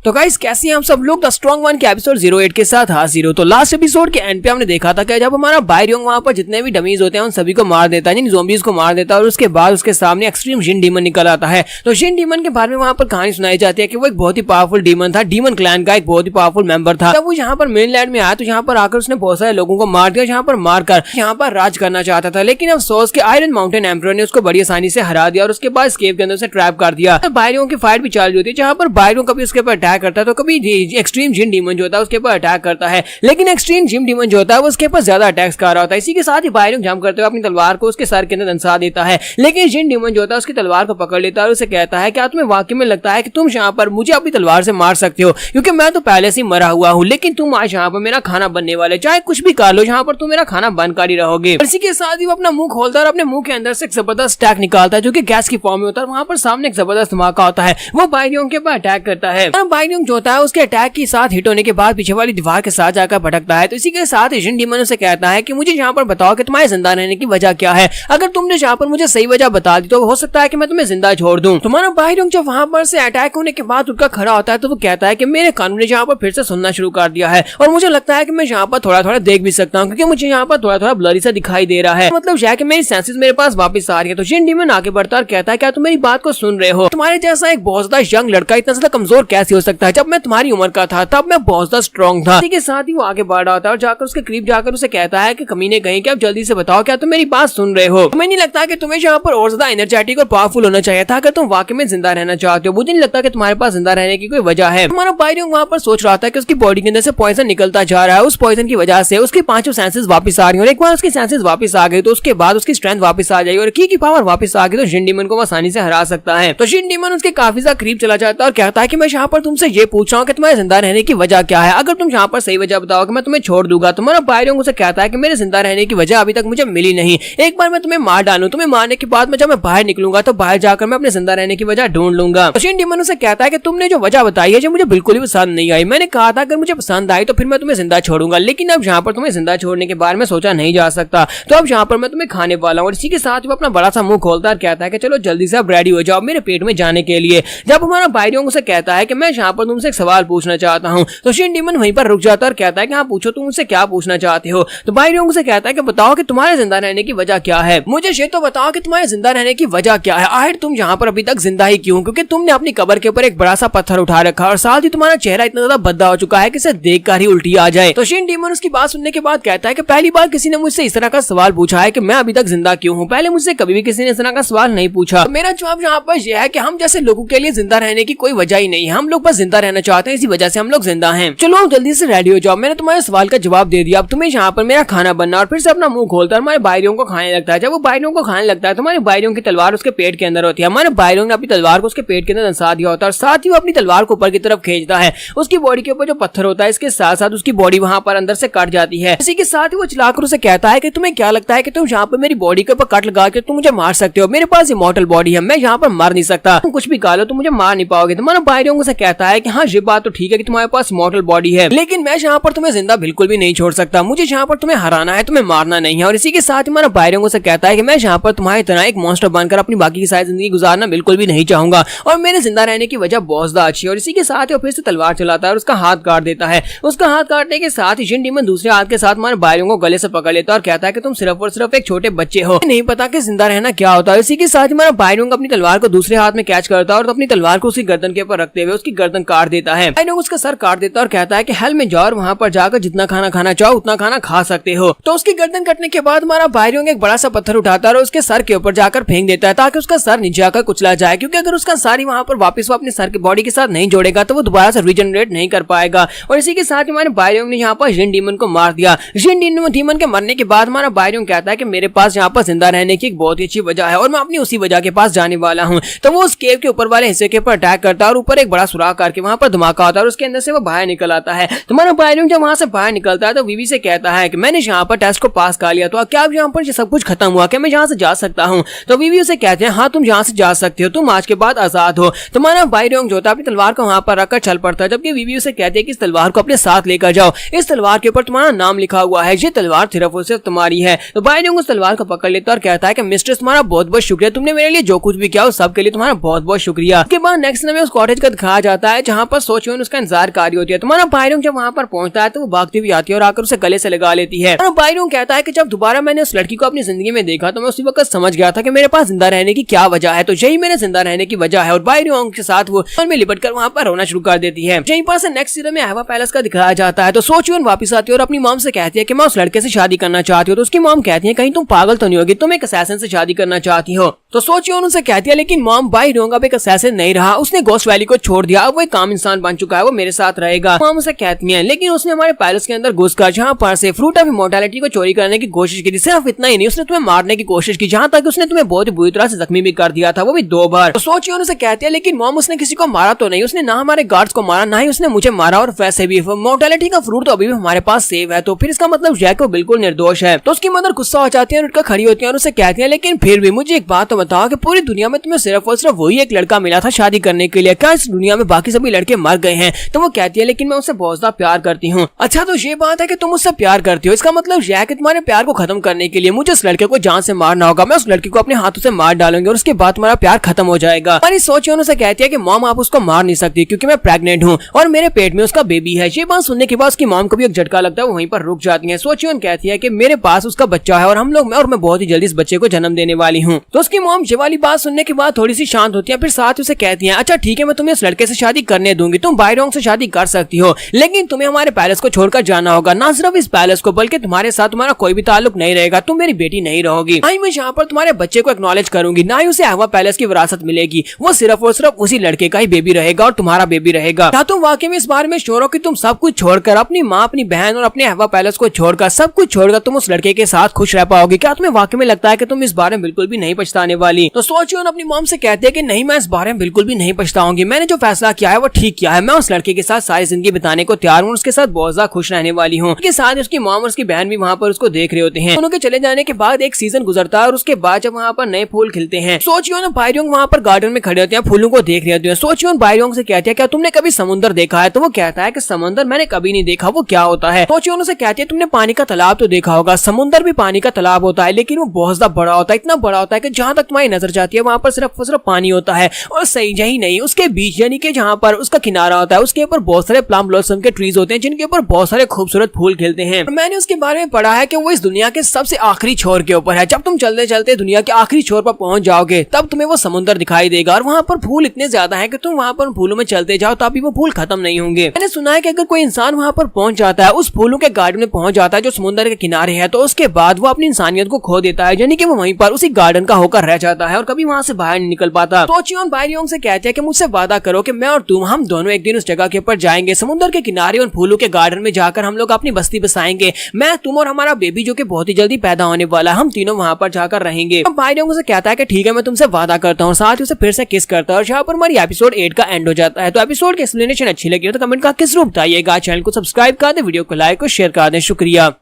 तो गाइस कैसे हैं हम सब लोग द स्ट्रॉन्ग वन के एपिसोड 08 के साथ हाजिर हो। तो लास्ट एपिसोड के एंड पे हमने देखा था कि जब हमारा बायोंग वहां पर जितने भी डमीज होते हैं उन सभी को मार देता है, जिन ज़ॉम्बीज को मार देता है और उसके बाद उसके सामने एक्सट्रीम जिन डीमन निकल आता है। तो जिन डीमन के बारे में वहां पर कहानी सुनाई जाती है कि वो एक बहुत ही पावरफुल डीमन था, डीमन क्लैन का एक बहुत ही पावरफुल मेंबर था। जब वो यहाँ पर मेनलैंड में आया तो यहाँ पर आकर उसने बहुत सारे लोगों को मार दिया, यहाँ पर मारकर यहाँ पर राज करना चाहता था। लेकिन अफसोस के आयरन माउंटेन एम्परर ने उसको बड़ी आसानी से हरा दिया और उसके बाद केव के अंदर से ट्रैप कर दिया। तो बायोंग की फाइट भी चालू होती है, जहाँ पर बायोंग कभी उसके ऊपर अटैक करता है तो कभी एक्सट्रीम जिन डीमन जो होता है उसके ऊपर अटैक करता है। लेकिन एक्सट्रीम जिन डीमन जो होता है वो उसके ऊपर ज्यादा अटैक्स कर रहा होता है। इसी के साथ ही बायोंग जंप करते हुए अपनी तलवार को उसके सर के अंदर दंसा देता है। लेकिन जिन डीमन जो होता है उसकी तलवार को पकड़ लेता है और उसे कहता है क्या तुम्हें वाकई में लगता है कि तुम यहाँ पर मुझे अपनी तलवार से मार सकते हो, क्योंकि मैं तो पहले से मरा हुआ हूँ, लेकिन तुम आज यहाँ पर मेरा खाना बनने वाले, चाहे कुछ भी कर लो यहाँ पर तुम मेरा खाना बन कर ही रहोगे। इसी के साथ ही वो अपना मुंह खोलता है और अपने मुंह के अंदर से एक जबरदस्त अटैक निकालता है जो कि गैस की फॉर्म में होता है। वहां पर सामने एक जबरदस्त धमाका होता है, वो बायोंग के ऊपर अटैक करता है। बायोंग जो होता है उसके अटैक के साथ हिट होने के बाद पीछे वाली दीवार के साथ जाकर भटकता है। तो इसी के साथ जिन डीमन से कहता है कि मुझे यहाँ पर बताओ कि तुम्हारे जिंदा रहने की वजह क्या है। अगर तुमने यहाँ पर मुझे सही वजह बता दी तो हो सकता है कि मैं तुम्हें जिंदा छोड़ दूं। तुम्हारा बायोंग जब वहां पर से अटैक होने के बाद उठकर खड़ा होता है तो वो कहता है कि मेरे कान ने यहाँ पर फिर से सुनना शुरू कर दिया है और मुझे लगता है कि मैं यहाँ पर थोड़ा थोड़ा देख भी सकता हूँ, क्योंकि मुझे यहाँ पर थोड़ा थोड़ा ब्लरी सा दिखाई दे रहा है। मतलब यह कि मेरी सेंसेस मेरे पास वापस आ रही है। तो जिन डीमन आगे बढ़ता और कहता है क्या तुम मेरी बात को सुन रहे हो? तुम्हारे जैसा एक बहुत ज्यादा यंग लड़का इतना ज्यादा कमजोर कैसे हो सकता है, जब मैं तुम्हारी उम्र का था तब मैं बहुत ज्यादा स्ट्रॉन्ग था। इसी के साथ ही वो आगे बढ़ रहा था और जाकर उसके करीब जाकर उसे कहता है कि कमीने कहीं कि आप जल्दी से बताओ क्या तुम मेरी बात सुन रहे हो। तुम्हें नहीं लगता कि तुम्हें यहाँ पर और ज्यादा एनर्जेटिक और पावरफुल होना चाहिए था अगर तुम वाकई में जिंदा रहना चाहते हो। मुझे नहीं लगता कि तुम्हारे पास जिंदा रहने की कोई वजह है। हमारा बायरिंग वहाँ पर सोच रहा था कि उसकी बॉडी के अंदर से पॉइजन निकलता जा रहा है, उस पॉइजन की वजह से उसकी पांचों सेंसेस वापस आ रही है और एक बार उसकी सेंसेस वापस आ गई तो उसके बाद उसकी स्ट्रेंथ वापस आ जाएगी और की पावर वापस आ गई तो जिन डीमन को आसानी से हरा सकता है। तो जिन डीमन उसके काफी ज्यादा करीब चला जाता है और कहता है कि मैं यहाँ पर तुमसे ये पूछ रहा हूँ कि तुम्हारे जिंदा रहने की वजह क्या है, अगर तुम यहाँ पर सही वजह बताओगे मैं तुम्हें छोड़ दूंगा। तुम्हारा बायरिंग उसे कहता है कि मेरे जिंदा रहने की वजह अभी तक मुझे मिली नहीं, एक बार मैं तुम्हें मार डालूं, तुम्हें मारने के बाद जब मैं बाहर निकलूंगा तो बाहर जाकर मैं अपने जिंदा रहने की वजह ढूंढ लूंगा। जिन डीमन उसे कहता है कि तुमने जो वजह बताई है जो मुझे बिल्कुल भी पसंद नहीं आई, मैंने कहा था अगर मुझे पसंद आई तो फिर मैं तुम्हें जिंदा छोड़ूंगा, लेकिन अब यहाँ पर तुम्हें जिंदा छोड़ने के बारे में सोचा नहीं जा सकता, तो अब यहाँ पर मैं तुम्हें खाने वाला हूँ। और इसी के साथ वो अपना बड़ा सा मुंह खोलता है और कहता है कि चलो जल्दी से अब रेडी हो जाओ मेरे पेट में जाने के लिए। जब हमारा बायरिंग उसे कहता है कि मैं यहाँ पर तुमसे एक सवाल पूछना चाहता हूँ तो जिन डीमन वहीं पर रुक जाता है और कहता है कि हाँ पूछो, तुम मुझसे क्या पूछना चाहते हो। तो बायरिंग उसे कहता है कि बताओ कि तुम्हारे जिंदा रहने की वजह क्या है, मुझे ये तो बताओ कि तुम्हारे जिंदा रहने की वजह क्या है, आखिर तुम यहाँ पर अभी तक जिंदा ही क्यों, क्योंकि तुमने अपनी कब्र के ऊपर एक बड़ा सा पत्थर उठा रखा और साथ ही तुम्हारा चेहरा इतना ज्यादा भद्दा हो चुका है कि इसे देखकर ही उल्टी आ जाए। तो जिन डीमन उसकी बात सुनने के बाद कहता है कि पहली बार किसी ने मुझसे इस तरह का सवाल पूछा है कि मैं अभी तक जिंदा क्यों हूँ, पहले मुझसे कभी भी किसी ने इस तरह का सवाल नहीं पूछा। तो मेरा जवाब यहाँ पर यह है कि हम जैसे लोगों के लिए जिंदा रहने की कोई वजह ही नहीं है, हम लोग बस जिंदा रहना चाहते हैं, इसी वजह से हम लोग जिंदा हैं। चलो आप जल्दी से रेडी हो जाओ, मैंने तुम्हारे सवाल का जवाब दे दिया, अब तुम्हें यहाँ पर मेरा खाना बनना। और फिर से अपना मुंह खोलता है हमारे बायरियों को खाने लगता है। जब वो बायरियों को खाने लगता है तो हमारे बायरियों की तलवार उसके पेट के अंदर होती है। हमारे बायरियों ने अपनी तलवार को उसके पेट के अंदर दंसा दिया होता है और साथ ही वो अपनी तलवार को ऊपर की तरफ खींचता है, उसकी बॉडी के ऊपर जो पत्थर होता है इसके साथ साथ उसकी बॉडी वहां पर अंदर से कट जाती है। इसी के साथ ही वो चिल्लाकर उसे कहता है कि तुम्हें क्या लगता है कि तुम यहाँ पर मेरी बॉडी के ऊपर कट लगा के तुम मुझे मार सकते हो, मेरे पास इमॉर्टल बॉडी है, मैं यहाँ पर मार नहीं सकता, तुम कुछ भी खा लो तुम मुझे मार नहीं पाओगे। तुम्हारा बायरिंग उसे कहता है कि हाँ ये बात तो ठीक है कि तुम्हारे पास इमॉर्टल बॉडी है, लेकिन मैं यहाँ पर तुम्हें जिंदा बिल्कुल भी नहीं छोड़ सकता, मुझे यहाँ पर तुम्हें हराना है, तुम्हें मारना नहीं है। और इसी के साथ हमारा बायरिंग उसे कहता है कि मैं यहाँ पर तुम्हारी तरह एक मॉन्स्टर बनकर अपनी बाकी की सारी जिंदगी गुजारना बिल्कुल भी नहीं चाहूंगा और मेरे जिंदा रहने की वजह बहुत ज्यादा अच्छी है। और इसी के साथ ही फिर से तलवार चलाता है और उसका हाथ काट देता है। उसका हाथ काटने के साथ ही जिन डीमन दूसरे हाथ के साथ हमारे बायरिंग को गले से पकड़ लेता है और कहता है कि तुम सिर्फ और सिर्फ एक छोटे बच्चे हो, नहीं पता कि जिंदा रहना क्या होता है। इसी के साथ हमारा बायरिंग अपनी तलवार को दूसरे हाथ में कैच करता है और अपनी तलवार को उसकी गर्दन के ऊपर रखते हुए उसकी गर्दन काट देता है। बायरिंग उसका सर काट देता है और कहता है कि हेल में जाओ और वहां पर जाकर जितना खाना खाना चाहो उतना खाना खा सकते हो। तो उसकी गर्दन कटने के बाद हमारा बायरिंग एक बड़ा सा पत्थर उठाता है और उसके सर के ऊपर जाकर फेंक देता है ताकि उसका सर नीचे आकर कुचला जाए, क्योंकि अगर उसका सर वहां पर वापस वो अपने सर के बॉडी के साथ नहीं जोड़ेगा तो वो दोबारा से रीजनरेट नहीं कर पाएगा। और इसी के साथ हमारे बायरिंग ने यहाँ पर जिन डीमन को मार दिया। जिन डीमन के मरने के बाद हमारा बायरिंग कहता है कि मेरे पास यहाँ पर जिंदा रहने की एक बहुत ही अच्छी वजह है और मैं अपनी उसी वजह के पास जाने वाला हूँ। तो वो उस केव के ऊपर वाले हिस्से के ऊपर अटैक करता है और ऊपर एक बड़ा सुराख करके वहां पर धमाका होता है और उसके अंदर से वो बाहर निकल आता है। तुम्हारा बायरिंग जब वहां से बाहर निकलता है तो वीवी से कहता है कि मैंने यहाँ पर टेस्ट को पास कर लिया, तो क्या अब यहाँ पर सब कुछ खत्म हुआ, क्या मैं यहाँ से जा सकता हूँ। तो वीवी उसे कहते हैं हाँ तुम यहाँ से जा सकते हो, तुम आज के बाद आजाद हो। तुम्हारा बायरिंग जो होता है अपनी तलवार को वहां पर रखकर चल पड़ता है, जबकि वीवी उसे कहते हैं कि इस तलवार को अपने साथ लेकर जाओ, इस तलवार के ऊपर तुम्हारा नाम लिखा हुआ है, ये तलवार सिर्फ और सिर्फ तुम्हारी है। तो बायरिंग उस तलवार को पकड़ लेता है और कहता है कि मिस्टर तुम्हारा बहुत बहुत शुक्रिया, तुमने मेरे लिए जो कुछ भी किया उस सब के लिए तुम्हारा बहुत बहुत शुक्रिया। उसके बाद नेक्स्ट में उस कॉटेज का दिखाया जाता है जहाँ पर सोचियोन उसका इंतजार कर रही होती है। तुम्हारा बायरिंग जब वहां पर पहुंचता है तो वो भागती हुई आती है और आकर उसे गले से लगा लेती है। और बायरिंग कहता है कि जब दोबारा मैंने उस लड़की को अपनी जिंदगी में देखा तो मैं उसी वक्त समझ गया था कि मेरे पास जिंदा रहने की क्या वजह है, तो यही मेरे जिंदा रहने की वजह है। और बायरिंग के साथ वो में लिपट कर वहां पर रोना शुरू कर देती है। यहीं पर से नेक्स्ट सीजन में एवा पैलेस का दिखाया जाता है। तो सोचियोन वापस आती है और अपनी मॉम से कहती है कि मैं उस लड़के से शादी करना चाहती हूँ। तो उसकी मॉम कहती है कहीं तुम पागल तो नहीं होगी, तुम एक असैसिन से शादी करना चाहती हो। तो सोचियोन उनसे कहती है लेकिन मॉम बायरिंग अब एक असैसिन नहीं रहा, उसने घोस्ट वैली को छोड़ दिया, अब वो एक काम इंसान बन चुका है, वो मेरे साथ रहेगा। मॉम उसे कहती है लेकिन उसने हमारे पैलेस के अंदर घुसकर जहाँ पर से फ्रूट ऑफ इमॉर्टैलिटी को चोरी करने की कोशिश की थी। सिर्फ इतना ही नहीं, उसने तुम्हें मारने की कोशिश की, जहाँ तक उसने तुम्हें बहुत ही बुरी तरह से जख्मी भी कर दिया था, वो भी 2 बार। तो सोचियोन उसे कहती है लेकिन मॉम उसने किसी को मारा तो नहीं, उसने ना हमारे गार्ड्स को मारा, ना ही उसने मुझे मारा, और वैसे भी इमॉर्टैलिटी का फ्रूट तो अभी भी हमारे पास सेव है, तो फिर इसका मतलब यह कि वो बिल्कुल निर्दोष है। तो उसकी मदर गुस्सा हो जाती है और उठकर खड़ी होती है और उसे कहती है लेकिन फिर भी मुझे एक बात तो बताओ कि पूरी दुनिया में तुम्हें सिर्फ और सिर्फ वही एक लड़का मिला था शादी करने के लिए, क्या इस दुनिया में बाकी सभी लड़के मर गए हैं? तो वो कहती है लेकिन मैं उससे बहुत ज्यादा प्यार करती हूँ। अच्छा तो ये बात है कि तुम उससे प्यार करती हो, इसका मतलब यह है कि तुम्हारे प्यार को खत्म करने के लिए मुझे उस लड़के को जान से मारना होगा, मैं उस लड़के को अपने हाथों से मार डालूंगी और उसके बाद तुम्हारा प्यार खत्म हो जाएगा। हमारी सोचियोन उसे कहती है कि मॉम आप उसको मार नहीं सकती क्योंकि मैं प्रेग्नेंट हूँ और मेरे पेट में उसका बेबी है। ये बात सुनने के बाद उसकी मॉम को भी एक झटका लगता है, वो वहीं पर रुक जाती है। सोचियोन कहती है कि मेरे पास उसका बच्चा है और हम लोग और मैं बहुत ही जल्दी इस बच्चे को जन्म देने वाली हूँ। तो उसकी मॉम ये वाली बात सुनने के बाद थोड़ी सी शांत होती है, फिर साथ ही उसे कहती है अच्छा ठीक है मैं तुम्हें इस लड़के से शादी करने दूंगी, तुम बायरोंग से शादी कर सकती हो, लेकिन तुम्हें हमारे पैलेस को छोड़कर जाना होगा, ना सिर्फ इस पैलेस को बल्कि तुम्हारे साथ तुम्हारा कोई भी ताल्लुक नहीं रहेगा, तुम मेरी बेटी नहीं रहोगी, ना ही मैं यहाँ पर तुम्हारे बच्चे को एक्नॉलेज करूंगी, ना ही उसे हवा पैलेस की विरासत मिलेगी, वो सिर्फ और सिर्फ उसी लड़के का ही बेबी रहेगा और तुम्हारा बेबी रहेगा। क्या तुम वाकई में इस बारे में श्योर हो कि तुम सब कुछ छोड़कर, अपनी माँ, अपनी बहन और अपने हवा पैलेस को छोड़कर, सब कुछ छोड़कर तुम उस लड़के के साथ खुश रह पाओगे? क्या तुम्हें वाकई में लगता है कि तुम इस बारे में बिल्कुल भी नहीं पछताने वाली? तो सोचियोन अपनी मॉम से कहते हैं कि नहीं, मैं इस बारे में बिल्कुल भी नहीं पछताऊंगी, मैंने जो फैसला किया है वो ठीक किया है, मैं उस लड़के के साथ सारी जिंदगी बिताने को तैयार हूँ, उसके साथ बहुत ज्यादा खुश रहने वाली हूँ। उसके साथ उसकी मॉम और उसकी बहन भी वहाँ पर उसको देख रहे होते हैं। उनके चले जाने के बाद एक सीजन गुजरता है और उसके बाद जब वहाँ पर नए फूल खिलते हैं, सोचियोन बायरोंग वहाँ पर गार्डन में खड़े होते हैं, फूलों को देख रहे होते हैं। सोचियोन बायरोंग से कहते हैं क्या तुमने कभी समुद्र देखा है? तो वो कहता है कि समुद्र मैंने कभी नहीं देखा, वो क्या होता है? सोचियोन से कहती है तुमने पानी का तालाब तो देखा होगा, समुद्र भी पानी का तालाब होता है, लेकिन वो बहुत ज्यादा बड़ा होता है, इतना बड़ा होता है कि जहाँ तक तुम्हारी नजर जाती है वहाँ पर सिर्फ पानी होता है। और सही यही नहीं, उसके बीच यानी कि जहाँ पर उसका किनारा होता है उसके ऊपर बहुत सारे प्लम ब्लॉसम के ट्रीज होते हैं जिनके ऊपर बहुत सारे खूबसूरत फूल खिलते हैं। मैंने उसके बारे में पढ़ा है कि वो इस दुनिया के सबसे आखिरी छोर के ऊपर है। जब तुम चलते चलते दुनिया के आखिरी छोर पर पहुंच जाओगे तब तुम्हें वो समुद्र दिखाई देगा और वहाँ पर फूल इतने ज्यादा है कि तुम वहाँ पर फूलों में चलते जाओ तभी वो फूल खत्म नहीं होंगे। मैंने सुना है कि अगर कोई इंसान वहाँ पर पहुंच जाता है, उस फूलों के गार्डन में पहुंच जाता है जो समुद्र के किनारे है, तो उसके बाद वो अपनी इंसानियत को खो देता है, यानी कि वो वहीं पर उसी गार्डन का होकर रह जाता है और कभी वहाँ से बाहर नहीं निकल पाता। सोचियोन बायरोंग से कहते हैं कि मुझसे वादा करो कि मैं और तुम, हम दोनों एक दिन उस जगह के ऊपर जाएंगे, समुद्र के किनारे और फूलों के गार्डन में जाकर हम लोग अपनी बस्ती बसाएंगे, मैं, तुम और हमारा बेबी जो कि बहुत ही जल्दी पैदा होने वाला है, हम तीनों वहाँ पर जाकर रहेंगे। बायरोंग से कहता है कि ठीक है मैं तुमसे वादा करता हूँ, साथ ही उसे फिर से किस करता है और यहाँ पर हमारी एपिसोड 8 का एंड हो जाता है। तो एपिसोड की एक्सप्लेनेशन अच्छी लगी हो तो कमेंट का किस रूप बताइएगा, चैनल को सब्सक्राइब कर दे, वीडियो को लाइक और शेयर कर दें, शुक्रिया।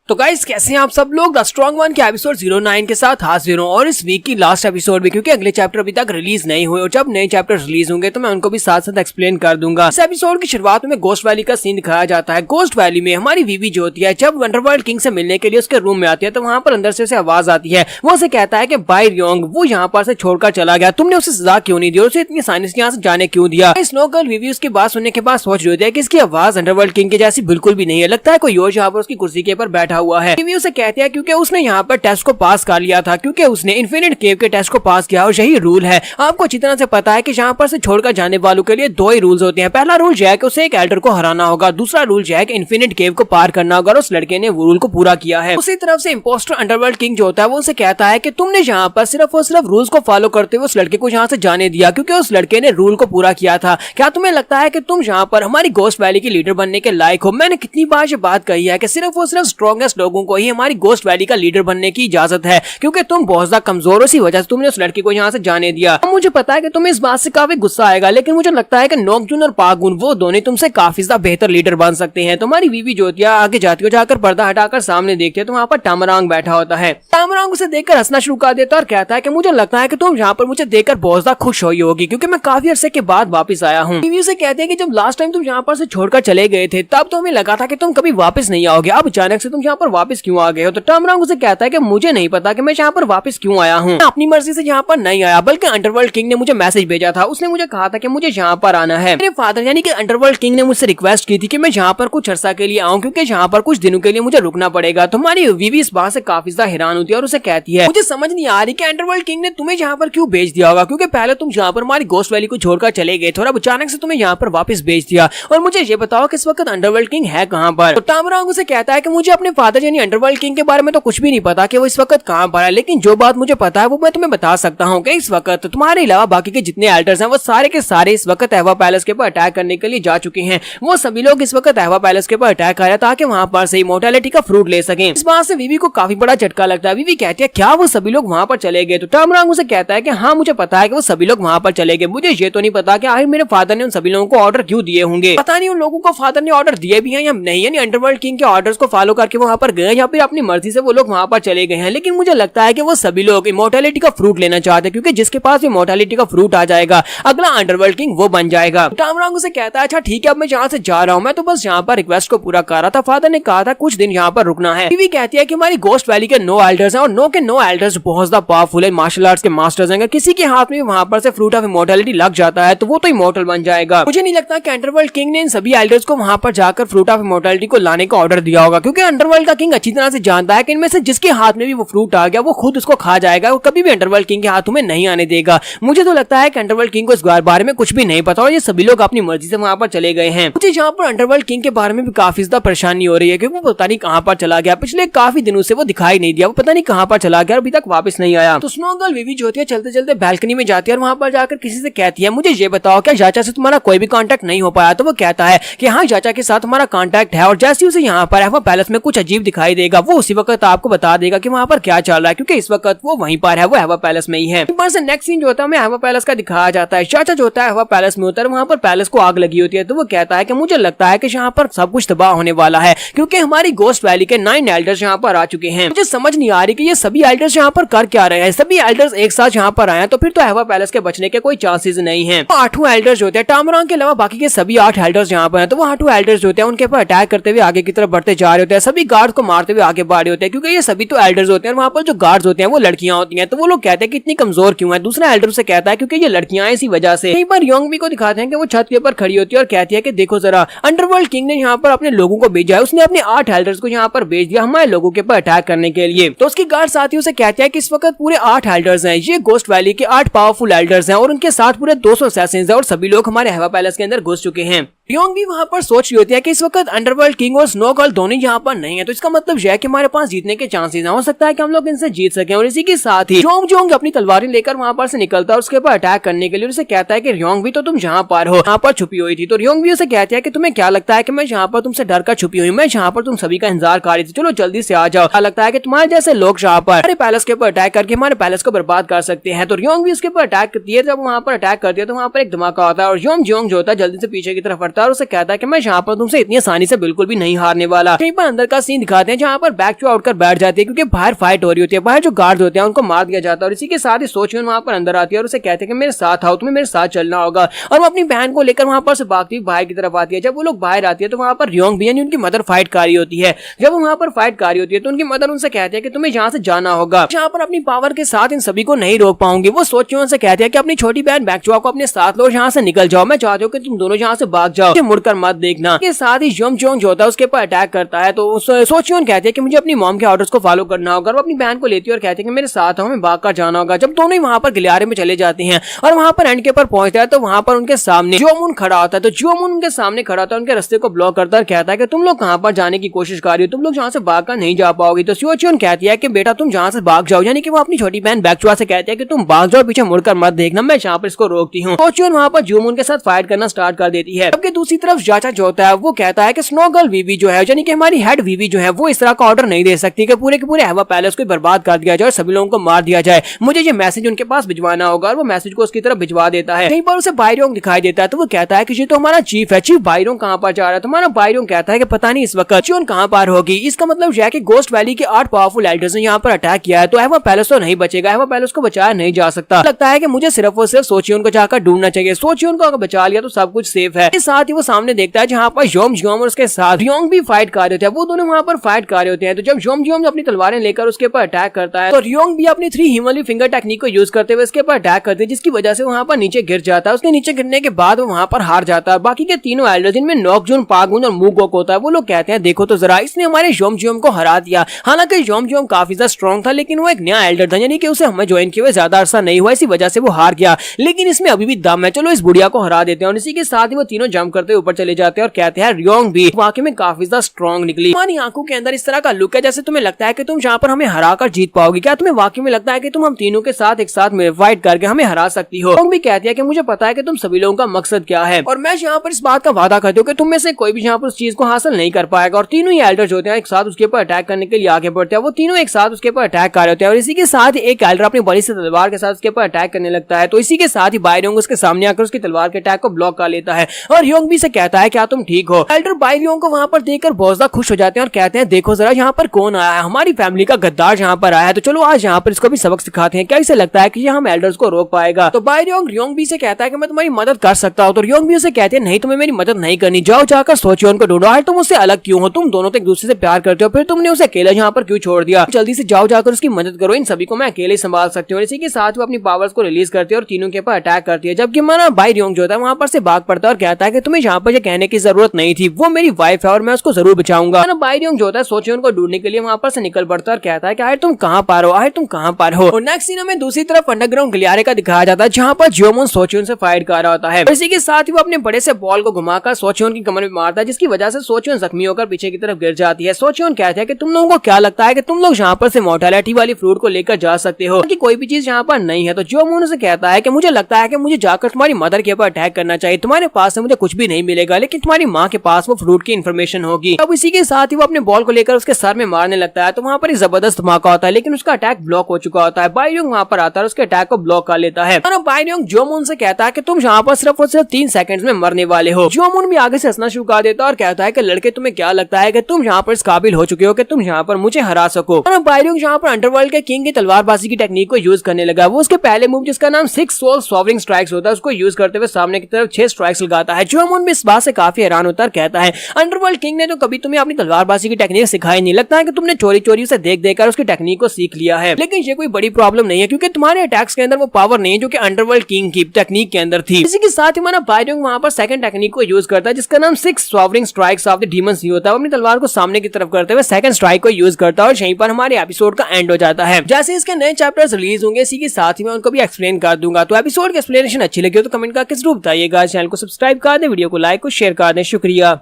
तो गाइस कैसे हैं आप सब लोग? द स्ट्रॉन्ग वन के एपिसोड 09 के साथ हाजिर हूं और इस वीक की लास्ट एपिसोड भी, क्योंकि अगले चैप्टर अभी तक रिलीज नहीं हुए और जब नए चैप्टर रिलीज होंगे तो मैं उनको भी साथ साथ एक्सप्लेन कर दूंगा। इस एपिसोड की शुरुआत में गोस्ट वैली का सीन दिखाया जाता है। गोस्ट वैली में हमारी वीवी जो होती है जब अंडरवर्ल्ड किंग से मिलने के लिए उसके रूम में आती है तो वहाँ पर अंदर से उसे आवाज आती है, वो उसे कहता है कि बायरोंग वो यहाँ पर से छोड़कर चला गया, तुमने उसे सजा क्यों नहीं दी और उसे इतनी आसानी से यहाँ से जाने क्यों दिया? स्नो गर्ल वीवी उसकी बात सुनने के बाद सोच रही होती है कि इसकी आवाज अंडरवर्ल्ड किंग के जैसी बिल्कुल भी नहीं है, लगता है कोई और यहाँ पर उसकी कुर्सी के ऊपर बैठा हुआ है। वीवी उसे कहते हैं क्योंकि उसने यहाँ पर टेस्ट को पास कर लिया था, क्योंकि उसने इन्फिनिट केव के टेस्ट को पास किया और यही रूल है। आपको अच्छी तरह से पता है कि यहाँ पर से छोड़कर जाने वालों के लिए दो ही रूल्स होते हैं। पहला रूल यह है कि उसे एक एल्डर को हराना होगा, दूसरा रूल यह है कि इन्फिनिट केव को पार करना होगा और उस लड़के ने वो रूल को पूरा किया है। उसी तरफ से इंपोस्टर अंडरवर्ल्ड किंग जो होता है वो उसे कहता है कि तुमने यहाँ पर सिर्फ और सिर्फ रूल्स को फॉलो करते हुए उस लड़के को यहाँ से जाने दिया क्योंकि उस लड़के ने रूल को पूरा किया था। क्या तुम्हें लगता है कि तुम यहाँ पर हमारी गोस्ट वैली की लीडर बनने के लायक हो? मैंने कितनी बार ये बात कही है कि सिर्फ और सिर्फ स्ट्रॉन्गेस्ट लोगों को ही हमारी गोस्ट वैली का लीडर बनने की इजाजत है, क्योंकि तुम बहुत ज्यादा कमजोर हो, इसी वजह से तुमने उस लड़की को यहाँ से जाने दिया। मुझे पता है कि तुम्हें इस बात से काफी गुस्सा आएगा, लेकिन मुझे लगता है कि नोकजून और पागुन वो दोनों तुमसे काफी ज्यादा बेहतर लीडर बन सकते हैं। तुम्हारी वीवी ज्योतिया आगे जाती हो, जाकर पर्दा हटाकर सामने देखते हैं तो वहाँ पर टामरांग बैठा होता है। टामरांग उसे देखकर हंसना शुरू कर देता और कहता है कि मुझे लगता है कि तुम यहाँ पर मुझे देखकर बहुत ज्यादा खुश हुई होगी क्योंकि मैं काफी अरसे के बाद वापस आया हूँ। वीवी उसे कहते हैं कि जब लास्ट टाइम तुम यहाँ पर से छोड़कर चले गए थे तब तो हमें लगा था कि तुम कभी वापस नहीं आओगे, अब अचानक से तुम यहाँ पर वापस क्यों आ गए हो? तो टामरांग उसे कहता है कि मुझे नहीं पता कि मैं यहाँ पर वापस क्यों आया हूँ, अपनी मर्जी से यहाँ पर नहीं आया, बल्कि अंडरवर्ल्ड किंग ने मुझे मैसेज भेजा था, उसने मुझे कहा था कि मुझे यहाँ पर आना है। मेरे फादर यानी कि अंडरवर्ल्ड किंग ने मुझसे रिक्वेस्ट की थी कि मैं यहाँ पर कुछ अर्सा के लिए आऊँ क्योंकि यहाँ पर कुछ दिनों के लिए मुझे रुकना पड़ेगा। तुम्हारी वीवी इस बात से काफी ज्यादा हैरान होती है और उसे कहती है मुझे समझ नहीं आ रही कि अंडरवर्ल्ड किंग ने तुम्हें यहाँ पर क्यों भेज दिया होगा, क्योंकि पहले तुम यहाँ पर हमारी गोस्ट वैली को छोड़कर चले गए थे और अब अचानक से तुम्हें यहाँ पर वापस भेज दिया। और मुझे ये बताओ कि इस वक्त अंडरवर्ल्ड किंग है कहाँ पर? तो टामरांग उसे कहता है कि मुझे अपने फादर यानी अंडरवर्ल्ड किंग के बारे में तो कुछ भी नहीं पता कि वो इस वक्त कहाँ पर है, लेकिन जो बात मुझे पता है वो मैं तुम्हें बता सकता हूँ कि इस वक्त तुम्हारे अलावा बाकी के जितने एल्डर्स हैं वो सारे के सारे इस वक्त एवा पैलेस के ऊपर अटैक करने के लिए जा चुके हैं। वो सभी लोग इस वक्त एवा पैलेस के ऊपर अटैक कर रहे हैं ताकि वहाँ पर से इमॉर्टैलिटी का फ्रूट ले सकें। इस बात से वीवी को काफी बड़ा झटका लगता है। वीवी कहती है क्या वो सभी लोग वहाँ पर चले गए? तो टामरांग उसे कहता है कि हाँ मुझे पता है कि वो सभी लोग वहाँ पर चले गए, मुझे ये तो नहीं पता कि आखिर मेरे फादर ने उन सभी लोगों को ऑर्डर क्यों दिए होंगे। पता नहीं उन लोगों को फादर ने ऑर्डर दिए भी हैं या नहीं, यानी अंडरवर्ल्ड किंग के ऑर्डर्स को फॉलो करके वहाँ पर गए या फिर अपनी मर्जी से वो लोग वहाँ पर चले गए हैं। लेकिन मुझे लगता है कि वो सभी लोग इमॉर्टैलिटी का फ्रूट लेना चाहते हैं, क्योंकि जिसके पास इमॉर्टैलिटी का फ्रूट आ जाएगा अगला अंडरवर्ल्ड किंग वो बन जाएगा। टामरांग उसे कहता है अच्छा ठीक है अब मैं यहाँ से जा रहा हूँ, मैं तो बस यहाँ पर रिक्वेस्ट को पूरा कर रहा था, फादर ने कहा था कुछ दिन यहाँ पर रुकना है। वीवी कहती है कि हमारी गोस्ट वैली के 9 एल्डर्स हैं और 9 के 9 एल्डर्स बहुत ज्यादा पावरफुल है, मार्शल आर्ट्स के मास्टर्स हैं। अगर किसी के हाथ में वहाँ पर से फ्रूट ऑफ इमॉर्टैलिटी लग जाता है तो वो तो इमॉर्टल बन जाएगा। मुझे नहीं लगता कि अंडरवर्ल्ड किंग ने इन सभी एल्डर्स को वहाँ पर जाकर फ्रूट ऑफ इमॉर्टैलिटी को लाने का ऑर्डर दिया होगा, क्योंकि अंडरवर्ल्ड अंडरवर्ल्ड का किंग अच्छी तरह से जानता है कि इनमें से जिसके हाथ में भी वो फ्रूट आ गया वो खुद उसको खा जाएगा, वो कभी भी अंडरवर्ल्ड किंग के हाथों में नहीं आने देगा। मुझे तो लगता है कि अंडरवर्ल्ड किंग को इस बारे में कुछ भी नहीं पता और ये सभी लोग अपनी मर्जी से वहां पर चले गए हैं। मुझे यहाँ पर अंडरवर्ल्ड किंग के बारे में भी काफी ज्यादा परेशानी हो रही है क्योंकि वो पता नहीं कहां पर चला गया, पिछले काफी दिनों से वो दिखाई नहीं दिया, वो पता नहीं कहां पर चला गया, अभी तक वापस नहीं आया। तो स्नो गर्ल विवी जो होती है चलते चलते बैल्कनी में जाती है और वहां पर जाकर किसी से कहती है मुझे ये बताओ क्या चाचा से तुम्हारा कोई भी कांटेक्ट नहीं हो पाया? तो वो कहता है कि हाँ चाचा के साथ हमारा कांटेक्ट है और जैसे उसे यहाँ पर एवा पैलेस में कुछ अजीब दिखाई देगा वो उसी वक्त आपको बता देगा कि वहाँ पर क्या चल रहा है, क्योंकि इस वक्त वो वहीं पर है, वो एवा पैलेस में ही है। से नेक्स्ट सीन जो होता है हमें एवा पैलेस का दिखाया जाता है। चाचा जो होता है एवा पैलेस में होता है, वहाँ पर पैलेस को आग लगी होती है। तो वो कहता है कि मुझे लगता है कि यहाँ पर सब कुछ तबाह होने वाला है क्योंकि हमारी गोस्ट वैली के 9 एल्डर्स यहाँ पर आ चुके हैं। मुझे समझ नहीं आ रही कि ये सभी एल्डर्स यहाँ पर कर क्या रहे हैं। सभी एल्डर्स एक साथ यहाँ पर आए तो फिर तो एवा पैलेस के बचने के कोई चांसेस नहीं है। तो 8 एल्डर्स जो होते हैं टामरांग के अलावा बाकी के सभी 8 एल्डर्स यहाँ पर हैं। तो वो 8 एल्डर्स जो होते हैं उनके ऊपर अटैक करते हुए आगे की तरफ बढ़ते जा रहे होते हैं, सभी गार्ड को मारते हुए आगे बढ़ रहे होते हैं क्योंकि ये सभी तो एल्डर्स होते हैं। वहाँ पर जो गार्ड्स होते हैं वो लड़कियां होती हैं। तो वो लोग कहते हैं कि इतनी कमजोर क्यों है? दूसरा एल्डर से कहता है क्योंकि ये लड़कियां हैं इसी वजह से। कई बार योंगबी को दिखाते हैं कि वो छत के ऊपर खड़ी होती है और कहती है कि देखो जरा अंडरवर्ल्ड किंग ने यहाँ पर अपने लोगों को भेजा है, उसने अपने 8 एल्डर्स को यहाँ पर भेज दिया हमारे लोगों के ऊपर अटैक करने के लिए। तो उसकी गार्ड साथियों से कहती है कि इस वक्त पूरे 8 एल्डर्स हैं, ये गोस्ट वैली के 8 पावरफुल एल्डर्स हैं और उनके साथ पूरे 200 असैसिन्स हैं और सभी लोग हमारे एवा पैलेस के अंदर घुस चुके हैं। योंगबी वहां पर सोच रही होती है कि इस वक्त अंडरवर्ल्ड किंग और स्नो गर्ल दोनों यहाँ पर नहीं है, तो इसका मतलब यह है कि हमारे पास जीतने के चांसेस हैं, हो सकता है कि हम लोग इनसे जीत सकें। और इसी के साथ ही जोंग अपनी तलवारें लेकर वहां पर से निकलता है उसके ऊपर अटैक करने के लिए। उसे कहता है कि योंगबी तो तुम जहाँ पर हो यहाँ पर छुपी हुई थी। तो योंगबी उसे कहती है कि तुम्हें क्या लगता है कि मैं यहाँ पर तुमसे डर कर छुपी हुई, मैं यहाँ पर तुम सभी का इंतजार कर रही थी, चलो जल्दी से आ जाओ। क्या लगता है कि तुम्हारे जैसे लोग यहाँ पर हमारे पैलेस के ऊपर अटैक करके हमारे पैलेस को बर्बाद कर सकते हैं। तो योंगबी उसके ऊपर अटैक करती है। जब वहां पर अटैक करती है तो वहां पर एक धमाका होता है और योंग जो होता है जल्दी से पीछे की तरफ हटता है और उसे कहता है कि मैं यहाँ पर तुमसे इतनी आसानी से बिल्कुल भी नहीं हारने वाला। कहीं पर अंदर का सीन दिखाते हैं जहाँ पर बैक उठकर बैठ जाती है क्योंकि बाहर फाइट हो रही होती है, बाहर जो गार्ड होते हैं उनको मार दिया जाता है। और इसी के साथ ही सोचियोन वहां पर अंदर आती है और उसे कहते हैं कि मेरे साथ आओ, तुम्हें मेरे साथ चलना होगा। और वो अपनी बहन को लेकर वहां पर से भागती हुई बाहर की तरफ आती है। जब वो लोग बाहर आती है तो वहां पर योंगबी यानी उनकी मदर फाइट कर रही होती है। जब वहां पर फाइट कर रही होती है तो उनकी मदर उनसे कहती है कि तुम्हें यहाँ से जाना होगा, यहाँ पर अपनी पावर के साथ इन सभी को नहीं रोक पाऊंगी। वो सोचियोन से कहती है कि अपनी छोटी बहन बैकचुआ को अपने साथ लो, यहाँ से निकल जाओ, मैं चाहती हूँ कि तुम दोनों यहाँ से भाग जाओ, मुड़कर मत देखना। के साथ ही जोंग जो होता है उसके ऊपर अटैक करता है। तो सोचियोन कहती है कि मुझे अपनी मॉम के ऑर्डर्स को फॉलो करना होगा। वो अपनी बहन को लेती है और कहती है कि मेरे साथ हमें भाग कर जाना होगा। जब दोनों ही वहां पर गलियारे में चले जाते हैं और वहां पर एंड के ऊपर पहुंचता है तो वहां पर उनके सामने जोमून खड़ा होता है। तो जोमून उनके सामने खड़ा होता है, उनके रास्ते को ब्लॉक करता है और कहता है कि तुम लोग कहां पर जाने की कोशिश कर रही हो, तुम लोग जहां से भाग कर नहीं जा पाओगी। तो सोचियोन कहती है कि बेटा तुम जहां से भाग जाओ, यानी कि वो अपनी छोटी बहन बैकचुआ से कहती है कि तुम भाग जाओ, पीछे मुड़कर मत देखना, मैं यहाँ पर इसको रोकती हूँ। सोचियोन वहां पर जोमून के साथ फाइट करना स्टार्ट कर देती है। जबकि दूसरी तरफ चाचा जो होता है वो कहता है कि स्नो गर्ल विवी जो है यानी कि हमारी हेड विवी जो है वो इस तरह का ऑर्डर नहीं दे सकती कि पूरे के पूरे एवा पैलेस को बर्बाद कर दिया जाए और सभी लोगों को मार दिया जाए। मुझे ये मैसेज उनके पास भिजवाना होगा और वो मैसेज को उसकी तरफ भिजवा देता है। कहीं पर उसे बायरोंग दिखाई देता है तो वो कहता है कि ये तो हमारा चीफ है, चीफ बायरोंग कहां पर जा रहा है? तुम्हारा बायरोंग कहता है कि पता नहीं इस वक्त चीन कहां पर होगी। इसका मतलब यह है कि गोस्ट वैली के 8 पावरफुल एल्डर्स ने यहाँ पर अटैक किया है तो एवा पैलेस तो नहीं बचेगा, एवा पैलेस को बचाया नहीं जा सकता। लगता है कि मुझे सिर्फ और सिर्फ सोचियोन को जाकर ढूंढना चाहिए, सोचियोन को अगर बचा लिया तो सब कुछ सेफ है। इस साथ ही वो सामने देखता है जहाँ पर योम और उसके साथ योंग भी फाइट कर रहे थे, वो दोनों वहां पर फाइट कर रहे होते हैं। तो जब योम अपनी तलवारें लेकर उसके ऊपर अटैक करता है तो योंग भी अपनी 3 हिमली फिंगर टेक्निक को यूज करते हुए उसके ऊपर अटैक करते हैं, जिसकी वजह से वहां पर नीचे गिर जाता है। उसके नीचे गिरने के बाद वो वहां पर हार जाता है। बाकी के तीनों एल्डर्स जिनमें नोकजून, पागुन और मूगोक होता है वो लोग कहते हैं देखो तो जरा इसने हमारे योम को हरा दिया। हालांकि योम काफी ज्यादा स्ट्रॉन्ग था लेकिन वो एक नया एल्डर था, यानी कि उसे हमें ज्वाइन किए हुए ज्यादा अरसा नहीं हुआ, इसी वजह से वो हार गया। लेकिन इसमें अभी भी दम है, चलो इस बुढ़िया को हरा देते हैं। और इसी के साथ ही वो तीनों जंप करते ऊपर चले जाते हैं और कहते हैं योंग भी वाकई में काफी ज्यादा स्ट्रॉन्ग निकली। हमारी आंखों के अंदर इस तरह का लुक है जैसे तुम्हें लगता है कि तुम जहाँ पर हमें हरा कर जीत पाओगी। क्या तुम्हें वाकई में लगता है कि तुम हम तीनों के साथ एक साथ फाइट करके हमें हरा सकती हो? भी कहती है कि मुझे पता है कि तुम सभी लोगों का मकसद क्या है और मैं यहाँ पर इस बात का वादा करती हूँ कि तुम में से कोई भी यहाँ पर उस चीज को हासिल नहीं कर पाएगा। और तीनों ही एल्डर्स होते हैं एक साथ उसके ऊपर अटैक करने के लिए आगे बढ़ते हैं। वो तीनों एक साथ उसके ऊपर अटैक कर रहे होते हैं और इसी के साथ एक एल्डर अपनी बड़ी से तलवार के साथ उसके ऊपर अटैक करने लगता है। तो इसी के साथ ही बायरोंग उसके सामने आकर उसकी तलवार के अटैक को ब्लॉक कर लेता है और योंग भी से कहता है क्या तुम ठीक हो? एल्डर बायरोंग को वहां पर देखकर बहुत ज्यादा खुश हो जाते हैं और कहते हैं देखो जरा यहाँ पर कौन आया है, हमारी फैमिली का गद्दार यहाँ पर आया है, तो चलो आज यहाँ पर इसको भी सबक सिखाते हैं। क्या इसे लगता है कि हम एल्डर्स को रोक पाएगा? तो बायरोंग योंग भी से कहता है कि मैं तुम्हारी मदद कर सकता हूँ। तो योंग भी उसे कहते हैं नहीं, तुम्हें मेरी मदद नहीं करनी, जाओ जाकर सोचियोन को ढूंढो। तुम उससे अलग क्यों हो? तुम दोनों तो एक दूसरे से प्यार करते हो, फिर तुमने उसे अकेला यहाँ पर क्यों छोड़ दिया? जल्दी से जाओ जाकर उसकी मदद करो, इन सभी को मैं अकेले संभाल सकती हूँ। इसी के साथ वो अपनी पावर्स को रिलीज करती है और तीनों के ऊपर अटैक करती है। जबकि हमारा बायरोंग जो होता है वहां पर से भाग पड़ता है और कहता है कि तुम्हें यहाँ पर कहने की जरूरत नहीं थी, वो मेरी वाइफ है और मैं उसको जरूर बचाऊंगा। बाइरियोंग जो होता है सोचियोन को ढूंढने के लिए वहाँ पर से निकल पड़ता है और कहता है कि आखिर तुम कहाँ पर हो, आखिर तुम कहाँ पर हो। और नेक्स्ट सीन में दूसरी तरफ अंडरग्राउंड गलियारे का दिखाया जाता है जहाँ पर जियोमून सोचियोन से फाइट कर रहा होता है। इसी के साथ ही वो अपने बड़े से बॉल को घुमाकर सोचियोन की कमर में मारता है, जिसकी वजह से सोचियोन जख्मी होकर पीछे की तरफ गिर जाती है। सोचियोन कहते हैं कि तुम लोगों को क्या लगता है कि तुम लोग यहाँ पर से मोर्टेलिटी वाली फ्रूट को लेकर जा सकते हो कि कोई भी चीज यहाँ पर नहीं है। तो जियोमून से कहता है कि मुझे लगता है कि मुझे जाकर तुम्हारी मदर के ऊपर अटैक करना चाहिए, तुम्हारे पास से मुझे कुछ भी नहीं मिलेगा लेकिन तुम्हारी माँ के पास वो फ्रूट की इन्फॉर्मेशन होगी। अब इसी के साथ ही वो अपने बॉल को लेकर उसके सर में मारने लगता है। तो वहाँ पर एक जबरदस्त धमाका होता है लेकिन उसका अटैक ब्लॉक हो चुका होता है। बाइरियोंग वहाँ पर आता है, उसके अटैक को ब्लॉक कर लेता है। बाइरियोंग जियोमून से कहता है कि तुम यहाँ पर सिर्फ और सिर्फ 3 सेकंड्स में मरने वाले हो। जियोमून भी आगे से हंसना शुरू कर देता है और कहता है कि लड़के तुम्हें क्या लगता है कि तुम यहाँ पर इस काबिल हो चुके हो कि तुम यहाँ पर मुझे हरा सको। बाइरियोंग यहाँ पर अंडरवर्ल्ड के किंग की तलवारबाजी की टेक्निक को यूज करने लगा। वो उसके पहले मूव जिसका नाम 6 सोल सॉवरिंग स्ट्राइक्स होता है उसको यूज करते हुए सामने की तरफ 6 स्ट्राइक्स लगाता है। जियोमून भी इस बात से काफी हैरान होता है, कहता है अंडरवर्ल्ड किंग ने तो कभी तुम्हें अपनी तलवारबाजी की टेक्निक सिखाई नहीं, लगता है कि तुमने चोरी चोरी से देख देखकर उसकी टेक्निक को सीख लिया है। लेकिन ये कोई बड़ी प्रॉब्लम नहीं है क्योंकि तुम्हारे अटैक्स के अंदर वो पावर नहीं है जो कि अंडरवर्ल्ड किंग की टेक्निक के अंदर थी। इसी के साथ ही हमारा बाइरियोंग वहां पर सेकंड टेक्निक को यूज करता है जिसका नाम 6 सॉवरिंग स्ट्राइक्स ऑफ द डीमन सी होता है। अपनी तलवार को सामने की तरफ करते हुए सेकंड स्ट्राइक को यूज करता है और यहीं पर हमारे एपिसोड का एंड हो जाता है। जैसे इसके नए चैप्टर्स रिलीज होंगे इसी के साथ ही मैं उनको भी एक्सप्लेन कर दूंगा। तो एपिसोड की एक्सप्लेनेशन अच्छी लगी हो तो कमेंट करके जरूर बताइएगा। चैनल को सब्सक्राइब कर दें, वीडियो को लाइक और शेयर कर दें। शुक्रिया।